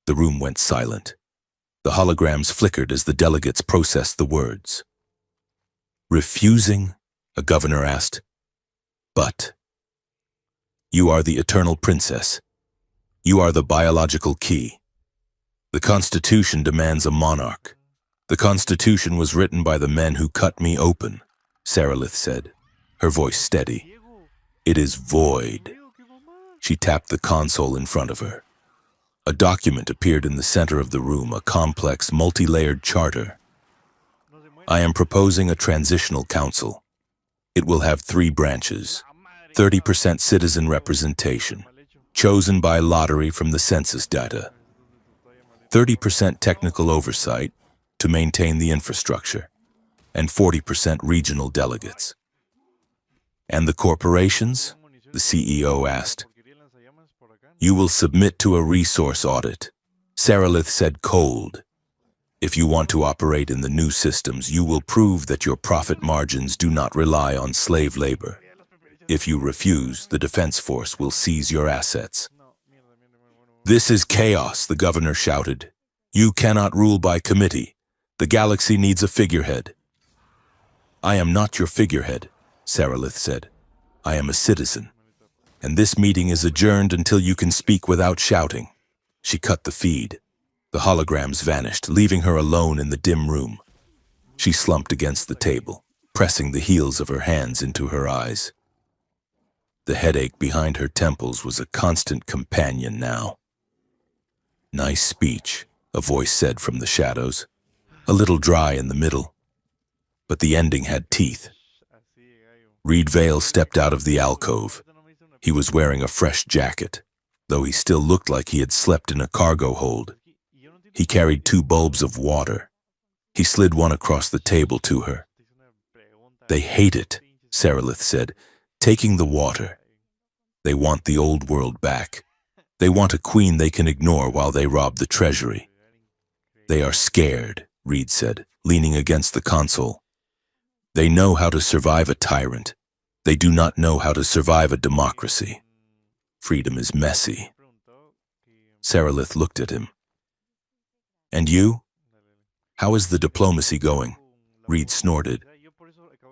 The room went silent. The holograms flickered as the delegates processed the words. "Refusing?" a governor asked. "But you are the eternal princess. You are the biological key. The Constitution demands a monarch. The Constitution was written by the men who cut me open," Saralith said, her voice steady. "It is void." She tapped the console in front of her. A document appeared in the center of the room, a complex, multi-layered charter. "I am proposing a transitional council. It will have 3 branches, 30% citizen representation, chosen by lottery from the census data, 30% technical oversight to maintain the infrastructure, and 40% regional delegates." "And the corporations?" the CEO asked. "You will submit to a resource audit," Saralith said cold. "If you want to operate in the new systems, you will prove that your profit margins do not rely on slave labor. If you refuse, the defense force will seize your assets." "This is chaos," the governor shouted. "You cannot rule by committee. The galaxy needs a figurehead." "I am not your figurehead," Saralith said. "I am a citizen. And this meeting is adjourned until you can speak without shouting." She cut the feed. The holograms vanished, leaving her alone in the dim room. She slumped against the table, pressing the heels of her hands into her eyes. The headache behind her temples was a constant companion now. "Nice speech," a voice said from the shadows, a little dry in the middle, but the ending had teeth. Reed Vale stepped out of the alcove. He was wearing a fresh jacket, though he still looked like he had slept in a cargo hold. He carried 2 bulbs of water. He slid one across the table to her. "They hate it," Saralith said, taking the water. "They want the old world back. They want a queen they can ignore while they rob the treasury." "They are scared," Reed said, leaning against the console. "They know how to survive a tyrant. They do not know how to survive a democracy. Freedom is messy." Saralith looked at him. "And you? How is the diplomacy going?" Reed snorted.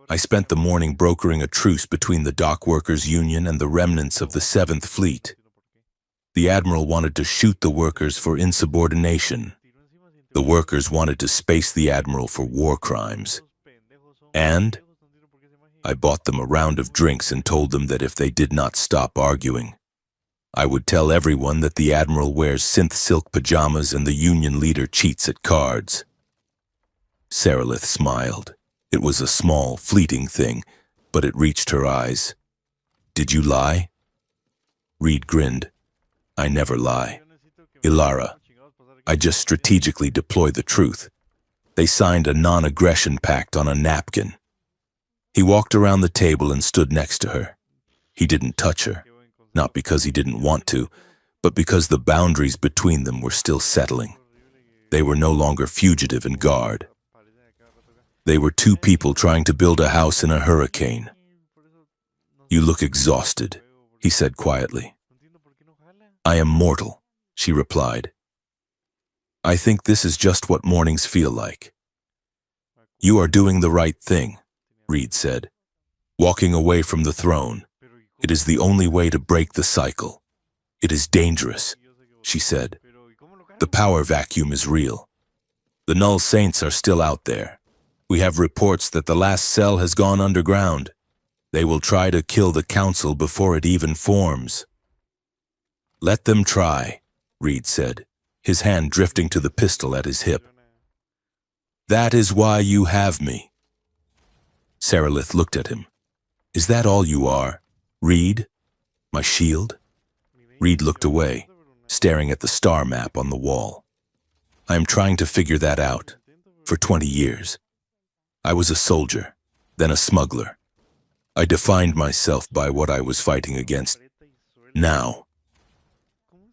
"I spent the morning brokering a truce between the dock workers' union and the remnants of the 7th Fleet. The admiral wanted to shoot the workers for insubordination. The workers wanted to space the admiral for war crimes. And I bought them a round of drinks and told them that if they did not stop arguing, I would tell everyone that the admiral wears synth silk pajamas and the union leader cheats at cards." Saralith smiled. It was a small, fleeting thing, but it reached her eyes. "Did you lie?" Reed grinned. "I never lie. Ilara, I just strategically deploy the truth. They signed a non-aggression pact on a napkin." He walked around the table and stood next to her. He didn't touch her, not because he didn't want to, but because the boundaries between them were still settling. They were no longer fugitive and guard. They were two people trying to build a house in a hurricane. "You look exhausted," he said quietly. "I am mortal," she replied. "I think this is just what mornings feel like." "You are doing the right thing," Reed said. "Walking away from the throne. It is the only way to break the cycle." "It is dangerous," she said. "The power vacuum is real. The Null Saints are still out there. We have reports that the last cell has gone underground. They will try to kill the council before it even forms." "Let them try," Reed said, his hand drifting to the pistol at his hip. "That is why you have me." Sarilith looked at him. "Is that all you are, Reed? My shield?" Reed looked away, staring at the star map on the wall. "I am trying to figure that out. For 20 years. I was a soldier, then a smuggler. I defined myself by what I was fighting against. Now,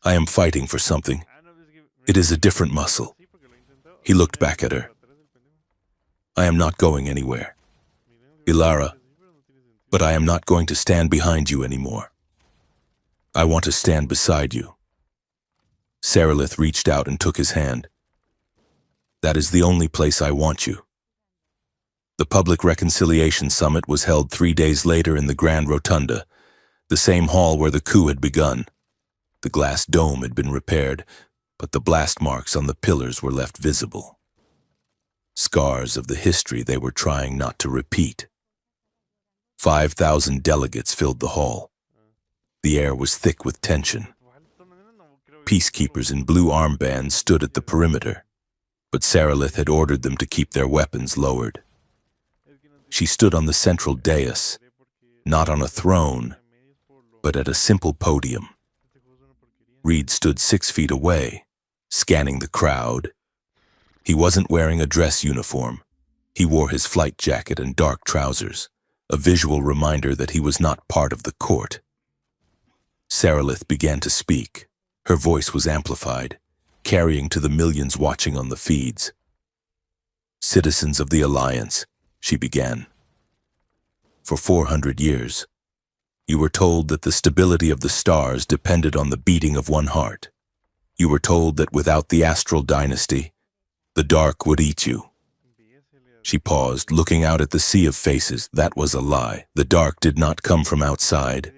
I am fighting for something. It is a different muscle." He looked back at her. "I am not going anywhere, Ilara, but I am not going to stand behind you anymore. I want to stand beside you." Sarilith reached out and took his hand. "That is the only place I want you." The Public Reconciliation Summit was held 3 days later in the Grand Rotunda, the same hall where the coup had begun. The glass dome had been repaired, but the blast marks on the pillars were left visible. Scars of the history they were trying not to repeat. 5,000 delegates filled the hall. The air was thick with tension. Peacekeepers in blue armbands stood at the perimeter, but Sarilith had ordered them to keep their weapons lowered. She stood on the central dais, not on a throne, but at a simple podium. Reed stood 6 feet away, scanning the crowd. He wasn't wearing a dress uniform. He wore his flight jacket and dark trousers, a visual reminder that he was not part of the court. Sarilith began to speak. Her voice was amplified, carrying to the millions watching on the feeds. "Citizens of the Alliance," she began. "For 400 years, you were told that the stability of the stars depended on the beating of one heart. You were told that without the astral dynasty, the dark would eat you." She paused, looking out at the sea of faces. That was a lie. The dark did not come from outside.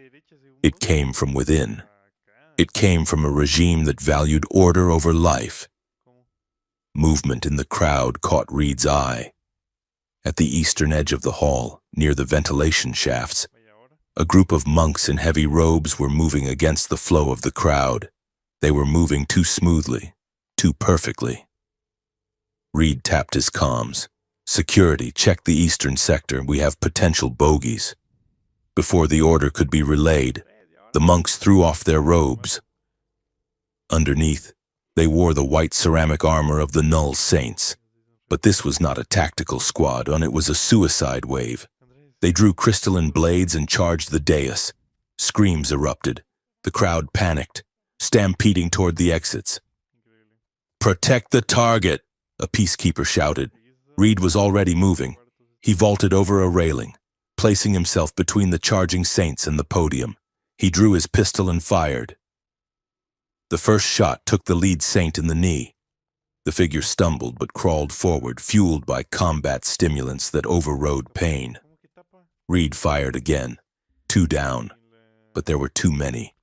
It came from within. It came from a regime that valued order over life. Movement in the crowd caught Reed's eye. At the eastern edge of the hall, near the ventilation shafts, a group of monks in heavy robes were moving against the flow of the crowd. They were moving too smoothly, too perfectly. Reed tapped his comms. "Security, check the eastern sector. We have potential bogeys." Before the order could be relayed, the monks threw off their robes. Underneath, they wore the white ceramic armor of the Null Saints. But this was not a tactical squad, it was a suicide wave. They drew crystalline blades and charged the dais. Screams erupted. The crowd panicked, stampeding toward the exits. "Protect the target," a peacekeeper shouted. Reed was already moving. He vaulted over a railing, placing himself between the charging saints and the podium. He drew his pistol and fired. The first shot took the lead saint in the knee. The figure stumbled but crawled forward, fueled by combat stimulants that overrode pain. Reed fired again. 2 down, but there were too many.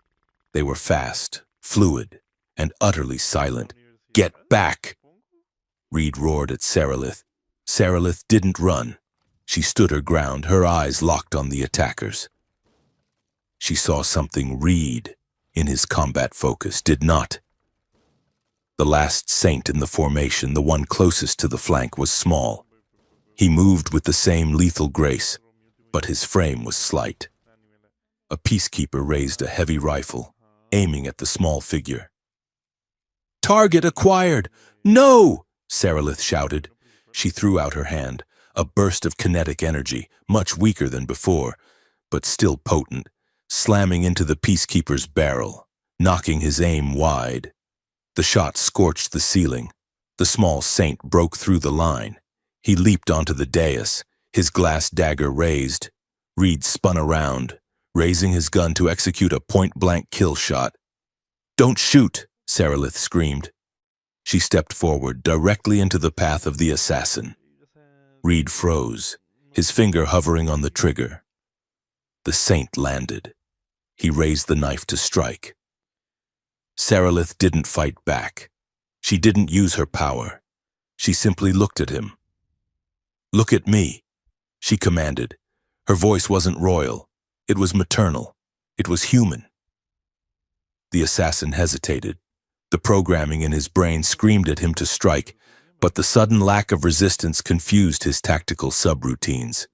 They were fast, fluid, and utterly silent. "Get back!" Reed roared at Sarilith. Sarilith didn't run. She stood her ground, her eyes locked on the attackers. She saw something Reed, in his combat focus, did not. The last saint in the formation, the one closest to the flank, was small. He moved with the same lethal grace, but his frame was slight. A peacekeeper raised a heavy rifle, aiming at the small figure. "Target acquired! No!" Sarilith shouted. She threw out her hand, a burst of kinetic energy, much weaker than before, but still potent, slamming into the peacekeeper's barrel. knocking his aim wide. The shot scorched the ceiling. The small saint broke through the line. He leaped onto the dais, his glass dagger raised. Reed spun around, raising his gun to execute a point-blank kill shot. "Don't shoot!" Sarilith screamed. She stepped forward, directly into the path of the assassin. Reed froze, his finger hovering on the trigger. The saint landed. He raised the knife to strike. Sarilith didn't fight back. She didn't use her power. She simply looked at him. "Look at me," she commanded. Her voice wasn't royal. It was maternal. It was human. The assassin hesitated. The programming in his brain screamed at him to strike, but the sudden lack of resistance confused his tactical subroutines.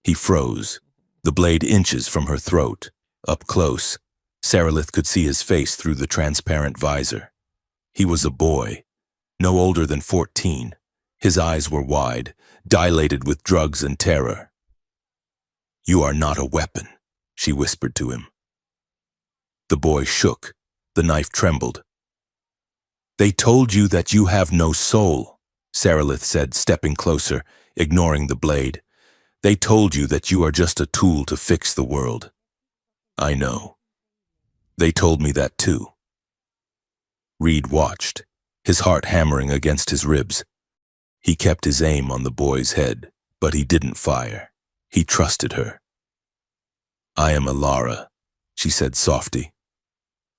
He froze, the blade inches from her throat. Up close, Sarilith could see his face through the transparent visor. He was a boy, no older than 14. His eyes were wide, dilated with drugs and terror. "You are not a weapon," she whispered to him. The boy shook. The knife trembled. "They told you that you have no soul," Sarilith said, stepping closer, ignoring the blade. "They told you that you are just a tool to fix the world." "I know. They told me that too." Reed watched, his heart hammering against his ribs. He kept his aim on the boy's head, but he didn't fire. He trusted her. "I am Alara," she said softly.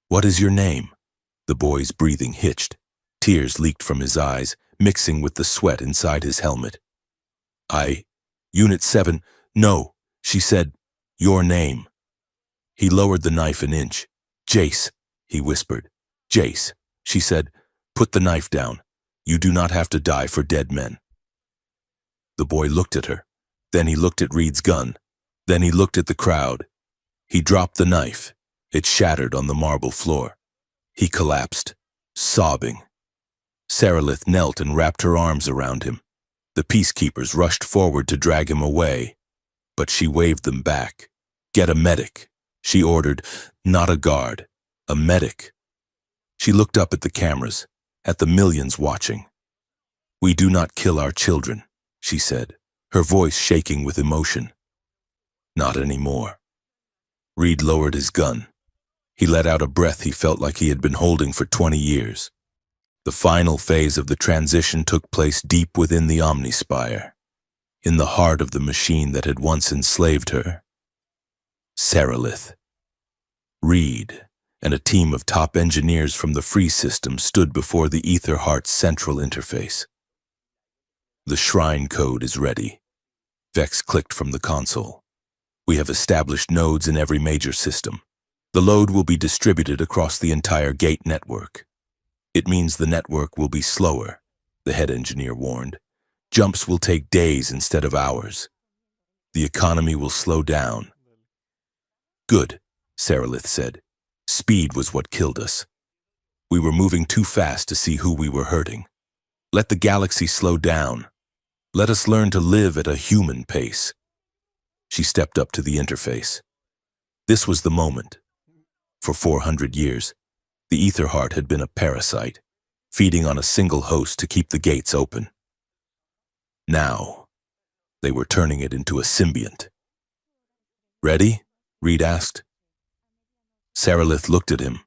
"What is your name?" The boy's breathing hitched. Tears leaked from his eyes, mixing with the sweat inside his helmet. Unit 7, no," she said. "Your name." He lowered the knife an inch. "Jace," he whispered. "Jace," she said. "Put the knife down. You do not have to die for dead men." The boy looked at her. Then he looked at Reed's gun. Then he looked at the crowd. He dropped the knife. It shattered on the marble floor. He collapsed, sobbing. Sarilith knelt and wrapped her arms around him. The peacekeepers rushed forward to drag him away, but she waved them back. "Get a medic," she ordered. "Not a guard, a medic." She looked up at the cameras, at the millions watching. "We do not kill our children," she said, her voice shaking with emotion. "Not anymore." Reed lowered his gun. He let out a breath he felt like he had been holding for 20 years. The final phase of the transition took place deep within the Omnispire, in the heart of the machine that had once enslaved her. Sarilith. Reed and a team of top engineers from the Free System stood before the Etherheart's central interface. "The shrine code is ready," Vex clicked from the console. "We have established nodes in every major system. The load will be distributed across the entire gate network. It means the network will be slower," the head engineer warned. "Jumps will take days instead of hours. The economy will slow down." "Good," Sarilith said. "Speed was what killed us. We were moving too fast to see who we were hurting. Let the galaxy slow down. Let us learn to live at a human pace." She stepped up to the interface. This was the moment. For 400 years, the Etherheart had been a parasite, feeding on a single host to keep the gates open. Now, they were turning it into a symbiont. "Ready?" Reed asked. Sarilith looked at him.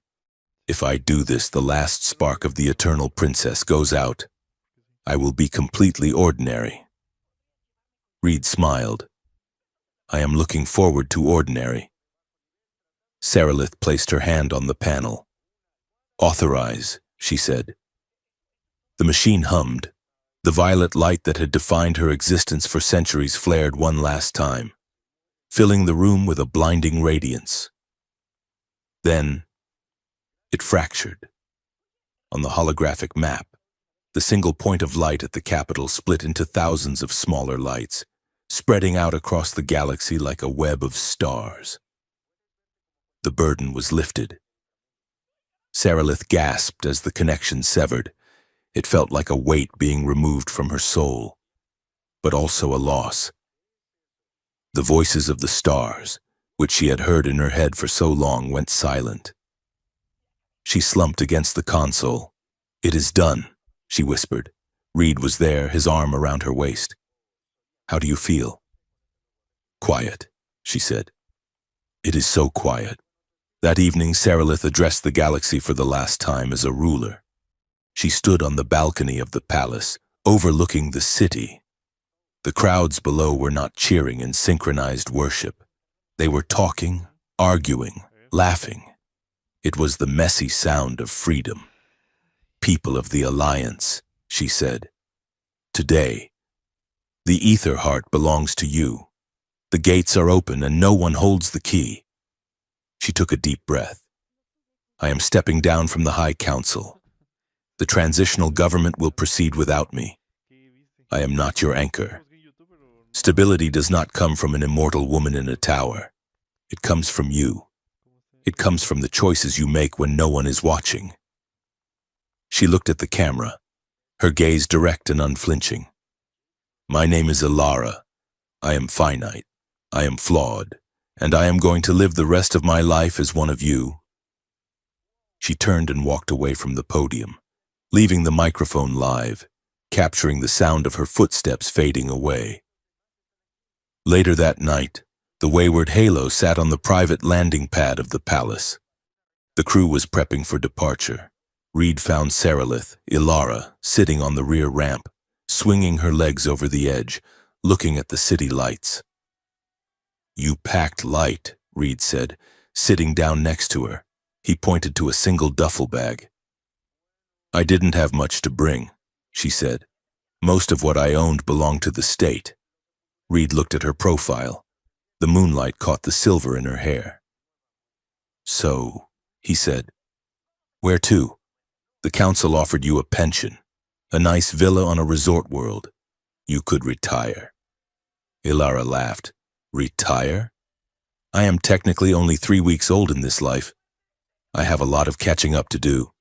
"If I do this, the last spark of the Eternal Princess goes out. I will be completely ordinary." Reed smiled. "I am looking forward to ordinary." Sarilith placed her hand on the panel. "Authorize," she said. The machine hummed. The violet light that had defined her existence for centuries flared one last time, filling the room with a blinding radiance. Then, it fractured. On the holographic map, the single point of light at the capital split into thousands of smaller lights, spreading out across the galaxy like a web of stars. The burden was lifted. Sarilith gasped as the connection severed. It felt like a weight being removed from her soul, but also a loss. The voices of the stars, which she had heard in her head for so long, went silent. She slumped against the console. "It is done," she whispered. Reed was there, his arm around her waist. "How do you feel?" "Quiet," she said. "It is so quiet." That evening, Sarilith addressed the galaxy for the last time as a ruler. She stood on the balcony of the palace, overlooking the city. The crowds below were not cheering in synchronized worship. They were talking, arguing, laughing. It was the messy sound of freedom. "People of the Alliance," she said. "Today, the ether heart belongs to you. The gates are open and no one holds the key." She took a deep breath. "I am stepping down from the High Council. The transitional government will proceed without me. I am not your anchor. Stability does not come from an immortal woman in a tower. It comes from you. It comes from the choices you make when no one is watching." She looked at the camera, her gaze direct and unflinching. "My name is Ilara. I am finite. I am flawed. And I am going to live the rest of my life as one of you." She turned and walked away from the podium, leaving the microphone live, capturing the sound of her footsteps fading away. Later that night, the wayward Halo sat on the private landing pad of the palace. The crew was prepping for departure. Reed found Sarilith, Ilara, sitting on the rear ramp, swinging her legs over the edge, looking at the city lights. "You packed light," Reed said, sitting down next to her. He pointed to a single duffel bag. "I didn't have much to bring," she said. "Most of what I owned belonged to the state." Reed looked at her profile. The moonlight caught the silver in her hair. "So," he said, "where to? The council offered you a pension, a nice villa on a resort world. You could retire." Ilara laughed. "Retire? I am technically only 3 weeks old in this life. I have a lot of catching up to do."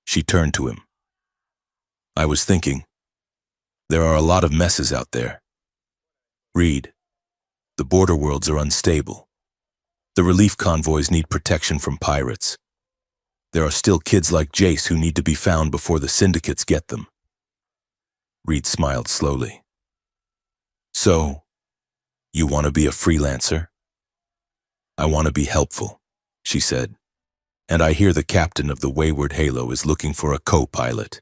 She turned to him. "I was thinking, there are a lot of messes out there. Reed, the border worlds are unstable. The relief convoys need protection from pirates. There are still kids like Jace who need to be found before the syndicates get them." Reed smiled slowly. "So, you want to be a freelancer?" "I want to be helpful," she said. "And I hear the captain of the Wayward Halo is looking for a co-pilot,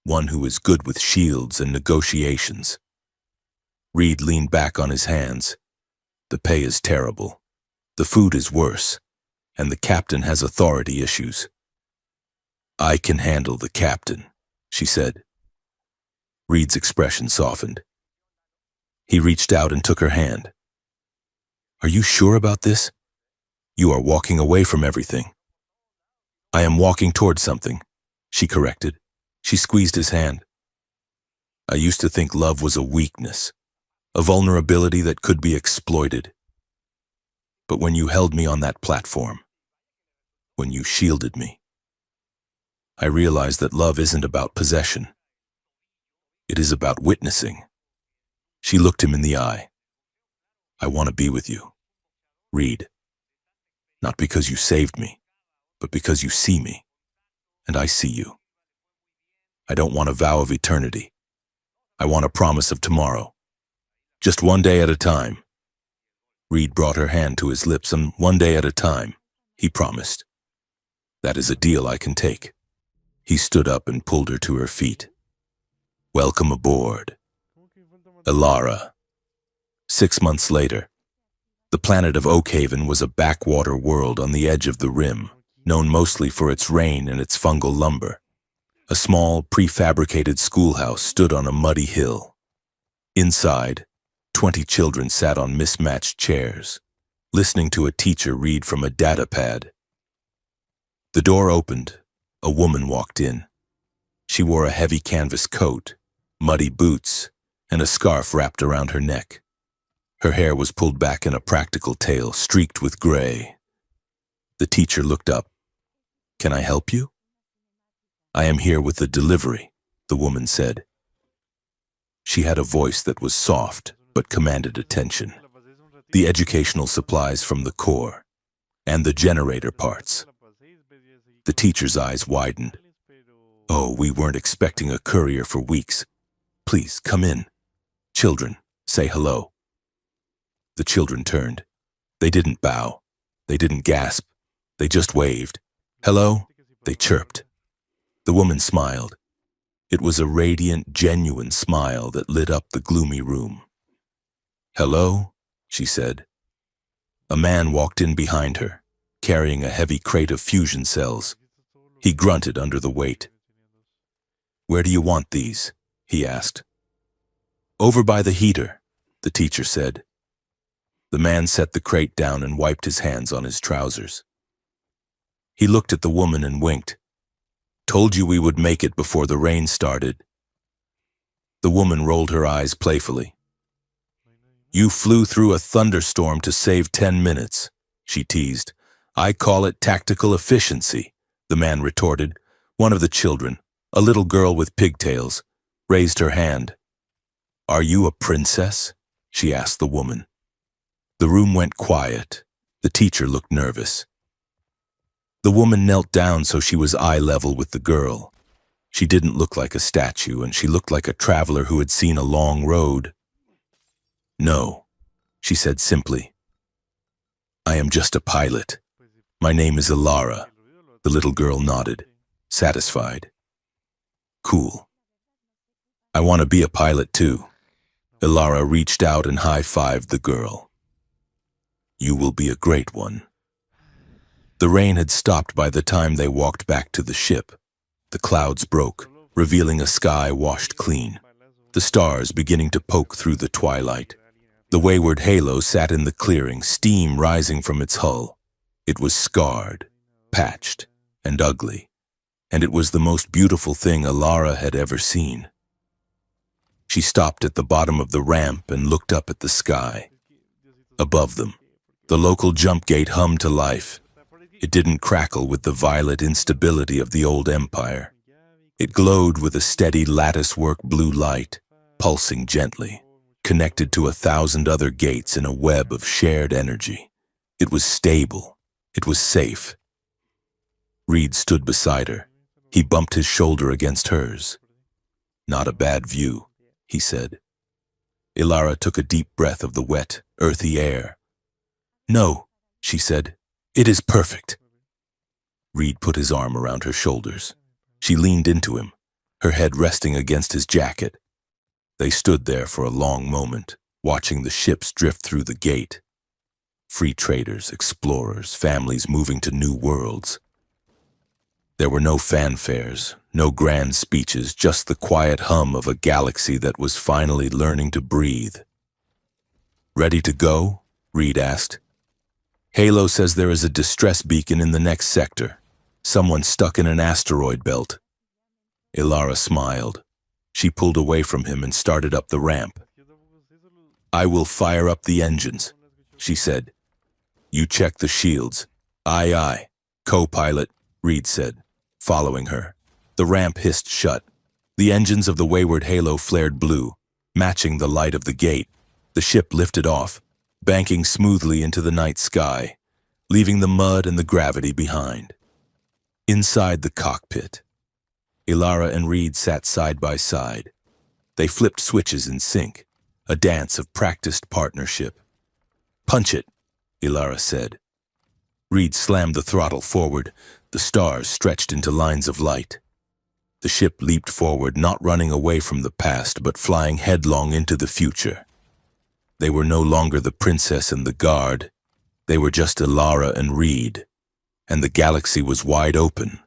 one who is good with shields and negotiations." Reed leaned back on his hands. "The pay is terrible. The food is worse, and the captain has authority issues." "I can handle the captain," she said. Reed's expression softened. He reached out and took her hand. "Are you sure about this? You are walking away from everything." "I am walking toward something," she corrected. She squeezed his hand. "I used to think love was a weakness, a vulnerability that could be exploited. But when you held me on that platform, when you shielded me, I realized that love isn't about possession. It is about witnessing." She looked him in the eye. "I want to be with you, Reed. Not because you saved me, but because you see me, and I see you. I don't want a vow of eternity. I want a promise of tomorrow. Just one day at a time." Reed brought her hand to his lips, and "one day at a time," he promised. "That is a deal I can take." He stood up and pulled her to her feet. "Welcome aboard, Ilara." 6 months later, the planet of Oakhaven was a backwater world on the edge of the rim, known mostly for its rain and its fungal lumber. A small, prefabricated schoolhouse stood on a muddy hill. Inside, 20 children sat on mismatched chairs, listening to a teacher read from a data pad. The door opened. A woman walked in. She wore a heavy canvas coat, muddy boots, and a scarf wrapped around her neck. Her hair was pulled back in a practical tail, streaked with gray. The teacher looked up. "Can I help you?" "I am here with the delivery," the woman said. She had a voice that was soft but commanded attention. "The educational supplies from the core, and the generator parts." The teacher's eyes widened. Oh, we weren't expecting a courier for weeks. Please, come in. Children, say hello. The children turned. They didn't bow. They didn't gasp. They just waved. Hello? They chirped. The woman smiled. It was a radiant, genuine smile that lit up the gloomy room. Hello? She said. A man walked in behind her, carrying a heavy crate of fusion cells. He grunted under the weight. Where do you want these? He asked. Over by the heater, the teacher said. The man set the crate down and wiped his hands on his trousers. He looked at the woman and winked. Told you we would make it before the rain started. The woman rolled her eyes playfully. You flew through a thunderstorm to save 10 minutes, she teased. I call it tactical efficiency, the man retorted. One of the children, a little girl with pigtails, raised her hand. Are you a princess? She asked the woman. The room went quiet. The teacher looked nervous. The woman knelt down so she was eye level with the girl. She didn't look like a statue, and she looked like a traveler who had seen a long road. No, she said simply. I am just a pilot. My name is Ilara. The little girl nodded, satisfied. Cool. I want to be a pilot too. Ilara reached out and high-fived the girl. You will be a great one. The rain had stopped by the time they walked back to the ship. The clouds broke, revealing a sky washed clean, the stars beginning to poke through the twilight. The wayward halo sat in the clearing, steam rising from its hull. It was scarred, patched, and ugly, and it was the most beautiful thing Ilara had ever seen. She stopped at the bottom of the ramp and looked up at the sky. Above them, the local jump gate hummed to life. It didn't crackle with the violet instability of the old empire. It glowed with a steady lattice-work blue light, pulsing gently, connected to 1,000 other gates in a web of shared energy. It was stable. It was safe. Reed stood beside her. He bumped his shoulder against hers. Not a bad view, he said. Ilara took a deep breath of the wet, earthy air. No, she said. It is perfect. Reed put his arm around her shoulders. She leaned into him, her head resting against his jacket. They stood there for a long moment, watching the ships drift through the gate. Free traders, explorers, families moving to new worlds. There were no fanfares, no grand speeches, just the quiet hum of a galaxy that was finally learning to breathe. Ready to go? Reed asked. Halo says there is a distress beacon in the next sector. Someone stuck in an asteroid belt. Ilara smiled. She pulled away from him and started up the ramp. I will fire up the engines, she said. You check the shields. Aye, aye. Co-pilot, Reed said, following her. The ramp hissed shut. The engines of the wayward Halo flared blue, matching the light of the gate. The ship lifted off, banking smoothly into the night sky, leaving the mud and the gravity behind. Inside the cockpit, Ilara and Reed sat side by side. They flipped switches in sync, a dance of practiced partnership. Punch it, Ilara said. Reed slammed the throttle forward. The stars stretched into lines of light. The ship leaped forward, not running away from the past, but flying headlong into the future. They were no longer the princess and the guard. They were just Ilara and Reed, and the galaxy was wide open,